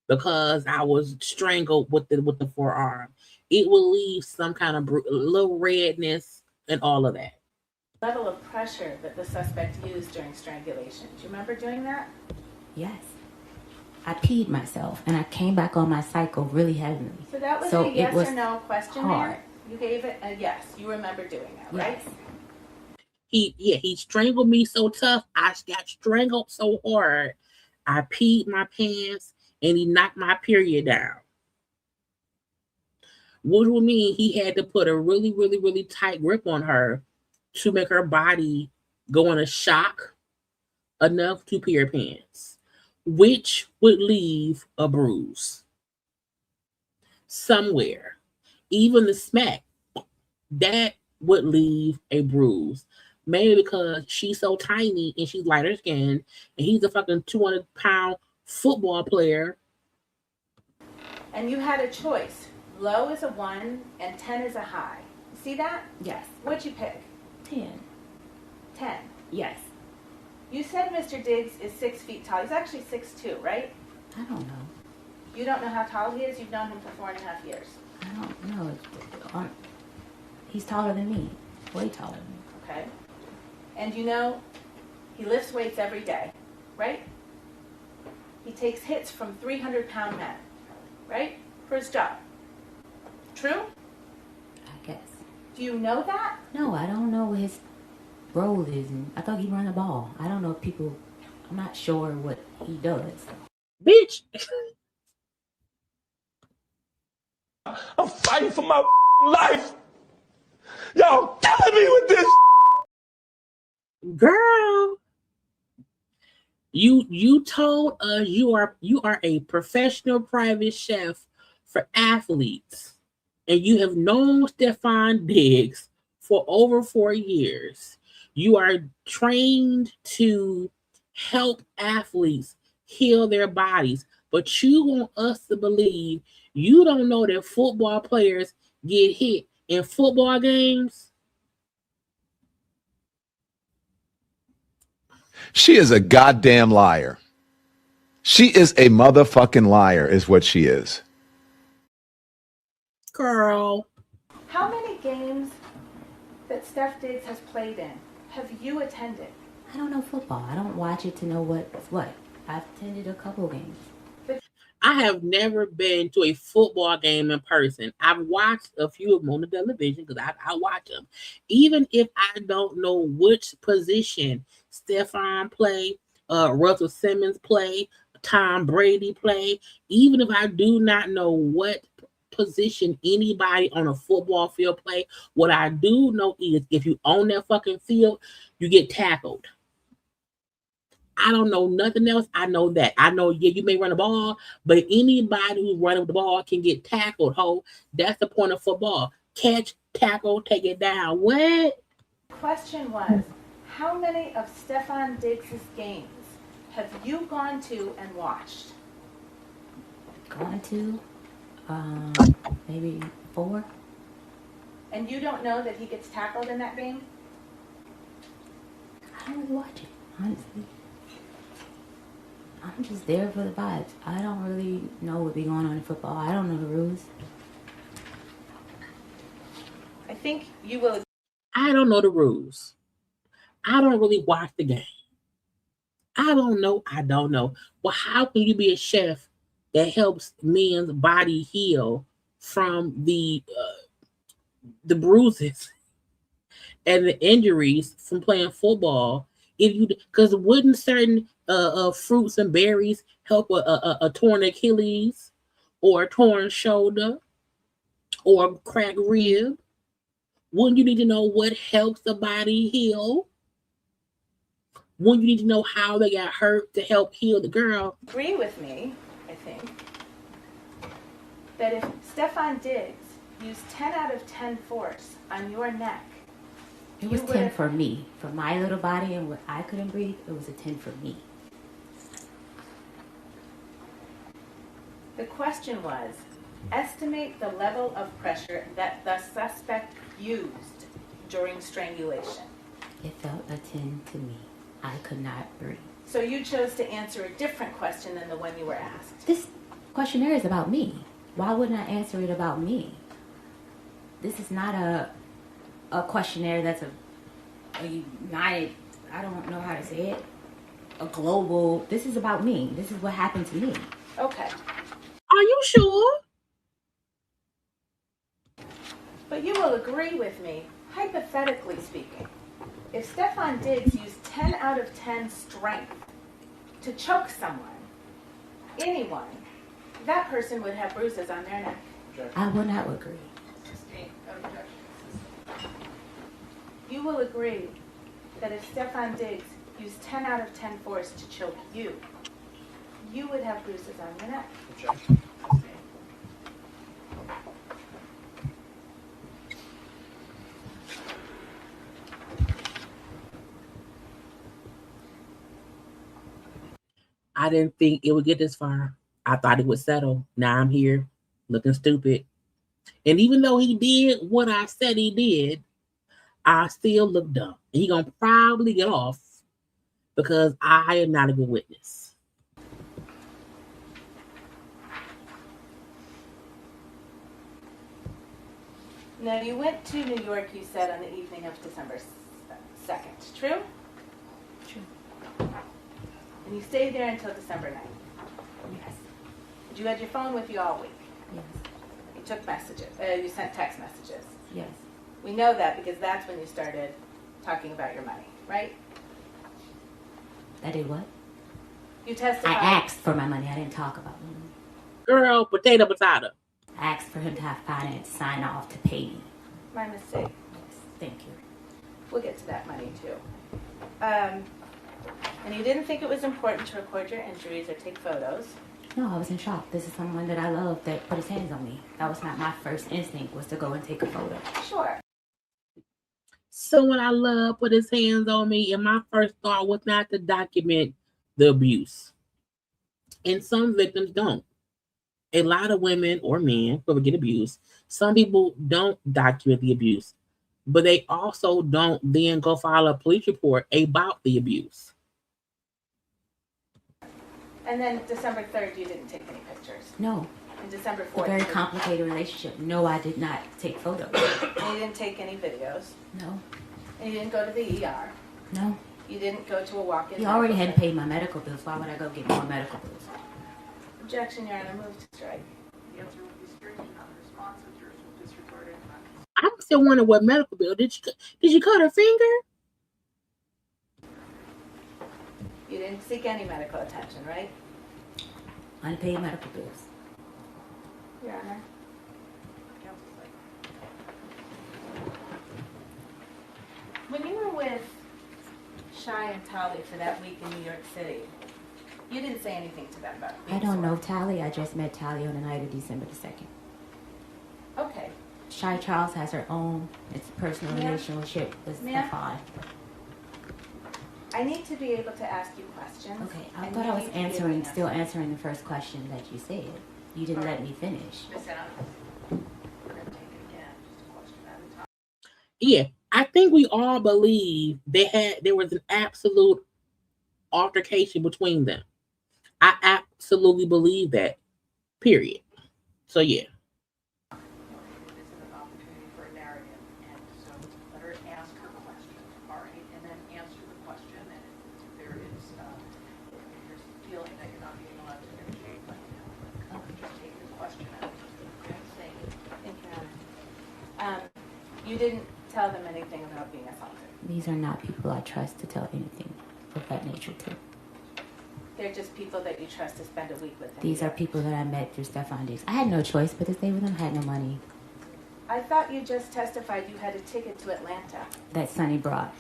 because I was strangled with the forearm. It will leave some kind of little redness and all of that. Level of pressure that the suspect used during strangulation. Do you remember doing that? Yes. I peed myself and I came back on my cycle really heavily. So that was a yes or no question there? You gave it a yes. You remember doing that, right? Yes. He strangled me so tough. I got strangled so hard. I peed my pants and he knocked my period down. Which would mean he had to put a really, really, really tight grip on her to make her body go into shock enough to pee her pants, which would leave a bruise somewhere. Even the smack, that would leave a bruise. Maybe because she's so tiny and she's lighter skinned and he's a fucking 200-pound football player. And you had a choice. Low is a 1 and 10 is a high. See that? Yes. What'd you pick? 10. 10. Yes. You said Mr. Diggs is 6 feet tall. He's actually 6'2", right? I don't know. You don't know how tall he is? You've known him for 4.5 years. I don't know. He's taller than me. Way taller than me. Okay. And you know he lifts weights every day, right? He takes hits from 300-pound men, right? For his job. True? I guess. Do you know that? No, I don't know what his role is. And I thought he run the ball. I don't know if people, I'm not sure what he does. Bitch. I'm fighting for my life. Y'all killing me with this. Girl. You told us you are a professional private chef for athletes. And you have known Stefon Diggs for over 4 years. You are trained to help athletes heal their bodies, but you want us to believe you don't know that football players get hit in football games? She is a goddamn liar. She is a motherfucking liar, is what she is. Girl. How many games that Steph Diggs has played in have you attended? I don't know football. I don't watch it to know what's what. I've attended a couple games. I have never been to a football game in person. I've watched a few of them on the television because I watch them. Even if I don't know which position Stefon play, Russell Simmons play, Tom Brady play, even if I do not know what position anybody on a football field play, what I do know is if you own that fucking field, you get tackled. I don't know nothing else. I know that. I know, yeah, you may run the ball, but anybody who's running the ball can get tackled, ho. That's the point of football. Catch, tackle, take it down. What? Question was, how many of Stefon Diggs' games have you gone to and watched? Gone to, maybe 4. And you don't know that he gets tackled in that game? I don't really watch it, honestly. I'm just there for the vibes. I don't really know what be going on in football. I don't know the rules. I think you will. I don't know the rules. I don't really watch the game. I don't know. Well, how can you be a chef that helps men's body heal from the bruises and the injuries from playing football? If you, because wouldn't certain fruits and berries help a torn Achilles or a torn shoulder or a cracked rib? Wouldn't you need to know what helps the body heal? Wouldn't you need to know how they got hurt to help heal the girl? Agree with me, I think, that if Stefon Diggs used 10 out of 10 force on your neck, it was 10 for me. For my little body and what I couldn't breathe, it was a 10 for me. The question was, estimate the level of pressure that the suspect used during strangulation. It felt a 10 to me. I could not breathe. So you chose to answer a different question than the one you were asked. This questionnaire is about me. Why wouldn't I answer it about me? This is not a questionnaire that's a united, I don't know how to say it, a global, this is about me. This is what happened to me. Okay. Are you sure? But you will agree with me, hypothetically speaking, if Stefon Diggs used 10 out of 10 strength to choke someone, anyone, that person would have bruises on their neck. I would not agree. You will agree that if Stefon Diggs used 10 out of 10 force to choke you, you would have bruises on your neck. Objection. I didn't think it would get this far. I thought it would settle. Now I'm here looking stupid. And even though he did what I said he did, I still look dumb. And he gonna probably get off because I am not a good witness. Now, you went to New York, you said, on the evening of December 2nd, true? True. And you stayed there until December 9th? Yes. You had your phone with you all week? Yes. You took messages, you sent text messages? Yes. We know that because that's when you started talking about your money, right? I did what? You testified. I asked for my money. I didn't talk about my money. Girl, potato. I asked for him to have finance sign off to pay me. My mistake. Yes. Thank you. We'll get to that money too. And you didn't think it was important to record your injuries or take photos? No, I was in shock. This is someone that I love that put his hands on me. That was not my first instinct, was to go and take a photo. Sure. Someone I love put his hands on me, and my first thought was not to document the abuse. And some victims don't. A lot of women or men who get abused, some people don't document the abuse, but they also don't then go file a police report about the abuse. And then December 3rd, you didn't take any pictures? No. And December 4th? A very complicated relationship. No, I did not take photos. And you didn't take any videos? No. And you didn't go to the ER? No. You didn't go to a walk-in? He already hadn't paid my medical bills. Why would I go get more medical bills? Objection, Your Honor. Move to strike. The answer would be stricken on responsive. Jurors will disregard it. I'm still wondering what medical bill. Did you cut her finger? You didn't seek any medical attention, right? Unpaid medical bills. Your Honor. When you were with Shy and Tali for that week in New York City, you didn't say anything to them about I don't know Tally. I just met Tally on the night of December the 2nd. Okay. Shy Charles has her own personal Ma'am? relationship with Ma'am? Stefon. I need to be able to ask you questions. Okay, I and thought you I was need to be able to still answer. answering the first question that you said. You didn't let me finish. Miss Adams, we're gonna take it again, just a question at a time. Yeah, I think we all believe there was an absolute altercation between them. I absolutely believe that. Period. So yeah. It is an opportunity for a narrative, and so let her ask her question, all right, and then answer the question, and if there is, if you're feeling that you're not being allowed to finish, let me know. Just take the question out. Okay, thank you. Thank you, Anna. You didn't tell them anything about being assaulted. These are not people I trust to tell anything of that nature to. They're just people that you trust to spend a week with. These are people that I met through Stefon Diggs. I had no choice but to stay with them. I had no money. I thought you just testified you had a ticket to Atlanta. That Sonny brought.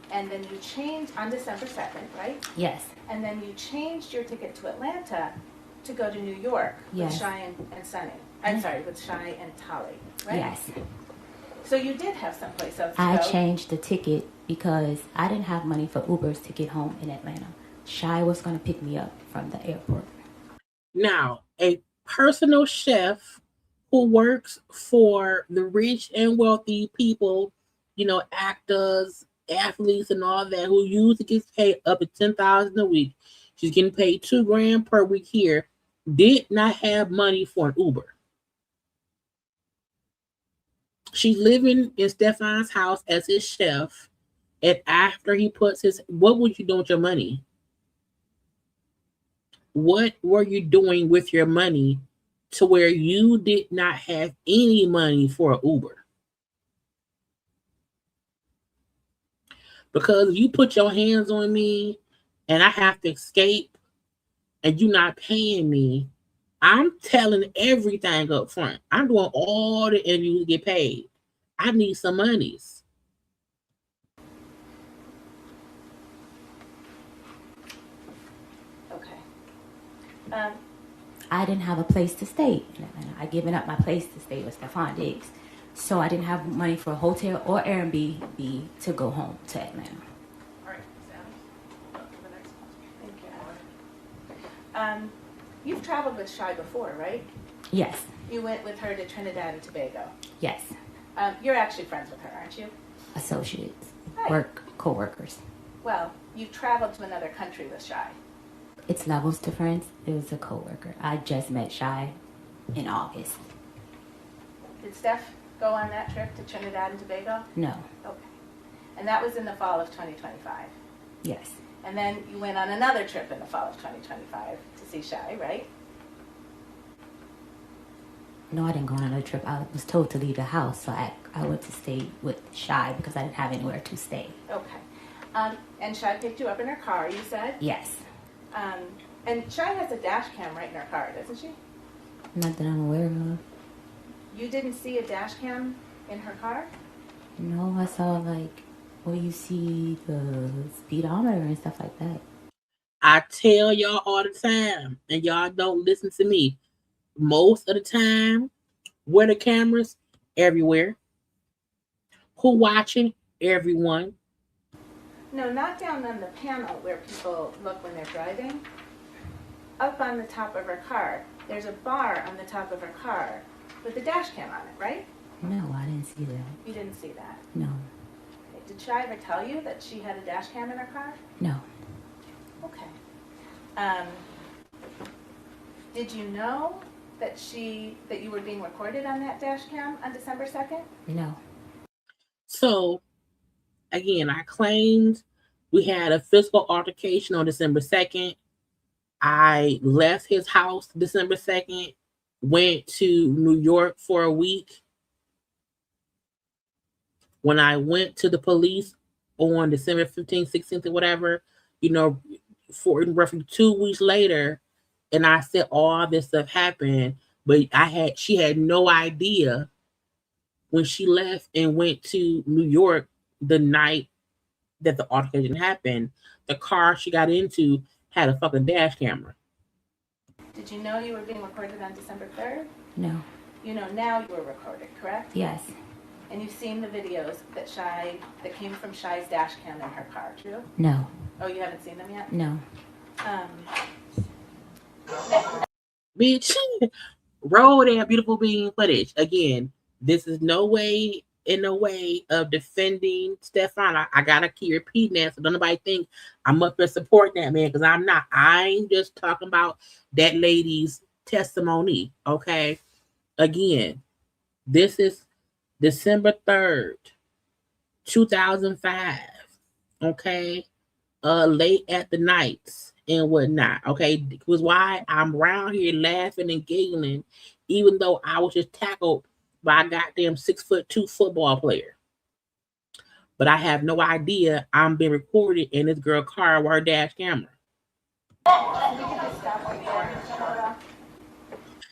And then you changed on December 2nd, right? Yes. And then you changed your ticket to Atlanta to go to New York Yes. with Shy and Sonny. I'm sorry, with Shy and Tolly, right? Yes. So you did have someplace else to I go. changed the ticket because I didn't have money for Ubers to get home in Atlanta. Shy was going to pick me up from the airport. Now, a personal chef who works for the rich and wealthy people, actors, athletes, and all that, who usually gets paid up to $10,000 a week. She's getting paid $2,000 per week here. Did not have money for an Uber. She's living in Stefon's house as his chef, and after he puts what would you do with your money? What were you doing with your money to where you did not have any money for an Uber? Because if you put your hands on me and I have to escape and you're not paying me, I'm telling everything up front. I'm doing all the interviews to get paid. I need some monies. Okay. I didn't have a place to stay in Atlanta. I given up my place to stay with Stefon Diggs. So I didn't have money for a hotel or Airbnb to go home to Atlanta. All right, Miss Adams, we'll go to the next question. Thank you. You've traveled with Shy before, right? Yes. You went with her to Trinidad and Tobago. Yes. You're actually friends with her, aren't you? Associates. Hi. Co-workers. Well, you've traveled to another country with Shy. It's levels to friends. It was a co-worker. I just met Shy in August. Did Steph go on that trip to Trinidad and Tobago? No. Okay. And that was in the fall of 2025? Yes. And then you went on another trip in the fall of 2025 to see Shy, right? No, I didn't go on another trip. I was told to leave the house, so I went to stay with Shy because I didn't have anywhere to stay. Okay. And Shy picked you up in her car, you said? Yes. And Shy has a dash cam right in her car, doesn't she? Not that I'm aware of. You didn't see a dash cam in her car? No, I saw where you see the speedometer and stuff like that. I tell y'all all the time, and y'all don't listen to me. Most of the time, where the cameras? Everywhere. Who watching? Everyone. No, not down on the panel where people look when they're driving. Up on the top of her car. There's a bar on the top of her car with a dash cam on it, right? No, I didn't see that. You didn't see that? No. Okay. Did Shy ever tell you that she had a dash cam in her car? No. Okay. Did you know that you were being recorded on that dash cam on December 2nd? No. So, again, I claimed we had a physical altercation on December 2nd. I left his house December 2nd, went to New York for a week. When I went to the police on December 15th, 16th, or whatever, for roughly 2 weeks later, and I said all this stuff happened, but she had no idea when she left and went to New York the night that the altercation happened. The car she got into had a fucking dash camera. Did you know you were being recorded on December 3rd? No. You know now you were recorded, correct? Yes. And you've seen the videos that came from Shy's dash cam in her car, true? No. Oh, you haven't seen them yet? No. Bitch, roll that beautiful being footage. Again, this is no way in a way of defending Stefon. I gotta keep repeating that so don't nobody think I'm up there supporting that man, because I'm not. I'm just talking about that lady's testimony. Okay. Again, this is December 3rd, 2005. Okay. Late at the nights and whatnot. Okay. It was why I'm around here laughing and giggling, even though I was just tackled by a goddamn 6'2" football player. But I have no idea I'm being recorded in this girl car with her dash camera.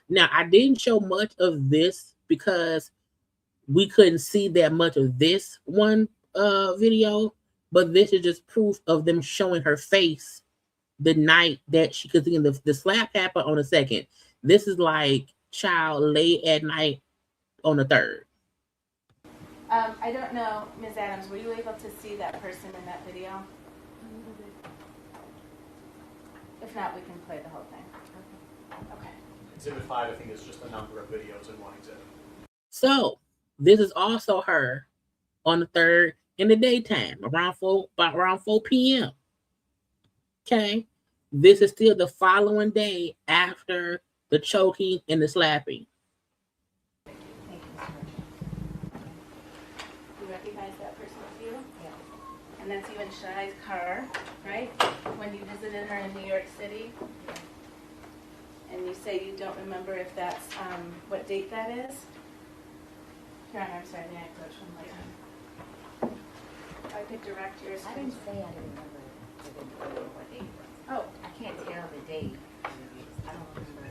Now I didn't show much of this because we couldn't see that much of this one video, but this is just proof of them showing her face the night that she could see the slap happened on the 2nd. This is like child late at night on the 3rd. I don't know, Ms. Adams, were you able to see that person in that video? If not, we can play the whole thing. Okay. Exhibit 5, I think, is just a number of videos in one exhibit. So this is also her on the 3rd in the daytime, around 4 p.m. Okay. This is still the following day after the choking and the slapping. Thank you, Ms. You recognize that person as you? Yes. And that's you in Shy's car, right? When you visited her in New York City? Yes. And you say you don't remember if that's, what date that is? Your Honor, I'm sorry, may I approach one more time? If I could direct your I screen. didn't say I didn't remember what date it was. Oh, I can't tell the date. I don't remember.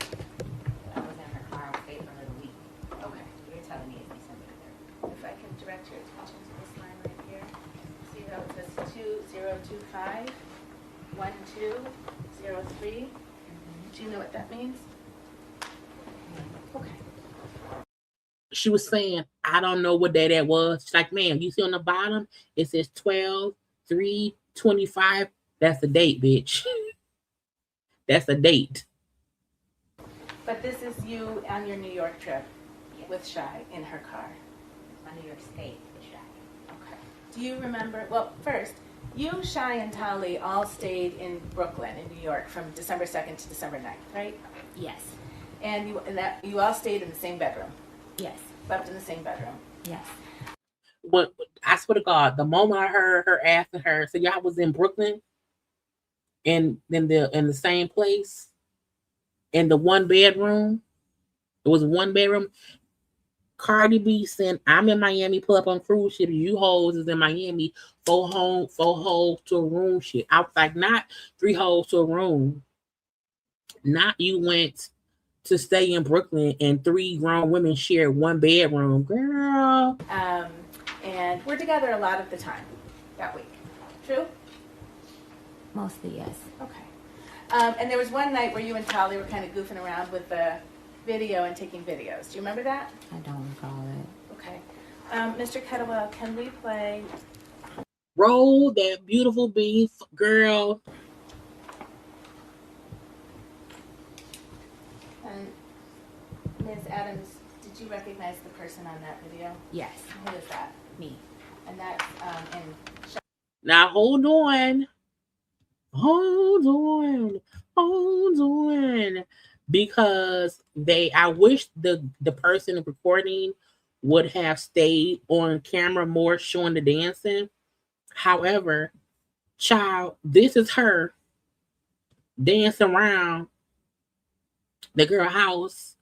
I was in her car with Faith for a little week. okay. You're telling me it's December 3rd. If I can direct your attention to this line right here. See how it says 2025 1203? Do you know what that means? Okay. She was saying, I don't know what day that was. She's like, man, you see on the bottom, it says 12/3/25. That's the date, bitch. That's the date. But this is you on your New York trip Yes. with Shy in her car. My New York State was shot. Okay. Do you remember, well, first, you, Shy, and Tali all stayed in Brooklyn in New York from December 2nd to December 9th, right? Yes. And you all stayed in the same bedroom, Yes. slept in the same bedroom. Yes. But I swear to God, the moment I heard her asking her, so y'all was in Brooklyn and then in the same place in the one bedroom. It was one bedroom. Cardi B said, I'm in Miami, pull up on cruise ship. You hoes is in Miami, 4 hoes to a room shit. I was like, not 3 hoes to a room. Not you went to stay in Brooklyn and 3 grown women shared one bedroom. Girl. And we're together a lot of the time that week. True? Mostly yes. Okay. And there was one night where you and Tali were kind of goofing around with the video and taking videos. Do you remember that? I don't recall it. Okay. Mr. Kettlewell, can we play? Roll that beautiful beef, girl. And Ms. Adams, did you recognize the person on that video? Yes. Who is that? Me. And that's in Now hold on. Because I wish the person recording would have stayed on camera more showing the dancing. However, child, this is her dancing around the girl house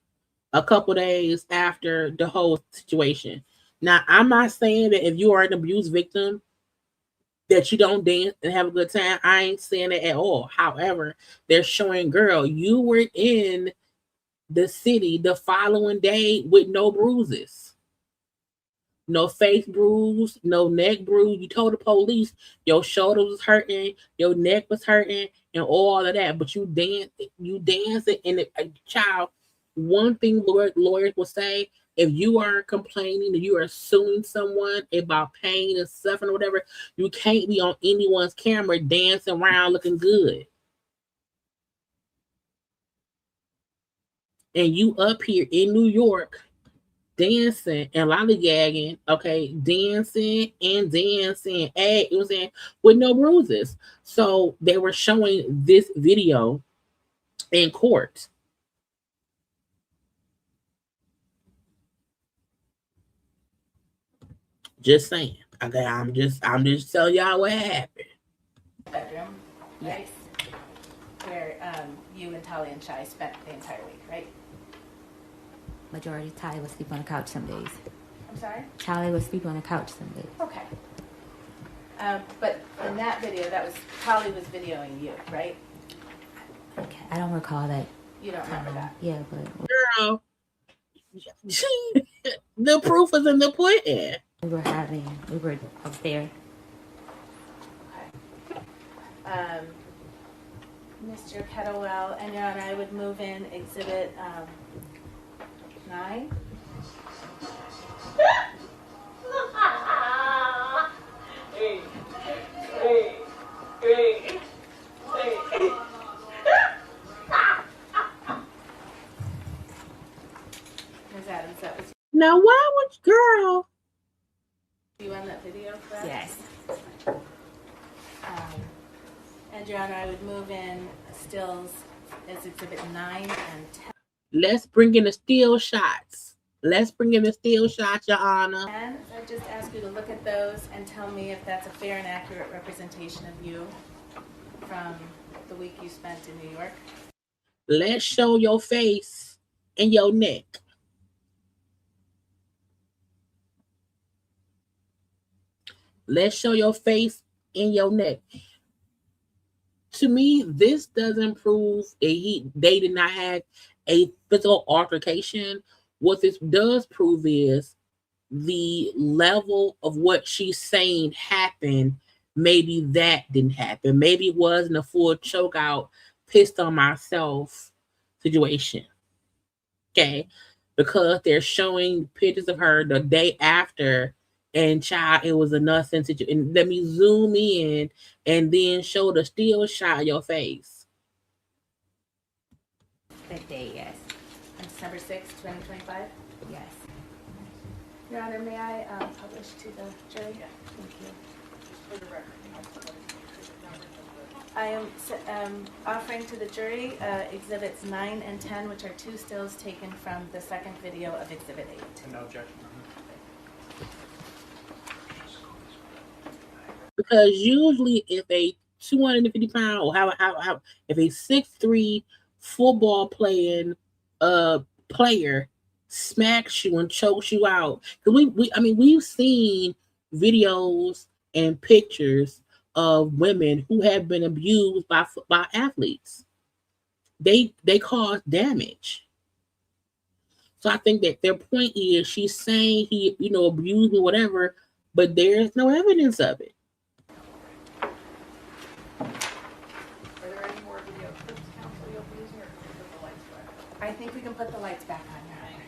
a couple days after the whole situation. Now, I'm not saying that if you are an abuse victim that you don't dance and have a good time. I ain't saying it at all. However, they're showing, girl, you were in the city the following day with no bruises. No face bruise, no neck bruise. You told the police your shoulder was hurting, your neck was hurting, and all of that. But you dancing in the child. one thing lawyers will say, if you are complaining or you are suing someone about pain and suffering or whatever, you can't be on anyone's camera dancing around looking good. And you up here in New York dancing and lollygagging, okay, dancing and dancing, you know what I'm saying, with no bruises. So they were showing this video in court. Just saying. Okay, I'm just telling y'all what happened. Bedroom, right? Where you and Tali and Shai spent the entire week, right? Majority, Tali would sleep on the couch some days. I'm sorry? Tali would sleep on the couch some days. Okay. But in that video, that was, Tali was videoing you, right? Okay, I don't recall that. You don't remember that? Yeah, but Girl, the proof is in the pudding. we were upstairs. Okay. Mr. Kettlewell and Your Honor, I would move in Exhibit 9. Ms. Adams, that was Now, why would girl? you on that video, correct? Yes. And Your Honor, I would move in stills as Exhibit 9 and 10. Let's bring in the still shots. Let's bring in the still shots, Your Honor. And I just ask you to look at those and tell me if that's a fair and accurate representation of you from the week you spent in New York. Let's show your face and your neck. Let's show your face and your neck. To me, this doesn't prove they did not have a physical altercation. What this does prove is the level of what she's saying happened. Maybe that didn't happen. Maybe it wasn't a full choke out, pissed on myself situation. Okay. Because they're showing pictures of her the day after, and child, it was a nothing situation. And let me zoom in and then show the still shot of your face. That day, yes. On December 6, 2025? Yes. Your Honor, may I publish to the jury? Thank you. For the record, I am offering to the jury Exhibits 9 and 10, which are 2 stills taken from the second video of Exhibit 8. And no objection. Because usually if a 250-pound or if a 6'3" football playing player smacks you and chokes you out, because we've seen videos and pictures of women who have been abused by athletes. They cause damage. So I think that their point is she's saying he abused me, whatever, but there's no evidence of it. are there any more video clips, counsel, you'll be using, or can we put the lights back? I think we can put the lights back on, Your Honor.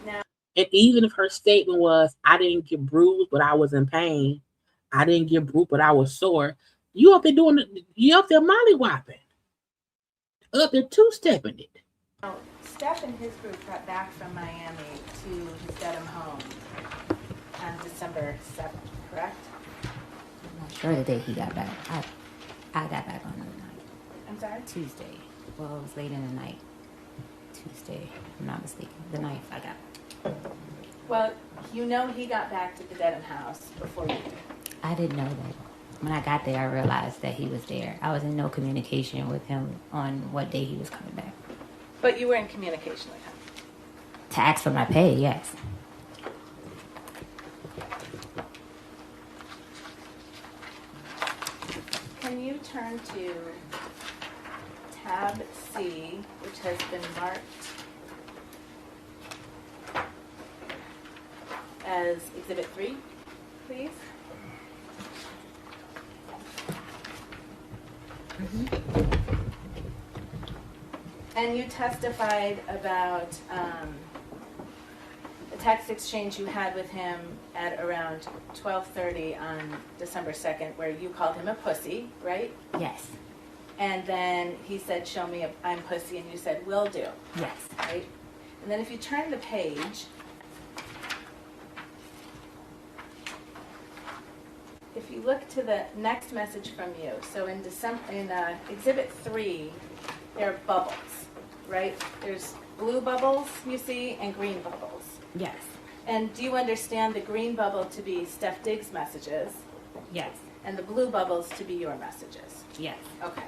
Now, And even if her statement was, I didn't get bruised, but I was in pain. I didn't get bruised, but I was sore. You up there mollywopping. Up there two-stepping it. Steph and his group got back from Miami to his Dedham home on December 7th, correct? I'm not sure the day he got back. I got back on the night. I'm sorry? Tuesday. Well, it was late in the night. Tuesday, if I'm not mistaken. The 9th I got back. Well, you know he got back to the Dedham house before you did. I didn't know that. When I got there, I realized that he was there. I was in no communication with him on what day he was coming back. But you were in communication with him. To ask for my pay, yes. Can you turn to tab C, which has been marked as Exhibit 3, please? And you testified about the text exchange you had with him at around 12:30 on December 2nd, where you called him a pussy, right? Yes. And then he said, show me I'm pussy, and you said, will do. Yes. Right? And then if you turn the page, if you look to the next message from you, so in Exhibit 3, there are bubbles, right? There's blue bubbles you see and green bubbles. Yes. And do you understand the green bubble to be Steph Diggs' messages Yes. and the blue bubbles to be your messages? Yes. Okay.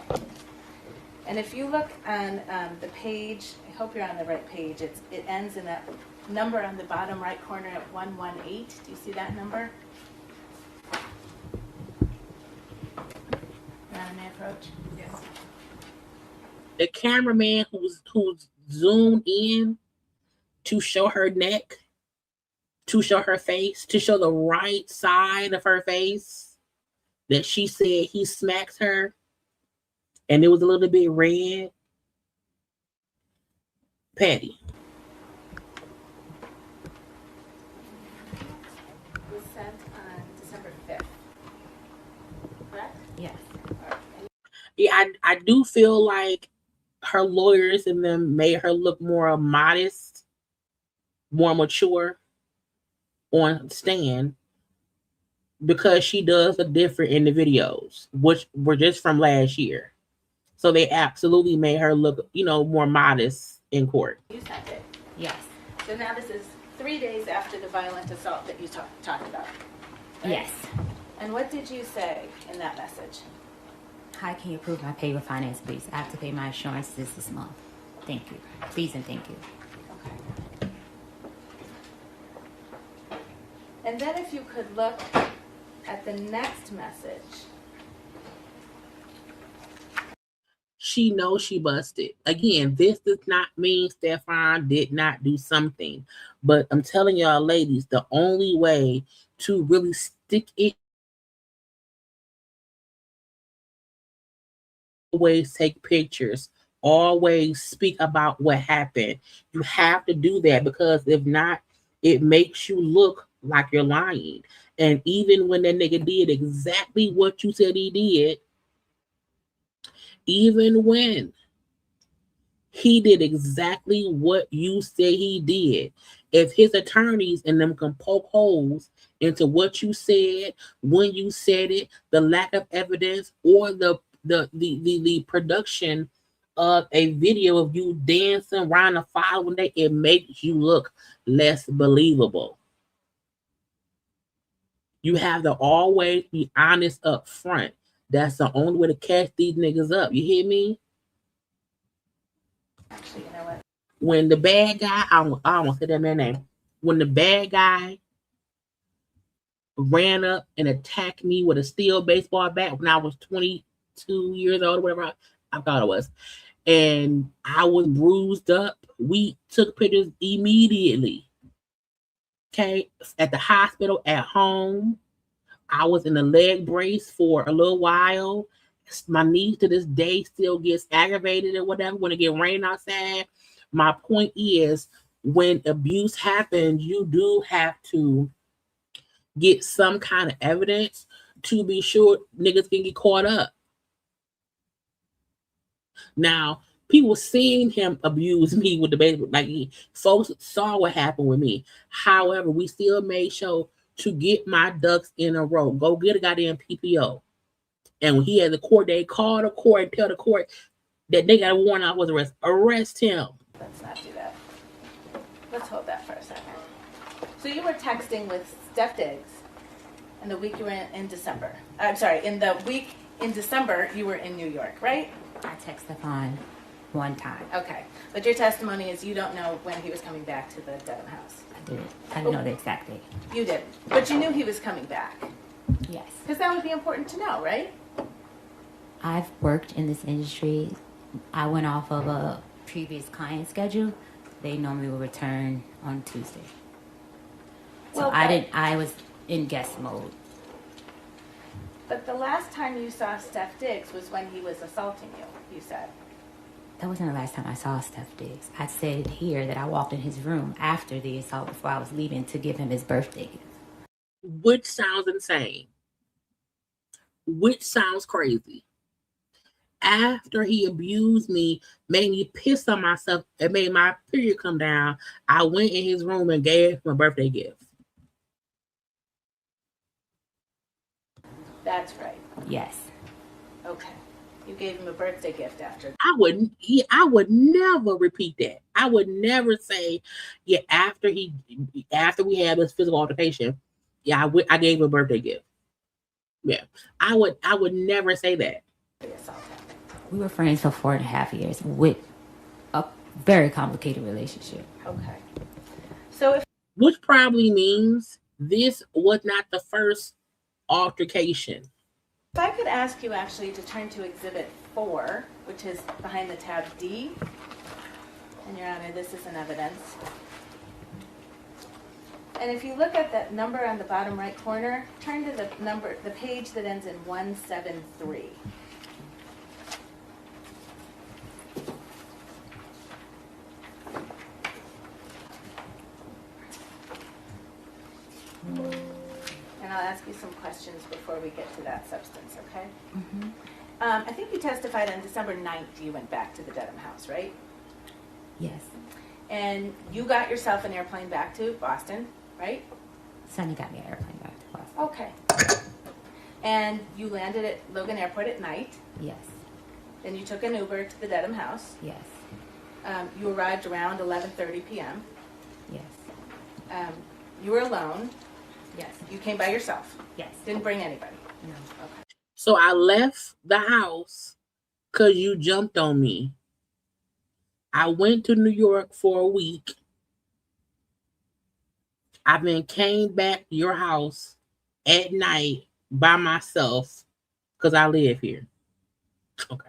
And if you look on the page, I hope you're on the right page, it ends in that number on the bottom right corner at 118. Do you see that number? Madam May I approach? Yes. The cameraman who's zoomed in to show her neck, to show her face, to show the right side of her face, that she said he smacks her, and it was a little bit red. Patty. It was sent on December 5th. Correct? Yes. Yeah, I do feel like her lawyers and them made her look more modest, more mature on stand, because she does look different in the videos, which were just from last year. So they absolutely made her look, more modest in court. You sent it. Yes. So now this is 3 days after the violent assault that you talked about. Right? Yes. And what did you say in that message? Hi, can you approve my pay with finance, please? I have to pay my insurances this month. Thank you. Please and thank you. Okay. And then if you could look at the next message. She knows she busted. Again, this does not mean Stefon did not do something. But I'm telling y'all, ladies, the only way to really stick it, always take pictures, always speak about what happened. You have to do that, because if not, it makes you look like you're lying. And even when that nigga did exactly what you said he did, even when he did exactly what you say he did, if his attorneys and them can poke holes into what you said, when you said it, the lack of evidence, or the production of a video of you dancing around the fire one day, it makes you look less believable. You have to always be honest up front. That's the only way to catch these niggas up. You hear me? Actually, you know what? When the bad guy, I almost said that man's name. When the bad guy ran up and attacked me with a steel baseball bat when I was 22 years old, whatever I thought it was, and I was bruised up, we took pictures immediately. Okay, at the hospital, at home, I was in a leg brace for a little while. My knee to this day still gets aggravated or whatever when it get rain outside. My point is, when abuse happens, you do have to get some kind of evidence to be sure niggas can get caught up. Now, people seen him abuse me with the baseball, like folks saw what happened with me. However, we still made sure to get my ducks in a row. Go get a goddamn PPO. And when he had the court, they call the court and tell the court that they got a warrant out for the arrest. Arrest him. Let's not do that. Let's hold that for a second. So you were texting with Steph Diggs in the week you were in December. I'm sorry, in the week in December you were in New York, right? I text Stefon one time. Okay. But your testimony is you don't know when he was coming back to the Dedham house. I didn't. I didn't know the exact date. You didn't. But you knew he was coming back. Yes. Because that would be important to know, right? I've worked in this industry. I went off of a previous client schedule. They normally will return on Tuesday. So Well, I was in guest mode. But the last time you saw Steph Diggs was when he was assaulting you, you said. That wasn't the last time I saw Steph Diggs. I said here that I walked in his room after the assault before I was leaving to give him his birthday gift. Which sounds insane. Which sounds crazy. After he abused me, made me piss on myself, and made my period come down, I went in his room and gave him a birthday gift. That's right. Yes. Okay. You gave him a birthday gift after. I would never repeat that. I would never say, yeah, after we had this physical altercation, yeah, I gave him a birthday gift. Yeah. I would never say that. We were friends for 4.5 years with a very complicated relationship. Okay. So if Which probably means this was not the first altercation. If I could ask you actually to turn to Exhibit 4, which is behind the tab D, and Your Honor, this is an evidence. And if you look at that number on the bottom right corner, turn to the page that ends in 173. And I'll ask you some questions before we get to that substance, okay? Mm-hmm. I think you testified on December 9th you went back to the Dedham house, right? Yes. And you got yourself an airplane back to Boston, right? Sonny got me an airplane back to Boston. Okay. And you landed at Logan Airport at night. Yes. Then you took an Uber to the Dedham house. Yes. You arrived around 11:30 p.m. Yes. You were alone. Yes. You came by yourself. Yes. Didn't bring anybody. No. Okay. So I left the house because you jumped on me. I went to New York for a week. I then came back to your house at night by myself because I live here. Okay.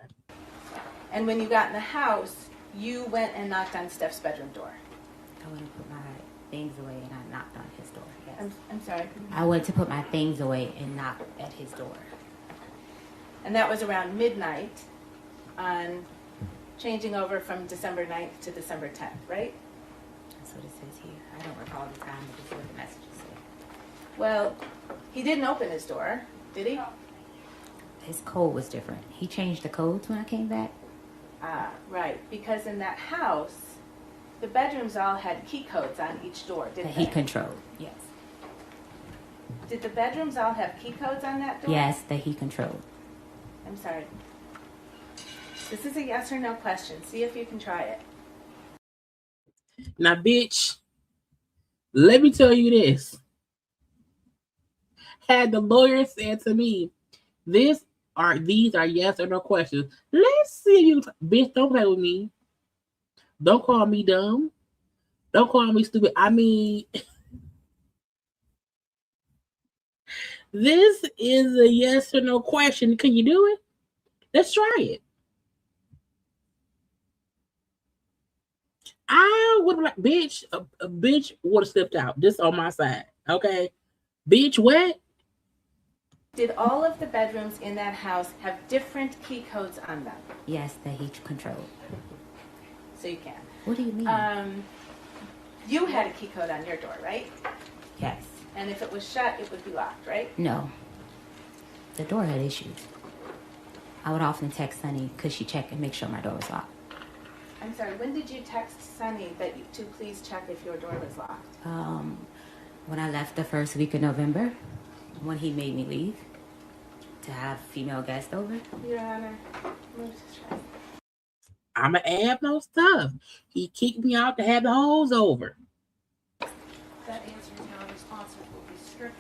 And when you got in the house, you went and knocked on Steph's bedroom door. I went to put my things away and I knocked on his door. Yes. I'm sorry. I went to put my things away and knocked at his door. And that was around midnight on changing over from December 9th to December 10th, right? That's what it says here. I don't recall the time, but this is what the messages say. Well, he didn't open his door, did he? His code was different. He changed the codes when I came back. Ah, right. Because in that house, the bedrooms all had key codes on each door, didn't That they? he controlled. Yes. Did the bedrooms all have key codes on that door? Yes, that he controlled. I'm sorry. This is a yes or no question. See if you can try it. Now, bitch, let me tell you this. Had the lawyer said to me, these are yes or no questions. Let's see you, bitch, don't play with me. Don't call me dumb. Don't call me stupid. I mean, this is a yes or no question. Can you do it? Let's try it. I would have like, bitch, a bitch would have slipped out. This on my side. Okay. Bitch, what? Did all of the bedrooms in that house have different key codes on them? Yes, that he controlled. So you can. What do you mean? You had a key code on your door, right? Yes. And if it was shut, it would be locked, right? No. The door had issues. I would often text Sunny, could she check and make sure my door was locked? I'm sorry, when did you text Sunny to please check if your door was locked? When I left the first week of November, when he made me leave to have female guests over. Your Honor, move to strike. I'ma add more stuff. He kicked me out to have the hoes over. That answer is now responsive will be stricken,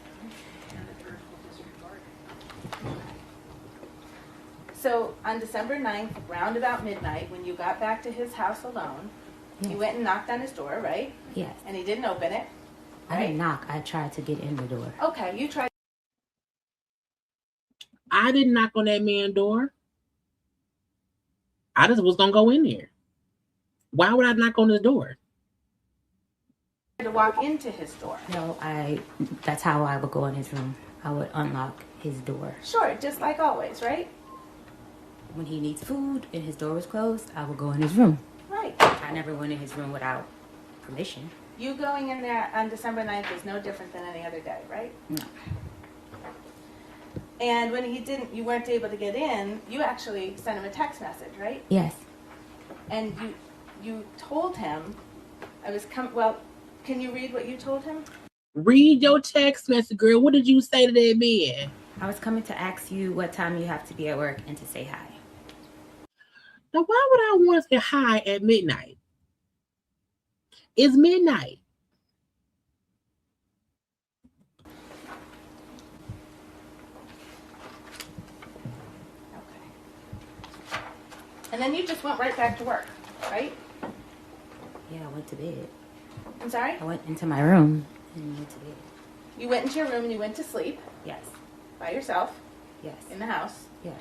and the jurors will disregard it. So on December 9th, round about midnight, when you got back to his house alone, you went and knocked on his door, right? Yes. And he didn't open it. I didn't knock. I tried to get in the door. Okay, you tried. I didn't knock on that man's door. I just was gonna go in there. Why would I knock on his door? To walk into his door. No, that's how I would go in his room. I would unlock his door. Sure, just like always, right? When he needs food and his door was closed, I would go in his room. Right. I never went in his room without permission. You going in there on December 9th is no different than any other day, right? No. And when you weren't able to get in, you actually sent him a text message, right? Yes. And you told him, can you read what you told him? Read your text message, girl. What did you say to that man? I was coming to ask you what time you have to be at work and to say hi. Now, why would I want to say hi at midnight? It's midnight. Okay. And then you just went right back to work, right? Yeah, I went to bed. I'm sorry? I went into my room and went to bed. You went into your room and you went to sleep? Yes. By yourself? Yes. In the house? Yes.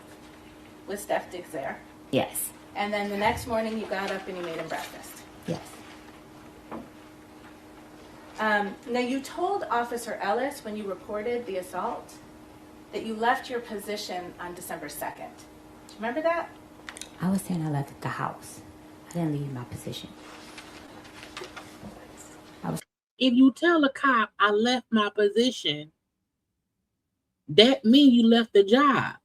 With Steph Diggs there? Yes. And then the next morning you got up and you made him breakfast? Yes. Now you told Officer Ellis when you reported the assault that you left your position on December 2nd. Do you remember that? I was saying I left the house. I didn't leave my position. If you tell a cop I left my position, that means you left the job.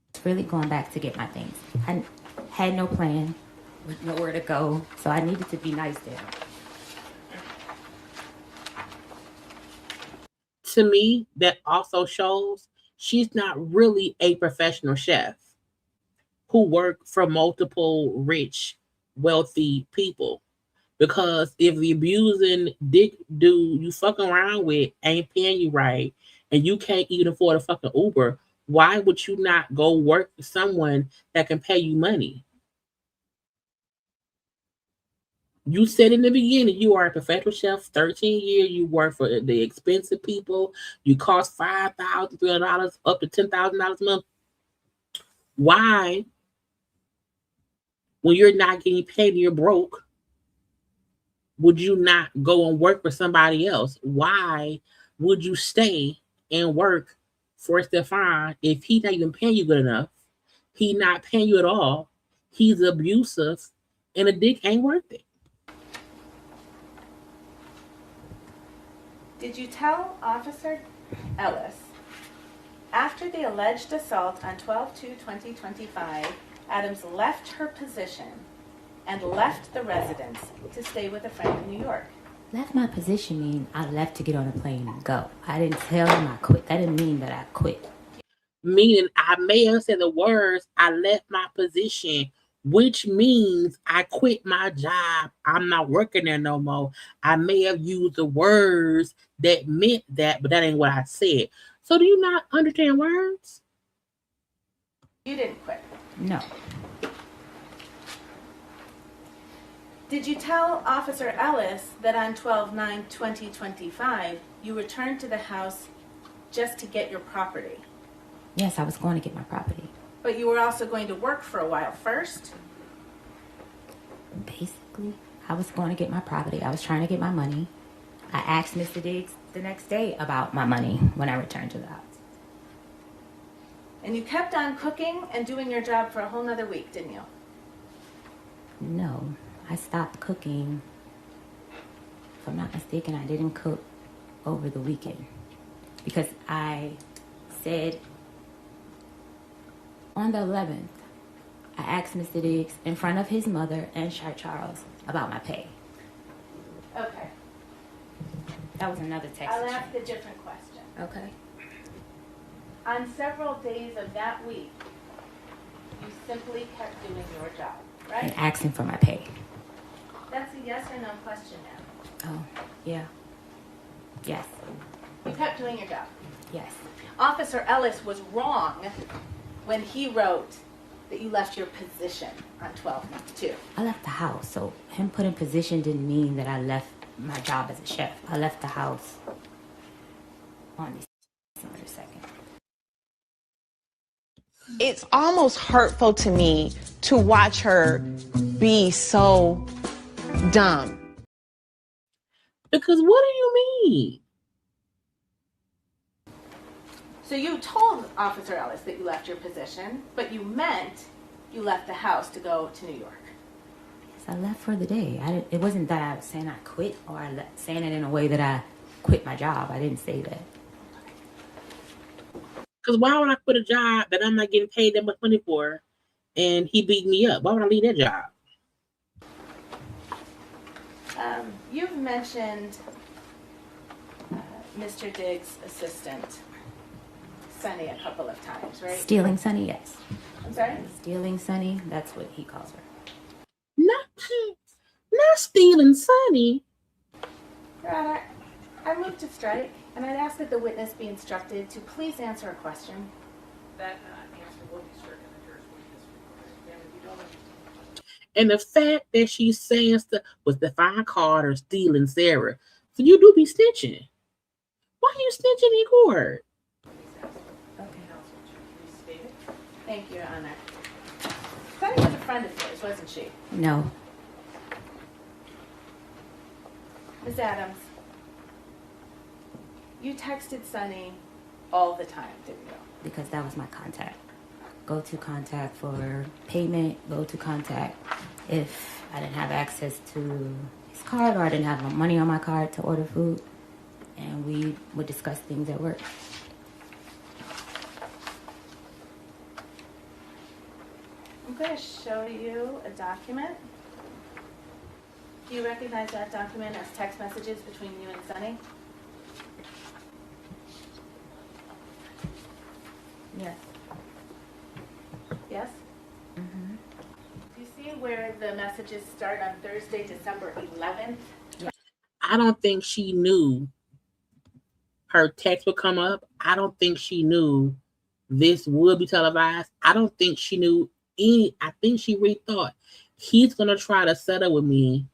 It's really going back to get my things. I had no plan, with nowhere to go, so I needed to be nice there. To me, that also shows she's not really a professional chef who work for multiple rich, wealthy people. Because if the abusing dick dude you fucking around with ain't paying you right and you can't even afford a fucking Uber, why would you not go work for someone that can pay you money? You said in the beginning you are a professional chef, 13 years, you work for the expensive people, you cost $5,300 up to $10,000 a month. Why, when you're not getting paid and you're broke, would you not go and work for somebody else? Why would you stay and work for Stefon if he's not even paying you good enough? He's not paying you at all. He's abusive, and a dick ain't worth it. Did you tell Officer Ellis, after the alleged assault on 12/2/2025, Adams left her position and left the residence to stay with a friend in New York? Left my position mean I left to get on a plane and go. I didn't tell him I quit. That didn't mean that I quit. Meaning I may have said the words, I left my position, which means I quit my job. I'm not working there no more. I may have used the words that meant that, but that ain't what I said. So do you not understand words? You didn't quit. No. Did you tell Officer Ellis that on 12/9/2025 you returned to the house just to get your property? Yes, I was going to get my property. But you were also going to work for a while first? Basically, I was going to get my property. I was trying to get my money. I asked Mr. Diggs the next day about my money when I returned to the house. And you kept on cooking and doing your job for a whole nother week, didn't you? No, I stopped cooking. If I'm not mistaken, I didn't cook over the weekend because I said on the 11th, I asked Mr. Diggs in front of his mother and Shy Charles about my pay. Okay. That was another text. I'll ask a different question. Okay. On several days of that week, you simply kept doing your job, right? And asking for my pay. That's a yes or no question now. Oh, yeah. Yes. You kept doing your job. Yes. Officer Ellis was wrong when he wrote that you left your position on 12/2. I left the house, so him putting position didn't mean that I left my job as a chef. I left the house on December 2nd. It's almost hurtful to me to watch her be so dumb. Because what do you mean? So you told Officer Ellis that you left your position, but you meant you left the house to go to New York. Yes, I left for the day. It wasn't that I was saying I quit or saying it in a way that I quit my job. I didn't say that. Because why would I quit a job that I'm not getting paid that much money for and he beat me up? Why would I leave that job? You've mentioned Mr. Diggs' assistant, Sunny, a couple of times, right? Stealing Sunny, yes. I'm sorry? Stealing Sunny, that's what he calls her. Not stealing Sunny. Your Honor, I moved to strike, and I'd ask that the witness be instructed to please answer a question. That answer will be stricken in jurors with this recording. And if you don't understand. And the fact that she's saying stuff was Stefon Carter stealing Sarah. So you do be snitching. Why are you snitching in court? Thank you, Your Honor. Sunny was a friend of yours, wasn't she? No. Ms. Adams, you texted Sunny all the time, didn't you? Because that was my contact. Go to contact for payment, go to contact if I didn't have access to his card or I didn't have no money on my card to order food. And we would discuss things at work. I'm going to show you a document. Do you recognize that document as text messages between you and Sunny? Yes. Yes? Mm-hmm. Do you see where the messages start on Thursday, December 11th? Yeah. I don't think she knew her text would come up. I don't think she knew this would be televised. I don't think she knew I think she really thought he's going to try to settle with me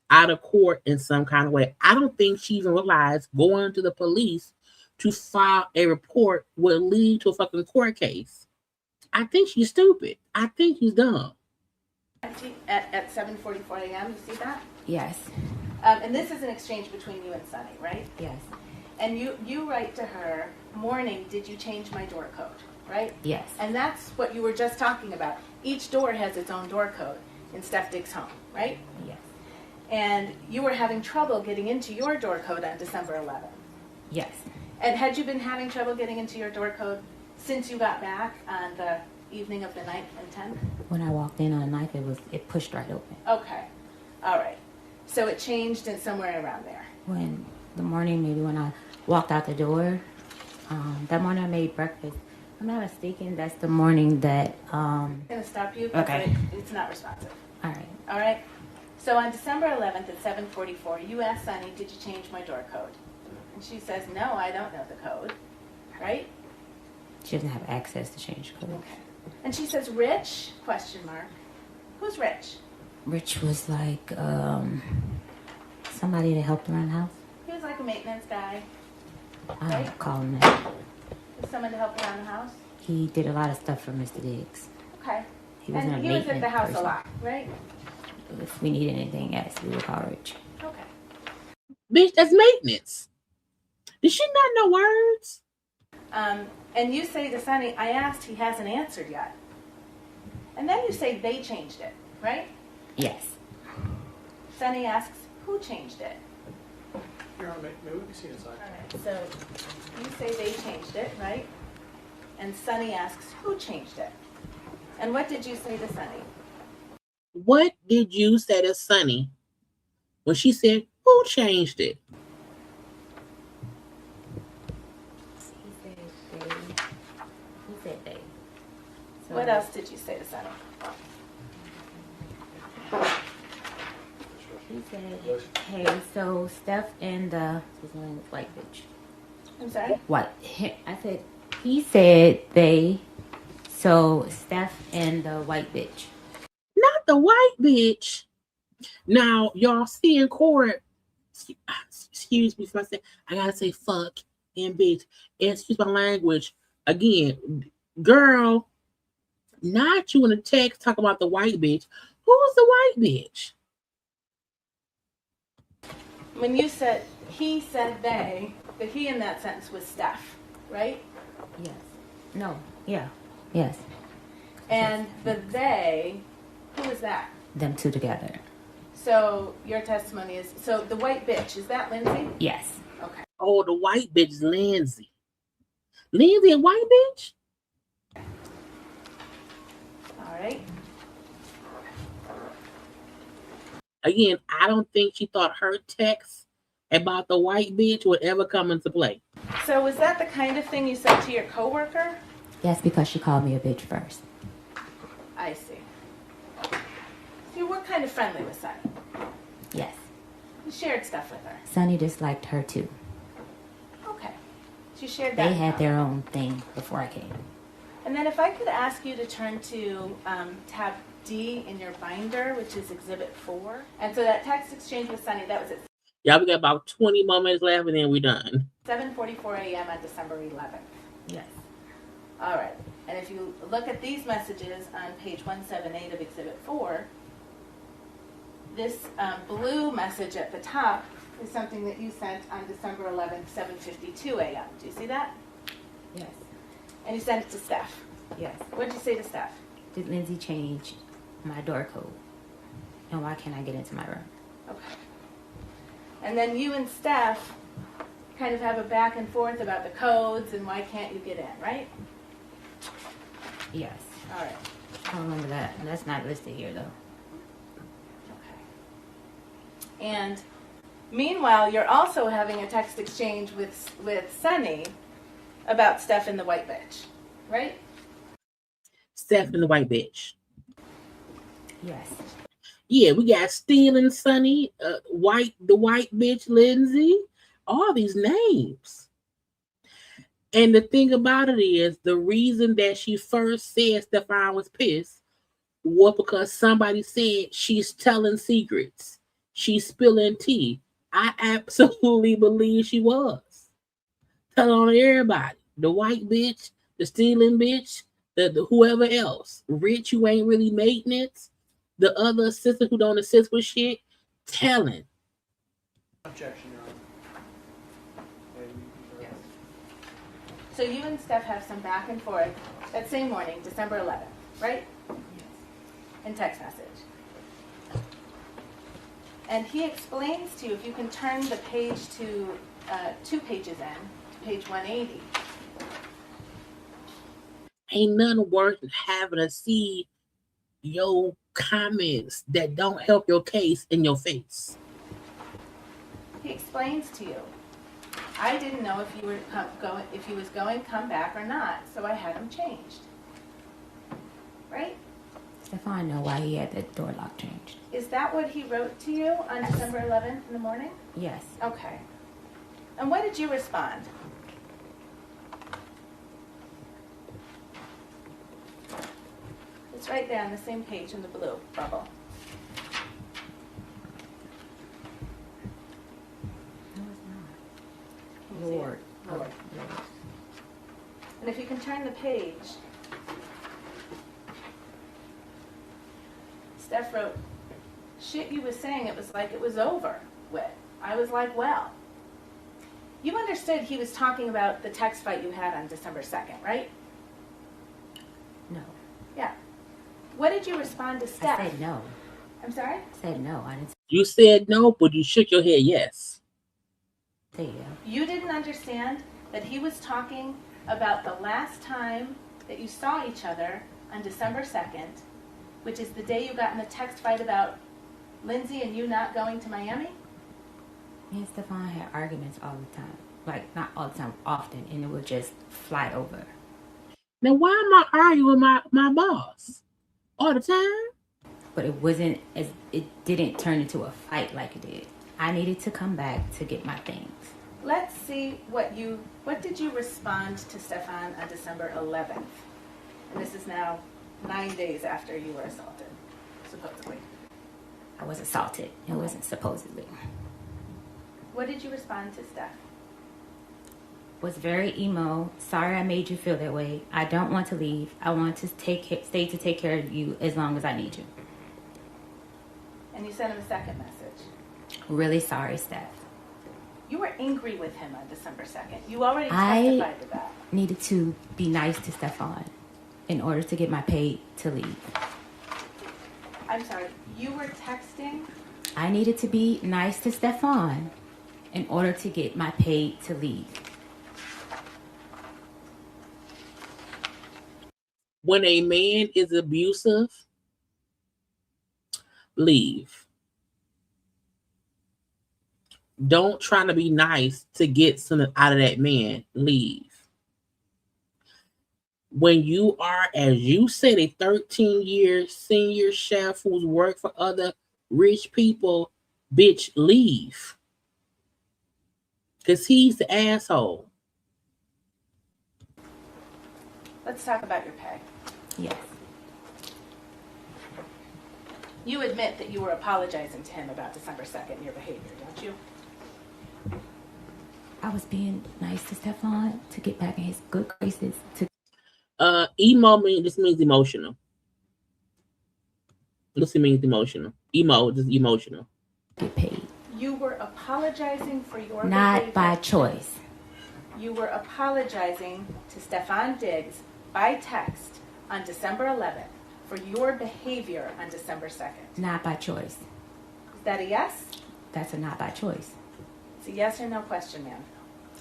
out of court in some kind of way. I don't think she even realized going to the police to file a report would lead to a fucking court case. I think she's stupid. I think he's dumb. At 7:44 a.m., you see that? Yes. And this is an exchange between you and Sunny, right? Yes. And you write to her, morning, did you change my door code, right? Yes. And that's what you were just talking about. Each door has its own door code in Steph Diggs' home, right? Yes. And you were having trouble getting into your door code on December 11th. Yes. And had you been having trouble getting into your door code since you got back on the evening of the 9th and 10th? When I walked in on the 9th, it pushed right open. Okay. All right. So it changed in somewhere around there. When the morning, maybe when I walked out the door, that morning I made breakfast. I'm not mistaken, that's the morning that... I'm going to stop you because okay. It's not responsive. All right. All right? So on December 11th at 7:44, you asked Sunny, did you change my door code? And she says, no, I don't know the code, right? She doesn't have access to change the code. Okay. And she says, Rich? Question mark. Who's Rich? Rich was like somebody that helped around the house. He was like a maintenance guy. I Right? don't call him that. Someone to help around the house? He did a lot of stuff for Mr. Diggs. Okay. He wasn't And a he was at the maintenance house person. a lot, right? If we needed anything else, we would call Rich. Okay. Bitch, that's maintenance. Did she not know words? And you say to Sunny, I asked, he hasn't answered yet. And then you say they changed it, right? Yes. Sunny asks, who changed it? Your Honor, may we be seen inside? All right, so you say they changed it, right? And Sunny asks, who changed it? And what did you say to Sunny? What did you say to Sunny when she said, who changed it? He said they. So What else did you say to Sunny? He said, hey, so Steph and his name was white bitch. I'm sorry? What? I said, he said they, so Steph and the white bitch. Not the white bitch. Now, y'all see in court, excuse me for saying, I gotta say fuck and bitch. Excuse my language. Again, girl, not you in the text talking about the white bitch. Who's the white bitch? When you said, he said they, the he in that sentence was Steph, right? Yes. No. Yeah. Yes. And the they, who is that? Them two together. So your testimony is, so the white bitch, is that Lindsay? Yes. Okay. Oh, the white bitch is Lindsay. Lindsay, a white bitch? All right. Again, I don't think she thought her text about the white bitch would ever come into play. So was that the kind of thing you said to your coworker? Yes, because she called me a bitch first. I see. So you were kind of friendly with Sunny. Yes. You shared stuff with her. Sonny disliked her too. Okay. So you shared that. They had their own thing before I came. And then if I could ask you to turn to tab D in your binder, which is Exhibit 4. And so that text exchange with Sunny, that was at Yeah, we got about 20 more minutes left and then we're done. 7:44 a.m. on December 11th. Yes. All right. And if you look at these messages on page 178 of Exhibit 4, this blue message at the top is something that you sent on December 11th, 7:52 a.m. Do you see that? Yes. And you sent it to Steph. Yes. What did you say to Steph? Did Lindsay change my door code? And why can't I get into my room? Okay. And then you and Steph kind of have a back and forth about the codes and why can't you get in, right? Yes. All right. I remember that. That's not listed here though. Okay. And meanwhile, you're also having a text exchange with Sunny about Steph and the white bitch, right? Steph and the white bitch. Yes. Yeah, we got Stealing Sunny, the white bitch Lindsay, all these names. And the thing about it is, the reason that she first said Stefon was pissed was because somebody said she's telling secrets. She's spilling tea. I absolutely believe she was. Telling on everybody. The white bitch, the stealing bitch, the whoever else. Rich who ain't really maintenance. The other assistant who don't assist with shit. Telling. Objection, Your Honor. So you and Steph have some back and forth that same morning, December 11th, right? Yes. In text message. And he explains to you, if you can turn the page to 2 pages in, page 180. Ain't nothing worse than having to see your comments that don't help your case in your face. He explains to you, I didn't know if he was going to come back or not, so I had him changed. Right? Stefon know why he had the door lock changed. Is that what he wrote to you on December 11th in the morning? Yes. Okay. And what did you respond? It's right there on the same page in the blue bubble. No, it's Can not. you see it? Lord. Lord. Lord. And if you can turn the page, Steph wrote, shit you was saying, it was like it was over with. I was like, well. You understood he was talking about the text fight you had on December 2nd, right? No. Yeah. What did you respond to Steph? I said no. I'm sorry? I said no. I didn't You said no, but you shook your head yes. say yeah. You didn't understand that he was talking about the last time that you saw each other on December 2nd, which is the day you got in the text fight about Lindsay and you not going to Miami? Me and Stefon had arguments all the time. Like, not all the time, often, and it would just fly over. Now, why am I arguing with my boss all the time? But it wasn't, it didn't turn into a fight like it did. I needed to come back to get my things. Let's see what did you respond to Stefon on December 11th? And this is now 9 days after you were assaulted, supposedly. I was assaulted. It wasn't supposedly. What did you respond to Steph? Was very emo. Sorry I made you feel that way. I don't want to leave. I want to stay to take care of you as long as I need you. And you sent him a second message. Really sorry, Steph. You were angry with him on December 2nd. You already I testified to that. needed to be nice to Stefon in order to get my pay to leave. I'm sorry, you were texting? I needed to be nice to Stefon in order to get my pay to leave. When a man is abusive, leave. Don't try to be nice to get something out of that man. Leave. When you are, as you said, a 13-year senior chef who's worked for other rich people, bitch, leave. Because he's the asshole. Let's talk about your pay. Yes. You admit that you were apologizing to him about December 2nd and your behavior, don't you? I was being nice to Stefon to get back in his good graces. This means emotional. This means emotional. Just emotional. Get paid. You were apologizing for your Not behavior. by choice. You were apologizing to Stefon Diggs by text on December 11th for your behavior on December 2nd. Not by choice. Is that a yes? That's a not by choice. It's a yes or no question, ma'am.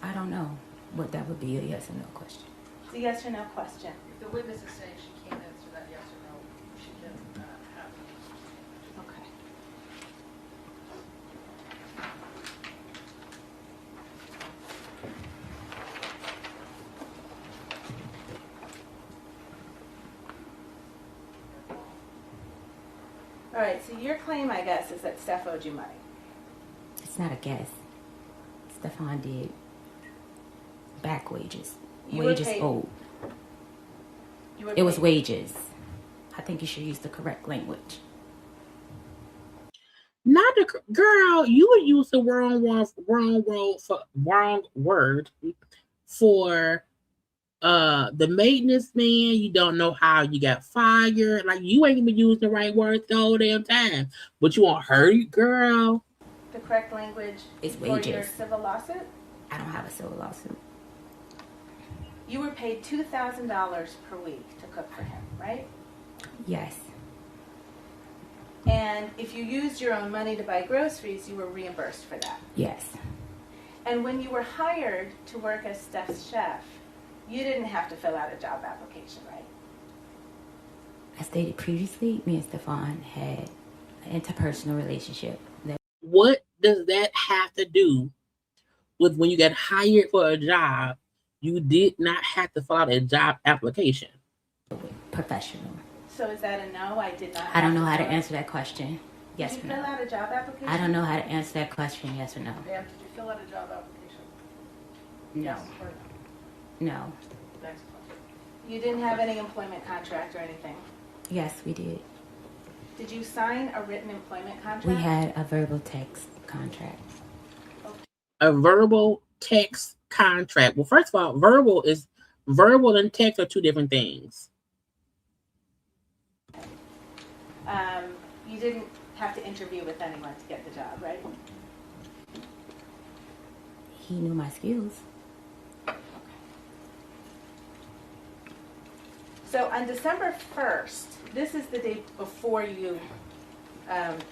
I don't know what that would be, a yes or no question. It's a yes or no question. If the witness is saying she can't answer that yes or no, she can have it. Okay. All right, so your claim, I guess, is that Steph owed you money. It's not a guess. Stefon did back wages. You were Wages paid- owed. You were It was paid- wages. I think you should use the correct language. Not the girl. You would use the wrong word for the maintenance man. You don't know how you got fired. Like, you ain't even using the right words the whole damn time. But you want her, girl. The correct language It's for your wages. civil lawsuit? I don't have a civil lawsuit. You were paid $2,000 per week to cook for him, right? Yes. And if you used your own money to buy groceries, you were reimbursed for that. Yes. And when you were hired to work as Steph's chef, you didn't have to fill out a job application, right? As stated previously, me and Stefon had an interpersonal relationship. What does that have to do with when you got hired for a job? You did not have to fill out a job application. Professional. So is that a no? I did not. I don't know how to fill out- answer that question. Yes Did or you fill no. out a job application? I don't know how to answer that question. Yes or no. Ma'am, did you fill out a job application? No. Yes or no? No. Next question. You didn't have any employment contract or anything. Yes, we did. Did you sign a written employment contract? We had a verbal text contract. A verbal text contract. Well, first of all, verbal and text are two different things. You didn't have to interview with anyone to get the job, right? He knew my skills. So on December 1st, this is the day before you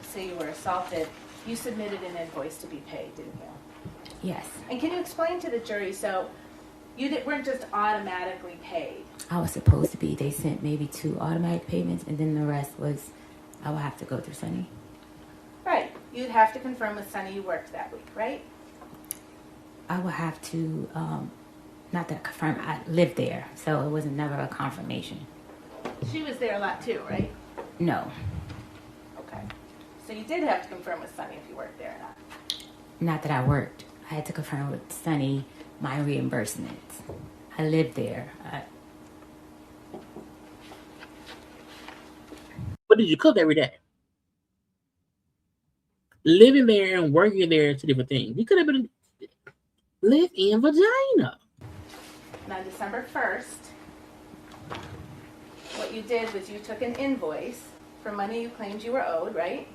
say you were assaulted, you submitted an invoice to be paid, didn't you? Yes. And can you explain to the jury, so you weren't just automatically paid? I was supposed to be. They sent maybe 2 automatic payments, and then the rest was I would have to go through Sunny. Right. You'd have to confirm with Sunny you worked that week, right? I would have to, not that confirm, I lived there, so it was never a confirmation. She was there a lot too, right? No. Okay. So you did have to confirm with Sunny if you worked there or not. Not that I worked. I had to confirm with Sunny my reimbursements. I lived there. But did you cook every day? Living there and working there are two different things. You could have been live in vagina. And on December 1st, what you did was you took an invoice for money you claimed you were owed, right?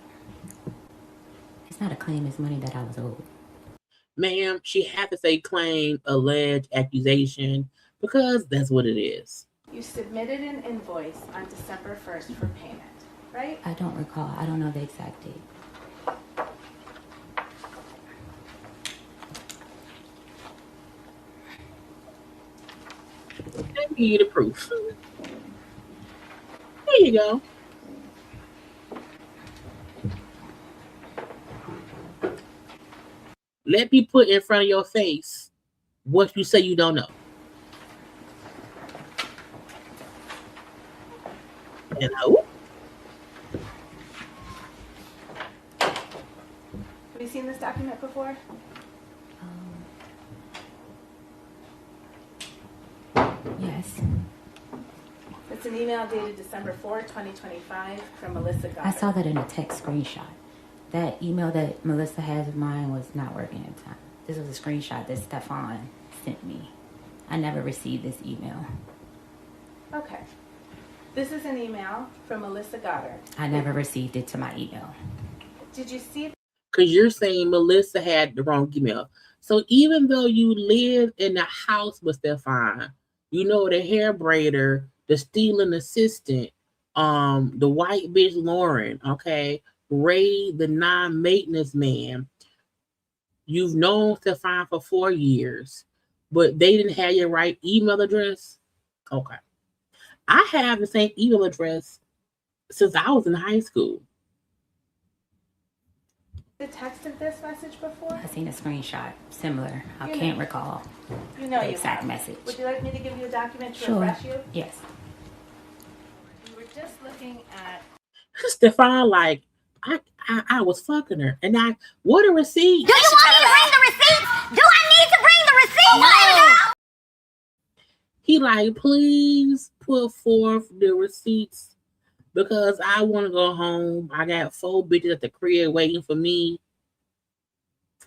It's not a claim, it's money that I was owed. Ma'am, she had to say claim, alleged, accusation, because that's what it is. You submitted an invoice on December 1st for payment, right? I don't recall. I don't know the exact date. Let me give you the proof. There you go. Let me put in front of your face what you say you don't know. Hello? Have you seen this document before? Yes. It's an email dated December 4, 2025 from Melissa Goddard. I saw that in a text screenshot. That email that Melissa has of mine was not working at the time. This was a screenshot that Stefon sent me. I never received this email. Okay. This is an email from Melissa Goddard. I never received it to my email. Did you see? Because you're saying Melissa had the wrong email. So even though you live in the house with Stefon, you know the hair braider, the stealing assistant, the white bitch Lauren, okay, Ray, the non-maintenance man. You've known Stefon for 4 years, but they didn't have your right email address. Okay. I have the same email address since I was in high school. The text of this message before? I seen a screenshot similar. I can't recall You know the you exact have. message. Would you like me to give you a document to Sure. refresh you? Yes. We were just looking at. Stefon, like, I was fucking her. And what a receipt. Do you want me to bring the receipts? Do I need to bring the receipts? No. He like, please put forth the receipts because I want to go home. I got 4 bitches at the crib waiting for me.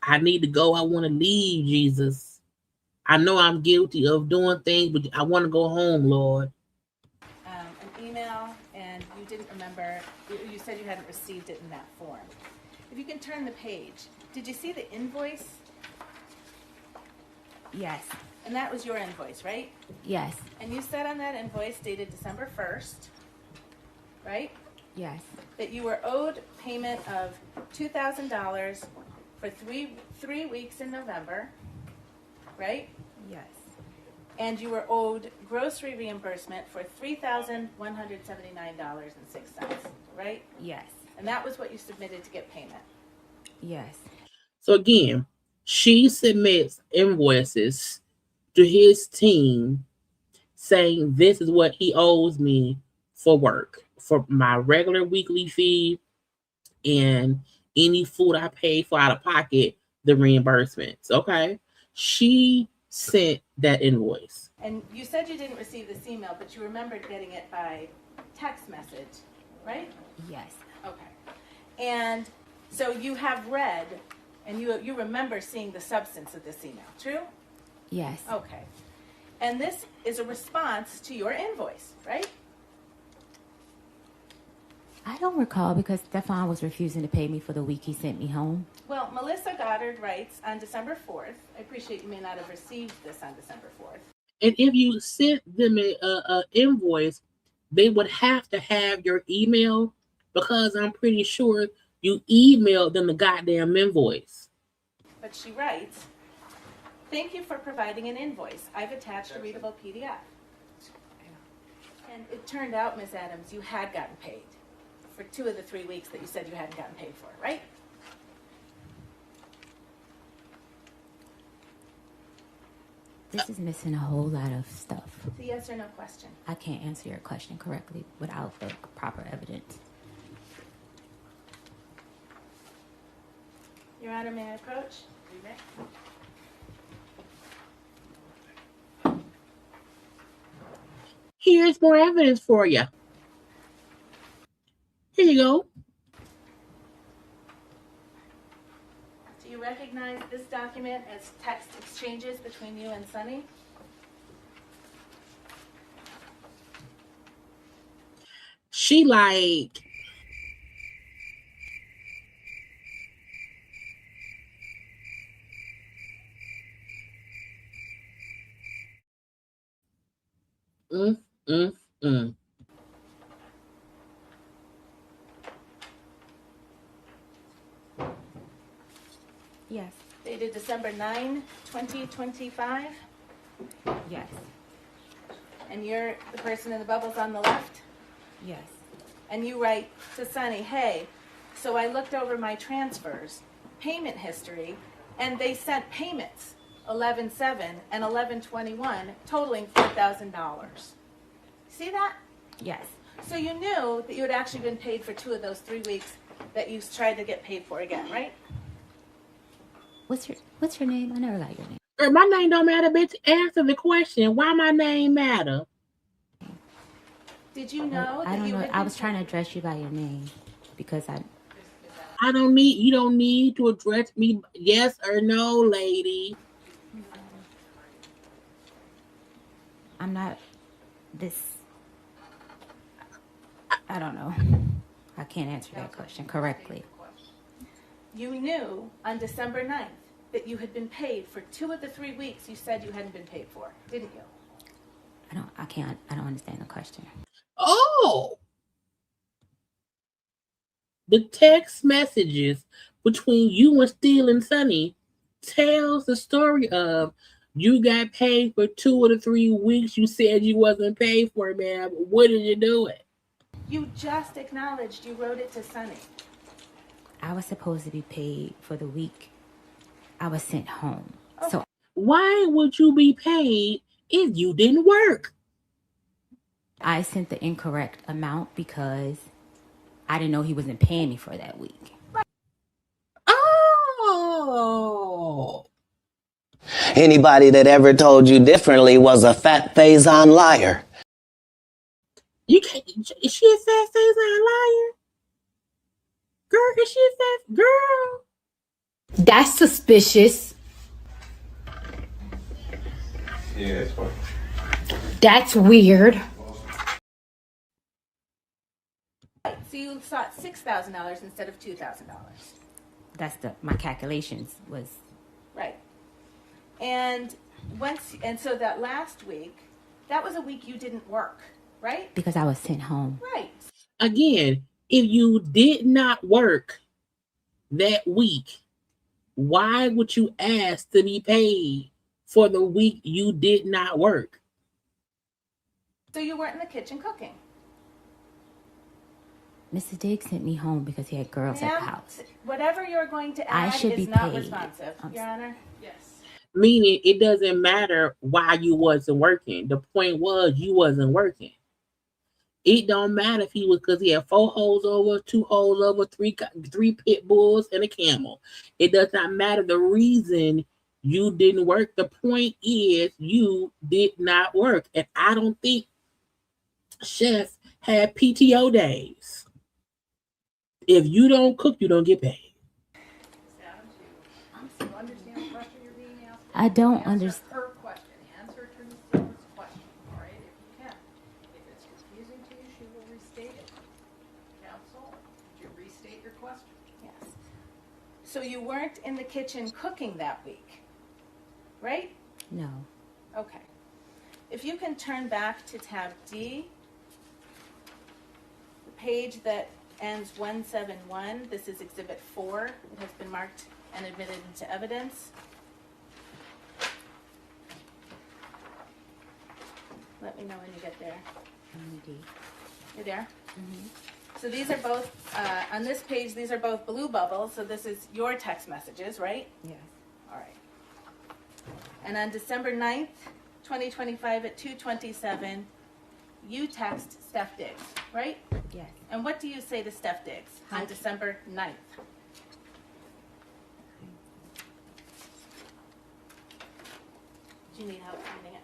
I need to go. I want to leave, Jesus. I know I'm guilty of doing things, but I want to go home, Lord. An email, and you didn't remember. You said you hadn't received it in that form. If you can turn the page, did you see the invoice? Yes. And that was your invoice, right? Yes. And you said on that invoice dated December 1st, right? Yes. That you were owed payment of $2,000 for three weeks in November, right? Yes. And you were owed grocery reimbursement for $3,179.06, right? Yes. And that was what you submitted to get payment. Yes. So again, she submits invoices to his team saying this is what he owes me for work, for my regular weekly fee and any food I pay for out of pocket, the reimbursements. Okay. She sent that invoice. And you said you didn't receive this email, but you remembered getting it by text message, right? Yes. Okay. And so you have read, and you remember seeing the substance of this email, true? Yes. Okay. And this is a response to your invoice, right? I don't recall because Stefon was refusing to pay me for the week he sent me home. Well, Melissa Goddard writes on December 4th. I appreciate you may not have received this on December 4th. And if you sent them an invoice, they would have to have your email because I'm pretty sure you emailed them the goddamn invoice. But she writes, thank you for providing an invoice. I've attached a readable PDF. And it turned out, Ms. Adams, you had gotten paid for 2 of the 3 weeks that you said you hadn't gotten paid for, right? This is missing a whole lot of stuff. It's a yes or no question. I can't answer your question correctly without the proper evidence. Your Honor, may I approach? You may. Here's more evidence for you. Here you go. Do you recognize this document as text exchanges between you and Sunny? She like, mm, mm, mm. Yes. Dated December 9, 2025. Yes. And you're the person in the bubbles on the left? Yes. And you write to Sunny, hey, so I looked over my transfers, payment history, and they sent payments, 11/7 and 11/21, totaling $4,000. See that? Yes. So you knew that you had actually been paid for 2 of those 3 weeks that you tried to get paid for again, right? What's your name? I never got your name. Girl, my name don't matter, bitch. Answer the question. Why my name matter? Did you know that I don't you know. had I been was trying to address you by your name because you don't need to address me yes or no, lady. I'm not this. I don't know. I can't answer that question correctly. You knew on December 9th that you had been paid for 2 of the 3 weeks you said you hadn't been paid for, didn't you? I don't understand the question. Oh, the text messages between you and Steele and Sunny tells the story of you got paid for 2 of the 3 weeks you said you wasn't paid for, ma'am. What did you do it? You just acknowledged you wrote it to Sunny. I was supposed to be paid for the week I was sent home. Okay. So why would you be paid if you didn't work? I sent the incorrect amount because I didn't know he wasn't paying me for that week. Oh. Anybody that ever told you differently was a fat phase-on liar. You can't. Is she a fat phase-on liar? Girl, is she a fat girl? That's suspicious. Yeah, it's fine. That's weird. So you sought $6,000 instead of $2,000. That's my calculations was right. And so that last week, that was a week you didn't work, right? Because I was sent home. Right. Again, if you did not work that week, why would you ask to be paid for the week you did not work? So you weren't in the kitchen cooking. Mr. Diggs sent me home because he had girls at the house. Whatever you're going to add is not responsive, Your Honor. Yes. Meaning it doesn't matter why you wasn't working. The point was you wasn't working. It don't matter if he was because he had 4 holes over, 2 holes over, three pit bulls and a camel. It does not matter the reason you didn't work. The point is you did not work. And I don't think Chef had PTO days. If you don't cook, you don't get paid. I don't understand. Her question. Answer Attorney Steele's question. All right, if you can. If it's confusing to you, she will restate it. Counsel, would you restate your question? Yes. So you weren't in the kitchen cooking that week, right? No. Okay. If you can turn back to tab D, the page that ends 171, this is Exhibit 4. It has been marked and admitted into evidence. Let me know when you get there. You're there? Mm-hmm. So these are both, on this page, these are both blue bubbles. So this is your text messages, right? Yes. All right. And on December 9th, 2025 at 2:27, you text Steph Diggs, right? Yes. And what do you say to Steph Diggs on December 9th? Do you need help finding it?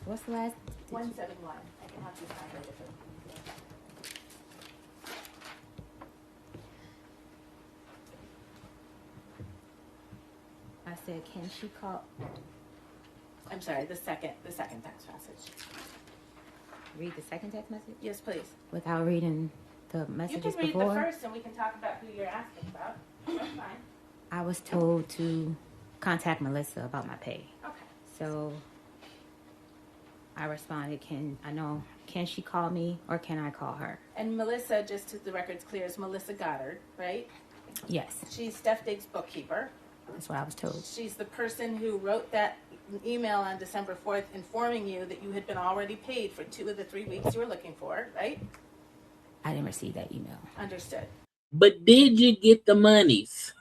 What's the last? 171. I can help you find it. I said, can she call? I'm sorry, the second text message. Read the second text message? Yes, please. Without reading the messages You can read before? the first and we can talk about who you're asking about. That's fine. I was told to contact Melissa about my pay. Okay. So I responded, can she call me or can I call her? And Melissa, just to the record's clear, is Melissa Goddard, right? Yes, She's Steph Diggs' bookkeeper. that's what I was told. She's the person who wrote that email on December 4th informing you that you had been already paid for 2 of the 3 weeks you were looking for, right? I didn't receive that email. Understood. But did you get the monies?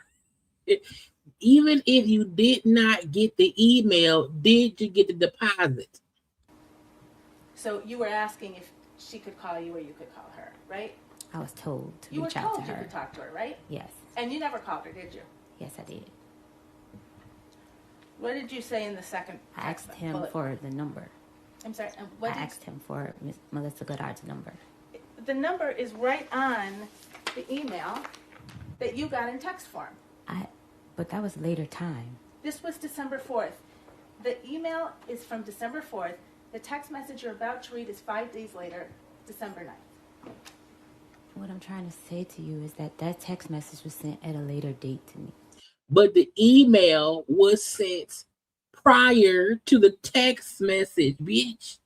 Even if you did not get the email, did you get the deposit? So you were asking if she could call you or you could call her, right? I was told to You were reach out to told you her. could talk to her, right? Yes, And you never called her, did you? yes, I did. What did you say in the second I text? asked him bullet? for the number. I'm sorry, and I what did asked him for Miss Melissa Goddard's number. the number is right on the email that you got in text form. But that was later time. This was December 4th. The email is from December 4th. The text message you're about to read is 5 days later, December 9th. What I'm trying to say to you is that text message was sent at a later date to me. But the email was sent prior to the text message, bitch.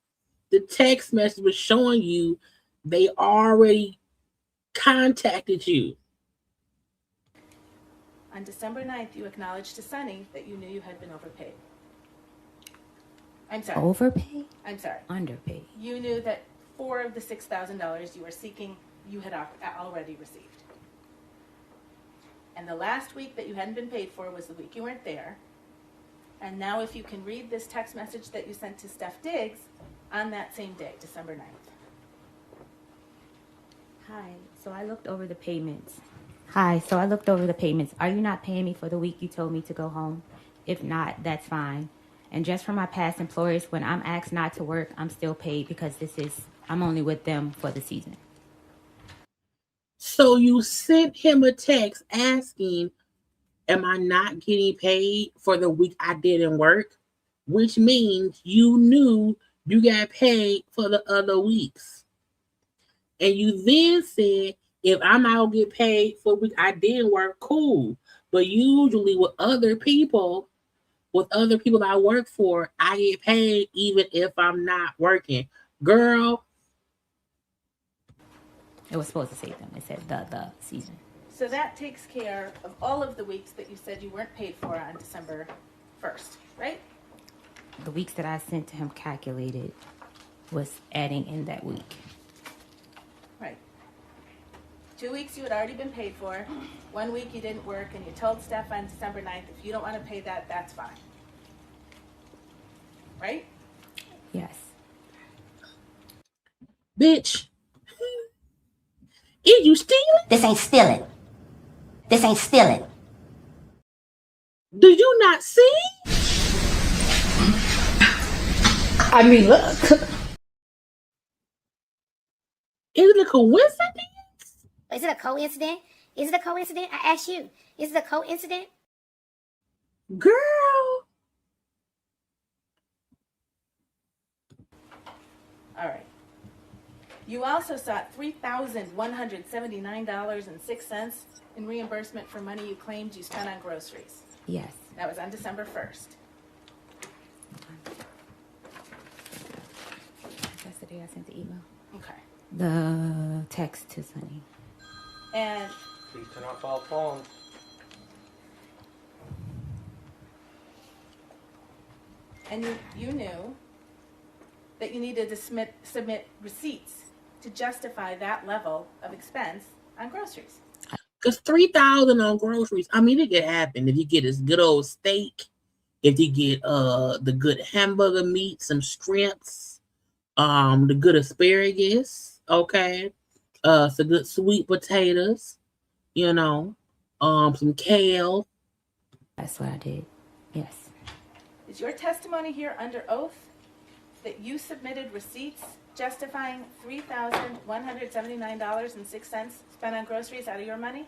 The text message was showing you they already contacted you. On December 9th, you acknowledged to Sunny that you knew you had been overpaid. I'm sorry. Overpaid? I'm sorry. Underpaid. You knew that 4 of the $6,000 you were seeking, you had already received. And the last week that you hadn't been paid for was the week you weren't there. And now if you can read this text message that you sent to Steph Diggs on that same day, December 9th. Hi, so I looked over the payments. Are you not paying me for the week you told me to go home? If not, that's fine. And just for my past employers, when I'm asked not to work, I'm still paid because I'm only with them for the season. So you sent him a text asking, am I not getting paid for the week I didn't work? Which means you knew you got paid for the other weeks. And you then said, if I'm not get paid for the week I didn't work, cool. But usually with other people I work for, I get paid even if I'm not working. Girl. It was supposed to say them. It said the season. So that takes care of all of the weeks that you said you weren't paid for on December 1st, right? The weeks that I sent to him calculated was adding in that week. Right. 2 weeks you had already been paid for. 1 week you didn't work, and you told Steph on December 9th, if you don't want to pay that, that's fine. Right? Yes. Bitch. Is you stealing? This ain't stealing. This ain't stealing. Do you not see? I mean, look. Is it a coincidence? Is it a coincidence? Is it a coincidence? I ask you. Is it a coincidence? Girl. All right. You also sought $3,179.06 in reimbursement for money you claimed you spent on groceries. Yes. That was on December 1st. That's the day I sent the email. Okay. The text to Sunny. And Please turn off all phones. you knew that you needed to submit receipts to justify that level of expense on groceries. Because $3,000 on groceries, I mean, it could happen if you get this good old steak, if you get the good hamburger meat, some shrimps, the good asparagus, okay, some good sweet potatoes, some kale. That's what I did. Yes. Is your testimony here under oath that you submitted receipts justifying $3,179.06 spent on groceries out of your money?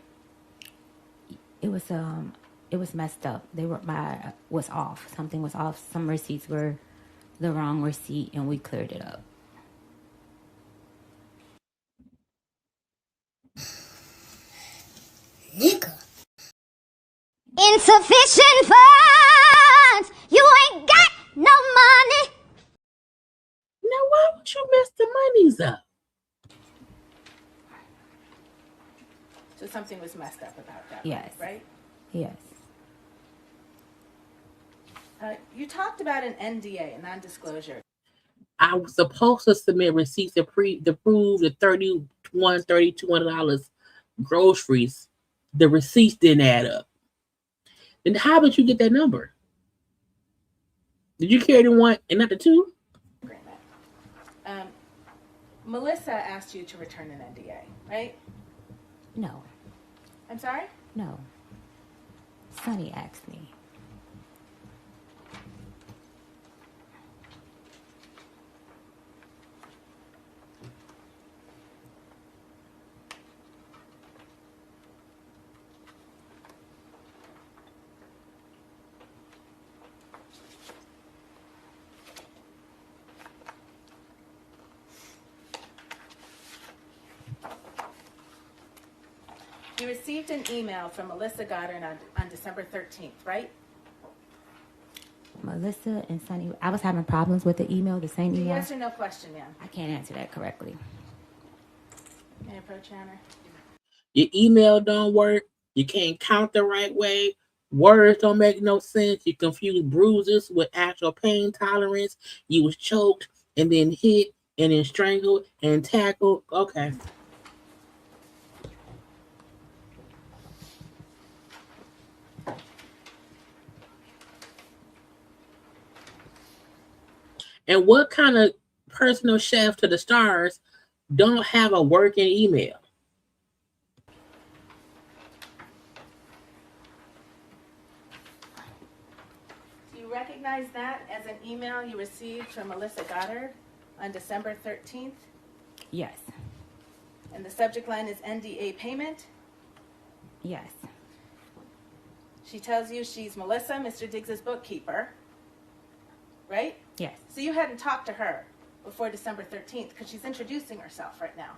It was messed up. Was off. Something was off. Some receipts were the wrong receipt, and we cleared it up. Nigga. Insufficient funds. You ain't got no money. panties up. So something was messed up about that. Yes. Right? Yes. You talked about an NDA, a non-disclosure. I was supposed to submit receipts to prove the $3,200 groceries. The receipts didn't add up. And how did you get that number? Did you carry the one and not the two? Melissa asked you to return an NDA, right? No. I'm sorry? No. Sonny asked me. You received an email from Melissa Goddard on December 13th, right? Melissa and Sonny, I was having problems with the email, the same email. Yes or no question, ma'am? I can't answer that correctly. May I approach Hannah? Your email don't work. You can't count the right way. Words don't make no sense. You confuse bruises with actual pain tolerance. You was choked and then hit and then strangled and tackled. Okay. And what kind of personal chef to the stars don't have a working email? Do you recognize that as an email you received from Melissa Goddard on December 13th? Yes. And the subject line is NDA payment? Yes. She tells you she's Melissa, Mr. Diggs's bookkeeper, right? Yes. So you hadn't talked to her before December 13th because she's introducing herself right now.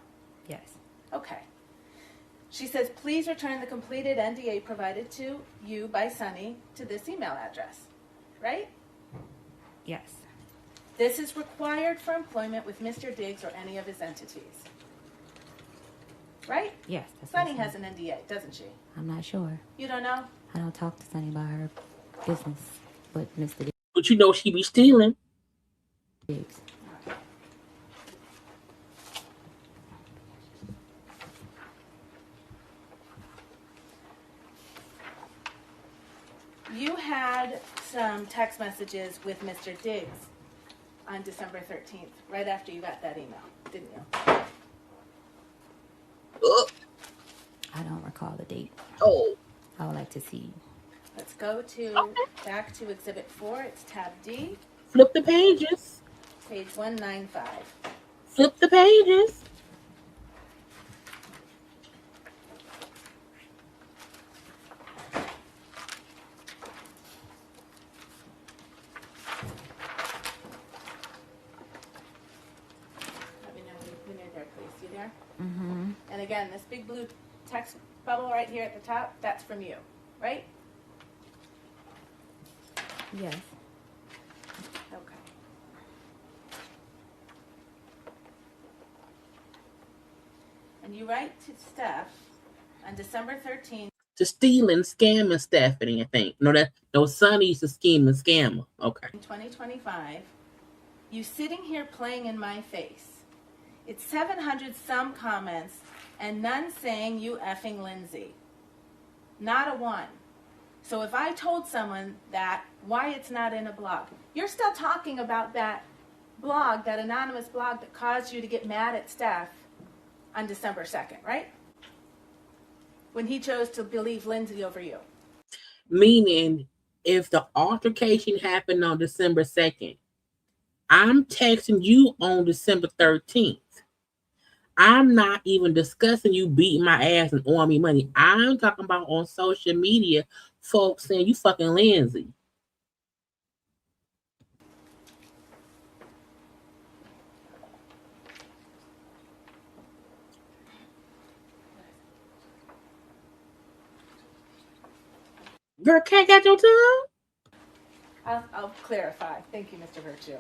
Yes. Okay. She says, please return the completed NDA provided to you by Sonny to this email address, right? Yes. This is required for employment with Mr. Diggs or any of his entities. Right? Yes. Sonny has an NDA, doesn't she? I'm not sure. You don't know? I don't talk to Sonny about her business, but Mr. But you know she be stealing. Diggs. You had some text messages with Mr. Diggs on December 13th, right after you got that email, didn't you? I don't recall the date. Oh. I would like to see. Let's go to back to Exhibit 4. It's tab D. Flip the pages. Page 195. Flip the pages. Let me know when you're there, please. You there? Mm-hmm. And again, this big blue text bubble right here at the top, that's from you, right? Yes. Okay. And you write to Steph on December 13th. To steal and scam and Stephanie, I think. No, Sonny used to scheme and scam. Okay. In 2025, you sitting here playing in my face. It's 700 some comments and none saying you effing Lindsay. Not a one. So if I told someone that, why it's not in a blog? You're still talking about that blog, that anonymous blog that caused you to get mad at Steph on December 2nd, right? When he chose to believe Lindsay over you. Meaning, if the altercation happened on December 2nd, I'm texting you on December 13th. I'm not even discussing you beating my ass and owing me money. I'm talking about on social media, folks saying you fucking Lindsay. Girl, can't get your tongue? I'll clarify. Thank you, Mr. Virtue.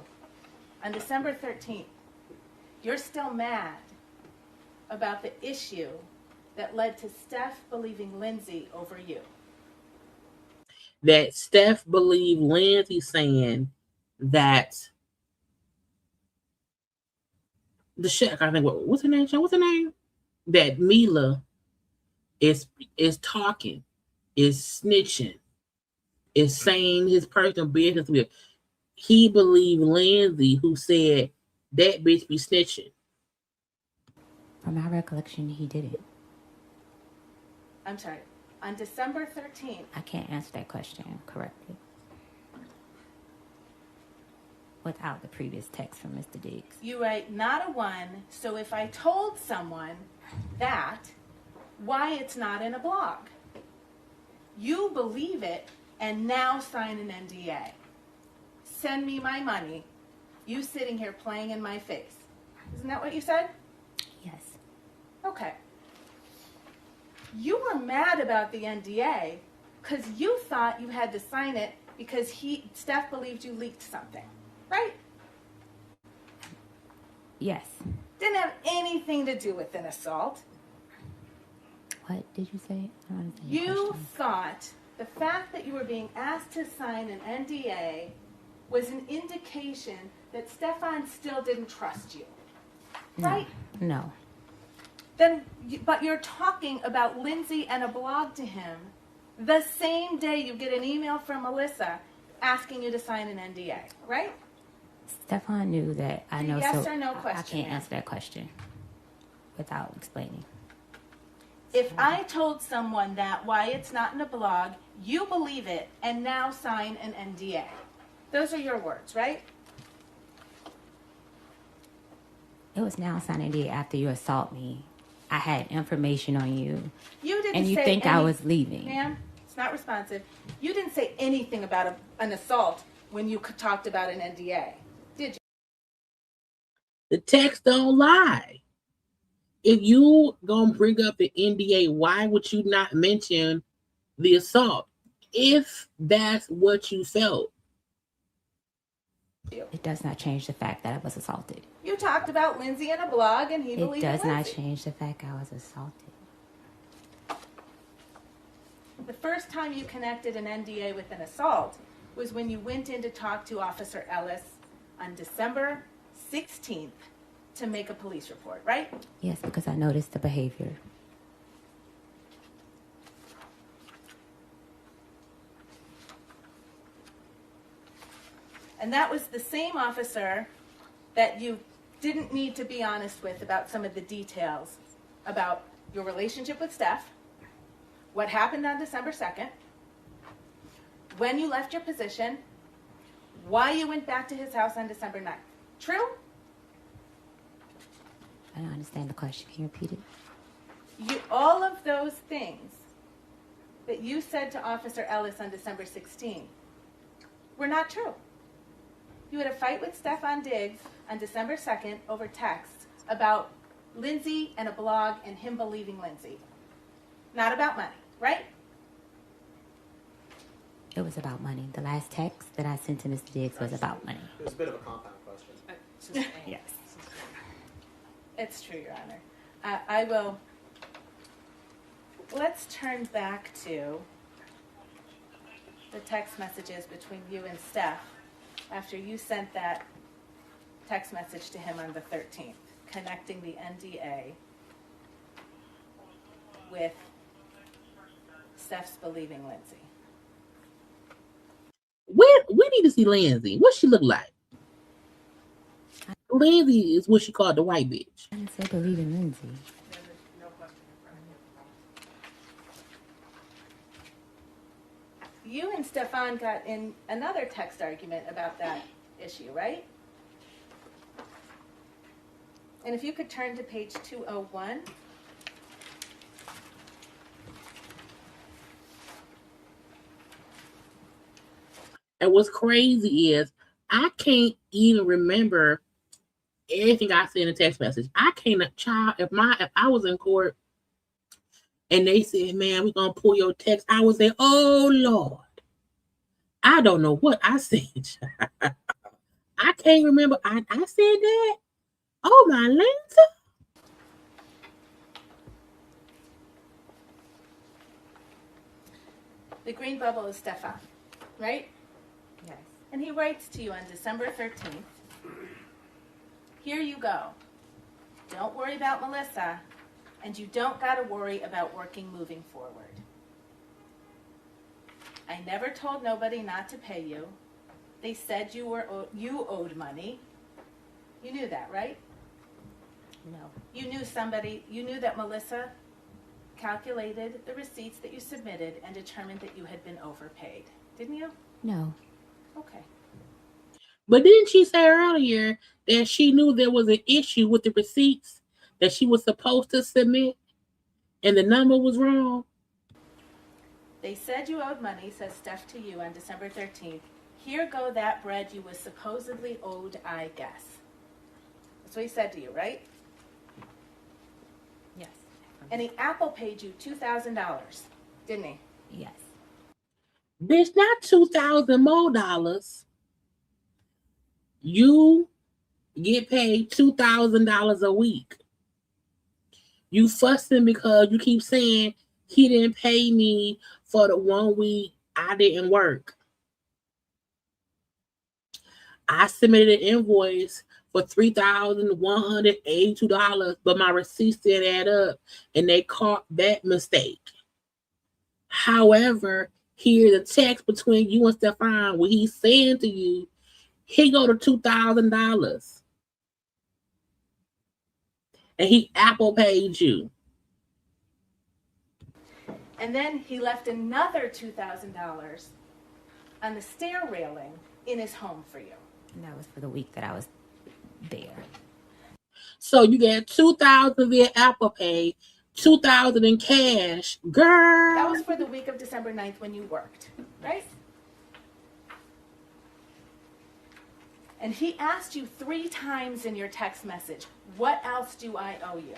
On December 13th, you're still mad about the issue that led to Steph believing Lindsay over you. That Steph believed Lindsay saying that the shit. I think what's her name? What's her name? That Mila is talking, is snitching, is saying his personal business with. He believed Lindsay, who said that bitch be snitching. From my recollection, he didn't. I'm sorry. On December 13th. I can't answer that question correctly without the previous text from Mr. Diggs. You write, not a one, so if I told someone that, why it's not in a blog? You believe it and now sign an NDA. Send me my money. You sitting here playing in my face. Isn't that what you said? Yes. Okay. You were mad about the NDA because you thought you had to sign it because Steph believed you leaked something, right? Yes. Didn't have anything to do with an assault. What did you say? I don't understand your You question. thought the fact that you were being asked to sign an NDA was an indication that Stefon still didn't trust you, right? No. But you're talking about Lindsay and a blog to him the same day you get an email from Melissa asking you to sign an NDA, right? Stefon knew that I know. Yes so or no I question, can't ma'am. answer that question without explaining. If I told someone that why it's not in a blog, you believe it and now sign an NDA. Those are your words, right? It was now signing NDA after you assault me. I had information on you. You didn't and you say think I was leaving. Ma'am, it's not responsive. You didn't say anything about an assault when you talked about an NDA, did you? The text don't lie. If you gonna bring up the NDA, why would you not mention the assault if that's what you felt? It does not change the fact that I was assaulted. You talked about Lindsay in a blog and he believed It does not Lindsay. change the fact I was assaulted. The first time you connected an NDA with an assault was when you went in to talk to Officer Ellis on December 16th to make a police report, right? Yes, because I noticed the behavior. And that was the same officer that you didn't need to be honest with about some of the details about your relationship with Steph, what happened on December 2nd, when you left your position, why you went back to his house on December 9th. True? I don't understand the question. Can you repeat it? All of those things that you said to Officer Ellis on December 16th were not true. You had a fight with Stefon Diggs on December 2nd over text about Lindsay and a blog and him believing Lindsay. Not about money, right? It was about money. The last text that I sent to Mr. Diggs was about money. It was a bit of a compound question. Yes. It's true, Your Honor. Let's turn back to the text messages between you and Steph after you sent that text message to him on the 13th, connecting the NDA with Steph's believing Lindsay. We need to see Lindsay. What she look like? Lindsay is what she called the white bitch. I didn't say believe in Lindsay. You and Stefon got in another text argument about that issue, right? And if you could turn to page 201. And what's crazy is I can't even remember everything I said in a text message. I can't, child, if I was in court and they said, man, we're gonna pull your text, I would say, oh Lord. I don't know what I said. I can't remember. I said that. Oh my Lanta. The green bubble is Stefon, right? Yes. And he writes to you on December 13th, here you go. Don't worry about Melissa, and you don't got to worry about working moving forward. I never told nobody not to pay you. They said you owed money. You knew that, right? No. You knew that Melissa calculated the receipts that you submitted and determined that you had been overpaid. Didn't you? No. Okay. But didn't she say earlier that she knew there was an issue with the receipts that she was supposed to submit and the number was wrong? They said you owed money, says Steph to you on December 13th. Here go that bread you was supposedly owed, I guess. That's what he said to you, right? Yes. And he Apple paid you $2,000, didn't he? Yes. Bitch, not $2,000 more dollars. You get paid $2,000 a week. You fussing because you keep saying he didn't pay me for the 1 week I didn't work. I submitted an invoice for $3,182, but my receipts didn't add up, and they caught that mistake. However, here's a text between you and Stefon where he's saying to you, he go to $2,000, and he Apple paid you. And then he left another $2,000 on the stair railing in his home for you. And that was for the week that I was there. So you get $2,000 via Apple Pay, $2,000 in cash, girl. That was for the week of December 9th when you worked, right? And he asked you 3 times in your text message, what else do I owe you?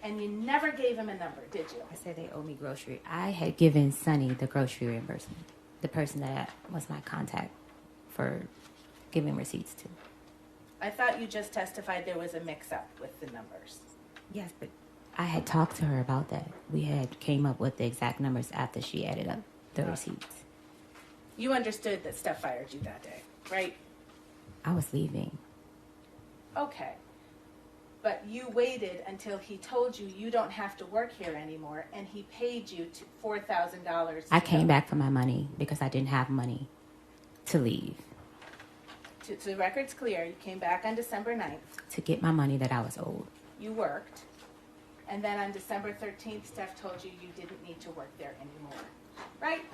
And you never gave him a number, did you? I said they owe me grocery. I had given Sonny the grocery reimbursement, the person that was my contact for giving receipts to. I thought you just testified there was a mix-up with the numbers. Yes, but I had talked to her about that. We had came up with the exact numbers after she added up the receipts. You understood that Steph fired you that day, right? I was leaving. Okay. But you waited until he told you you don't have to work here anymore, and he paid you $4,000. I came back for my money because I didn't have money to leave. So the record's clear. You came back on December 9th. To get my money that I was owed. You worked. And then on December 13th, Steph told you you didn't need to work there anymore. Right?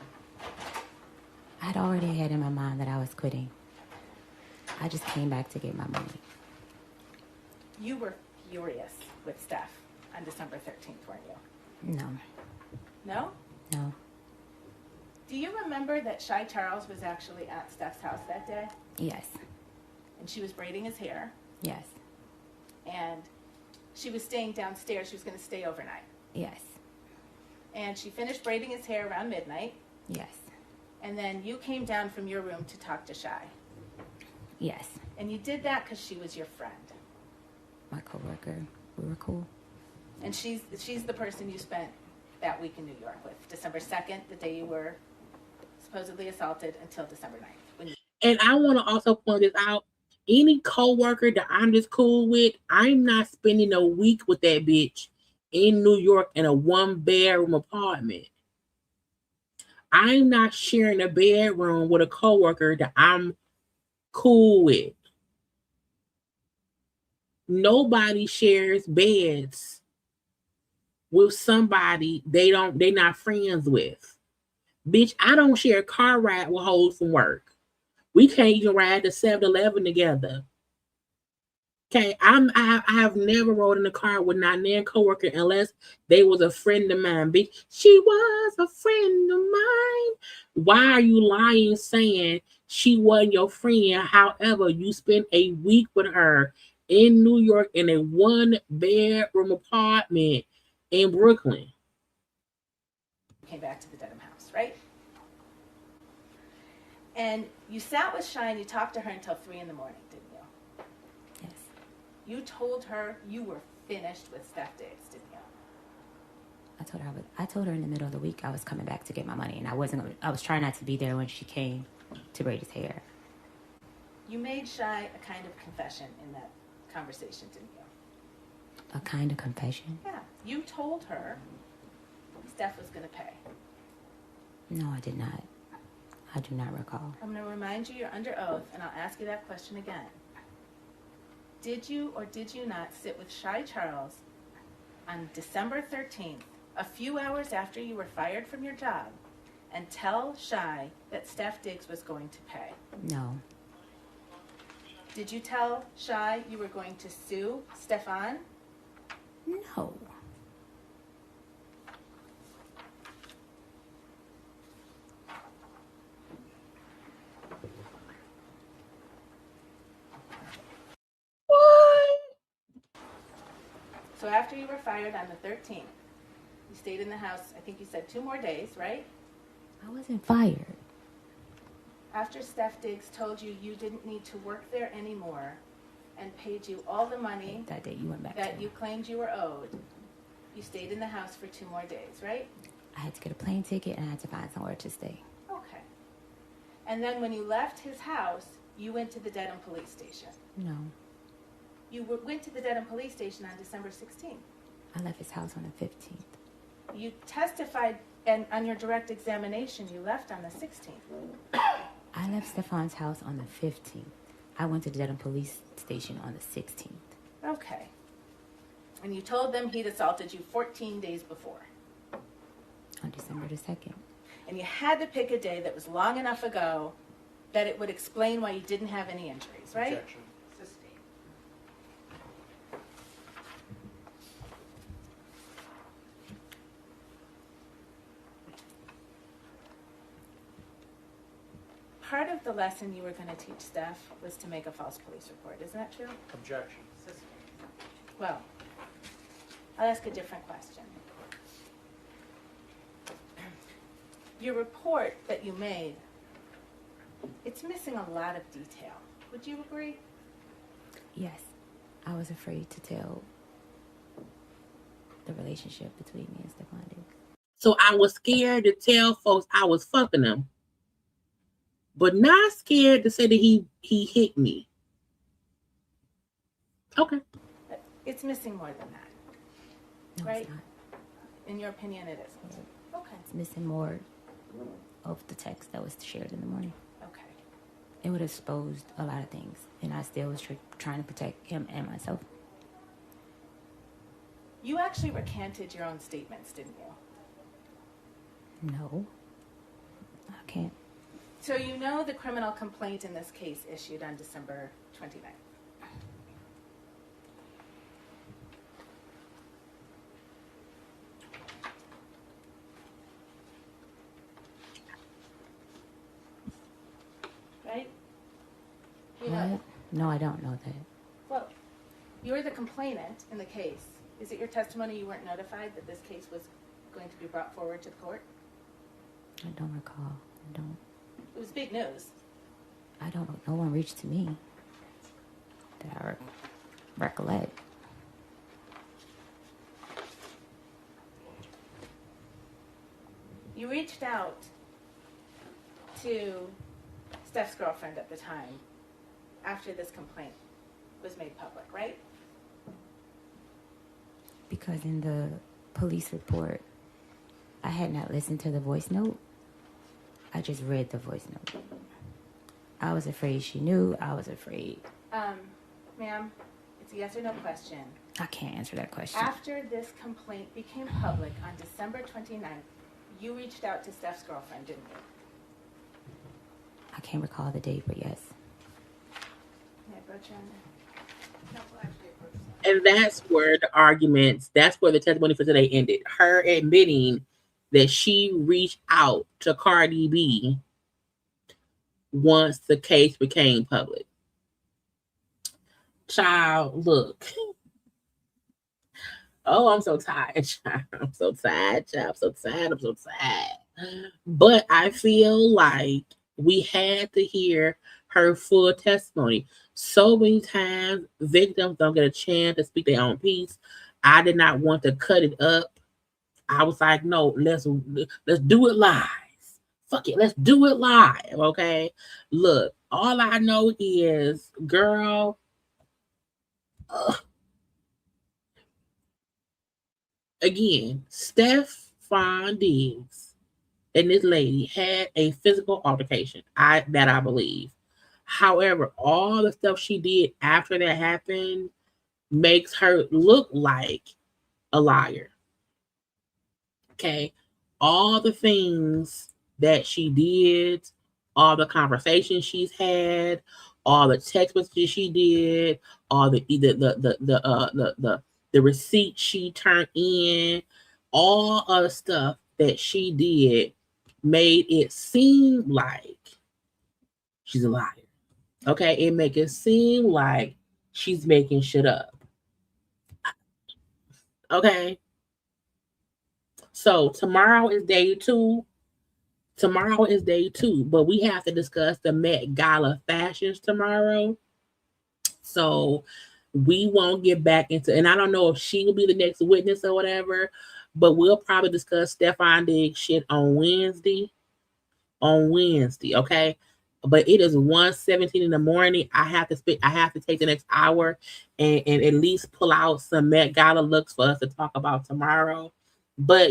I'd already had in my mind that I was quitting. I just came back to get my money. You were furious with Steph on December 13th, weren't you? No. No? No. Do you remember that Shy Charles was actually at Steph's house that day? Yes. And she was braiding his hair. Yes. And she was staying downstairs. She was going to stay overnight. Yes. And she finished braiding his hair around midnight. Yes. And then you came down from your room to talk to Shy. Yes. And you did that because she was your friend. My coworker. We were cool. And she's the person you spent that week in New York with. December 2nd, the day you were supposedly assaulted, until December 9th. And I want to also point this out. Any coworker that I'm just cool with, I'm not spending a week with that bitch in New York in a 1-bedroom apartment. I'm not sharing a bedroom with a coworker that I'm cool with. Nobody shares beds with somebody they're not friends with. Bitch, I don't share a car ride with hoes from work. We can't even ride to 7-Eleven together. Okay, I have never rode in a car with not a coworker unless they was a friend of mine. Bitch, she was a friend of mine. Why are you lying saying she wasn't your friend? However, you spent a week with her in New York in a 1-bedroom apartment in Brooklyn. Came back to the Dedham house, right? And you sat with Shy and you talked to her until 3 in the morning, didn't you? Yes. You told her you were finished with Steph Diggs, didn't you? I told her in the middle of the week I was coming back to get my money, and I was trying not to be there when she came to braid his hair. You made Shy a kind of confession in that conversation, didn't you? A kind of confession? Yeah. You told her Steph was going to pay. No, I did not. I do not recall. I'm going to remind you you're under oath, and I'll ask you that question again. Did you or did you not sit with Shy Charles on December 13th, a few hours after you were fired from your job, and tell Shy that Steph Diggs was going to pay? No. Did you tell Shy you were going to sue Stefon? No. So after you were fired on the 13th, you stayed in the house, I think you said 2 more days, right? I wasn't fired. After Steph Diggs told you you didn't need to work there anymore and paid you all the money That day you went back that to you claimed you were owed, you stayed in the house for 2 more days, right? I had to get a plane ticket and I had to find somewhere to stay. Okay. And then when you left his house, you went to the Dedham police station. No. You went to the Dedham police station on December 16th. I left his house on the 15th. You testified, and on your direct examination, you left on the 16th. I left Stefon's house on the 15th. I went to the Dedham police station on the 16th. Okay. And you told them he'd assaulted you 14 days before. On December the 2nd. And you had to pick a day that was long enough ago that it would explain why you didn't have any injuries, right? Objection. Sustained. Part of the lesson you were going to teach Steph was to make a false police report. Isn't that true? Objection. Sustained. Well, I'll ask a different question. Your report that you made, it's missing a lot of detail. Would you agree? Yes. I was afraid to tell the relationship between me and Stefon Diggs. So I was scared to tell folks I was fucking them, but not scared to say that he hit me. Okay. It's missing more than that. No, right? it's not. In your opinion, it isn't. Okay. It's missing more of the text that was shared in the morning. Okay. It would have exposed a lot of things, and I still was trying to protect him and myself. You actually recanted your own statements, didn't you? No. I can't. So you know the criminal complaint in this case issued on December 29th. Right? You know What? No, I don't know that. Well, you're the complainant in the case. Is it your testimony you weren't notified that this case was going to be brought forward to the court? I don't recall. I don't. It was big news. I don't. No one reached to me that I recollect. You reached out to Steph's girlfriend at the time after this complaint was made public, right? Because in the police report, I had not listened to the voice note. I just read the voice note. I was afraid she knew. I was afraid. Ma'am, it's a yes or no question. I can't answer that question. After this complaint became public on December 29th, you reached out to Steph's girlfriend, didn't you? I can't recall the date, but yes. Yeah, Bertrand. And that's where the arguments, that's where the testimony for today ended. Her admitting that she reached out to Cardi B once the case became public. Child, look. Oh, I'm so tired, child. I'm so tired, child. I'm so tired. I'm so tired. But I feel like we had to hear her full testimony. So many times, victims don't get a chance to speak their own piece. I did not want to cut it up. I was like, no, let's do it live. Fuck it, let's do it live, okay? Look, all I know is, girl, again, Stefon Diggs and this lady had a physical altercation. I believe. However, all the stuff she did after that happened makes her look like a liar. Okay, all the things that she did, all the conversations she's had, all the text messages she did, all the receipts she turned in, all of the stuff that she did made it seem like she's a liar. Okay, it make it seem like she's making shit up. Okay. So tomorrow is day 2. Tomorrow is day 2, but we have to discuss the Met Gala fashions tomorrow. So we won't get back into, and I don't know if she will be the next witness or whatever, but we'll probably discuss Stefon Diggs shit on Wednesday. Okay? But it is 1:17 in the morning. I have to take the next hour and at least pull out some Met Gala looks for us to talk about tomorrow. But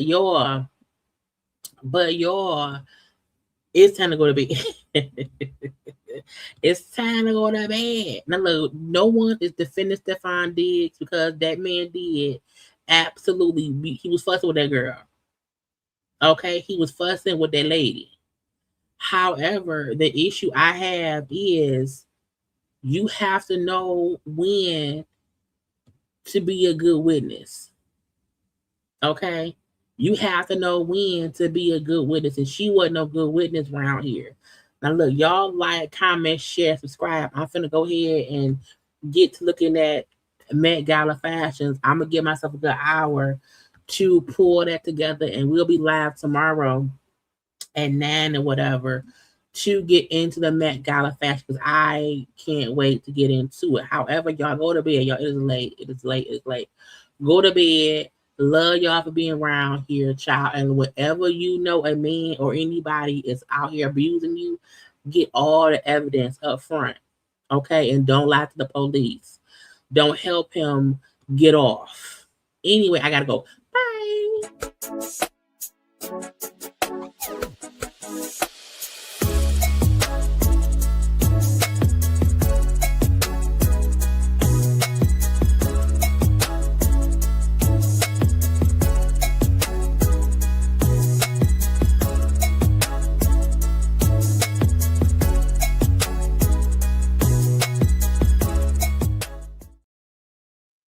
it's time to go to bed. It's time to go to bed. Now look, no one is defending Stefon Diggs because that man did absolutely. He was fussing with that girl. Okay, he was fussing with that lady. However, the issue I have is you have to know when to be a good witness. Okay? You have to know when to be a good witness, and she wasn't no good witness around here. Now, look, y'all like, comment, share, subscribe. I'm finna go ahead and get to looking at Met Gala fashions. I'm gonna give myself a good hour to pull that together, and we'll be live tomorrow at 9 or whatever to get into the Met Gala fashion because I can't wait to get into it. However, y'all go to bed. Y'all, it is late. It's late. Go to bed. Love y'all for being around here, child. And whatever you know a man or anybody is out here abusing you, get all the evidence up front. Okay? And don't lie to the police. Don't help him get off. Anyway, I gotta go. Bye.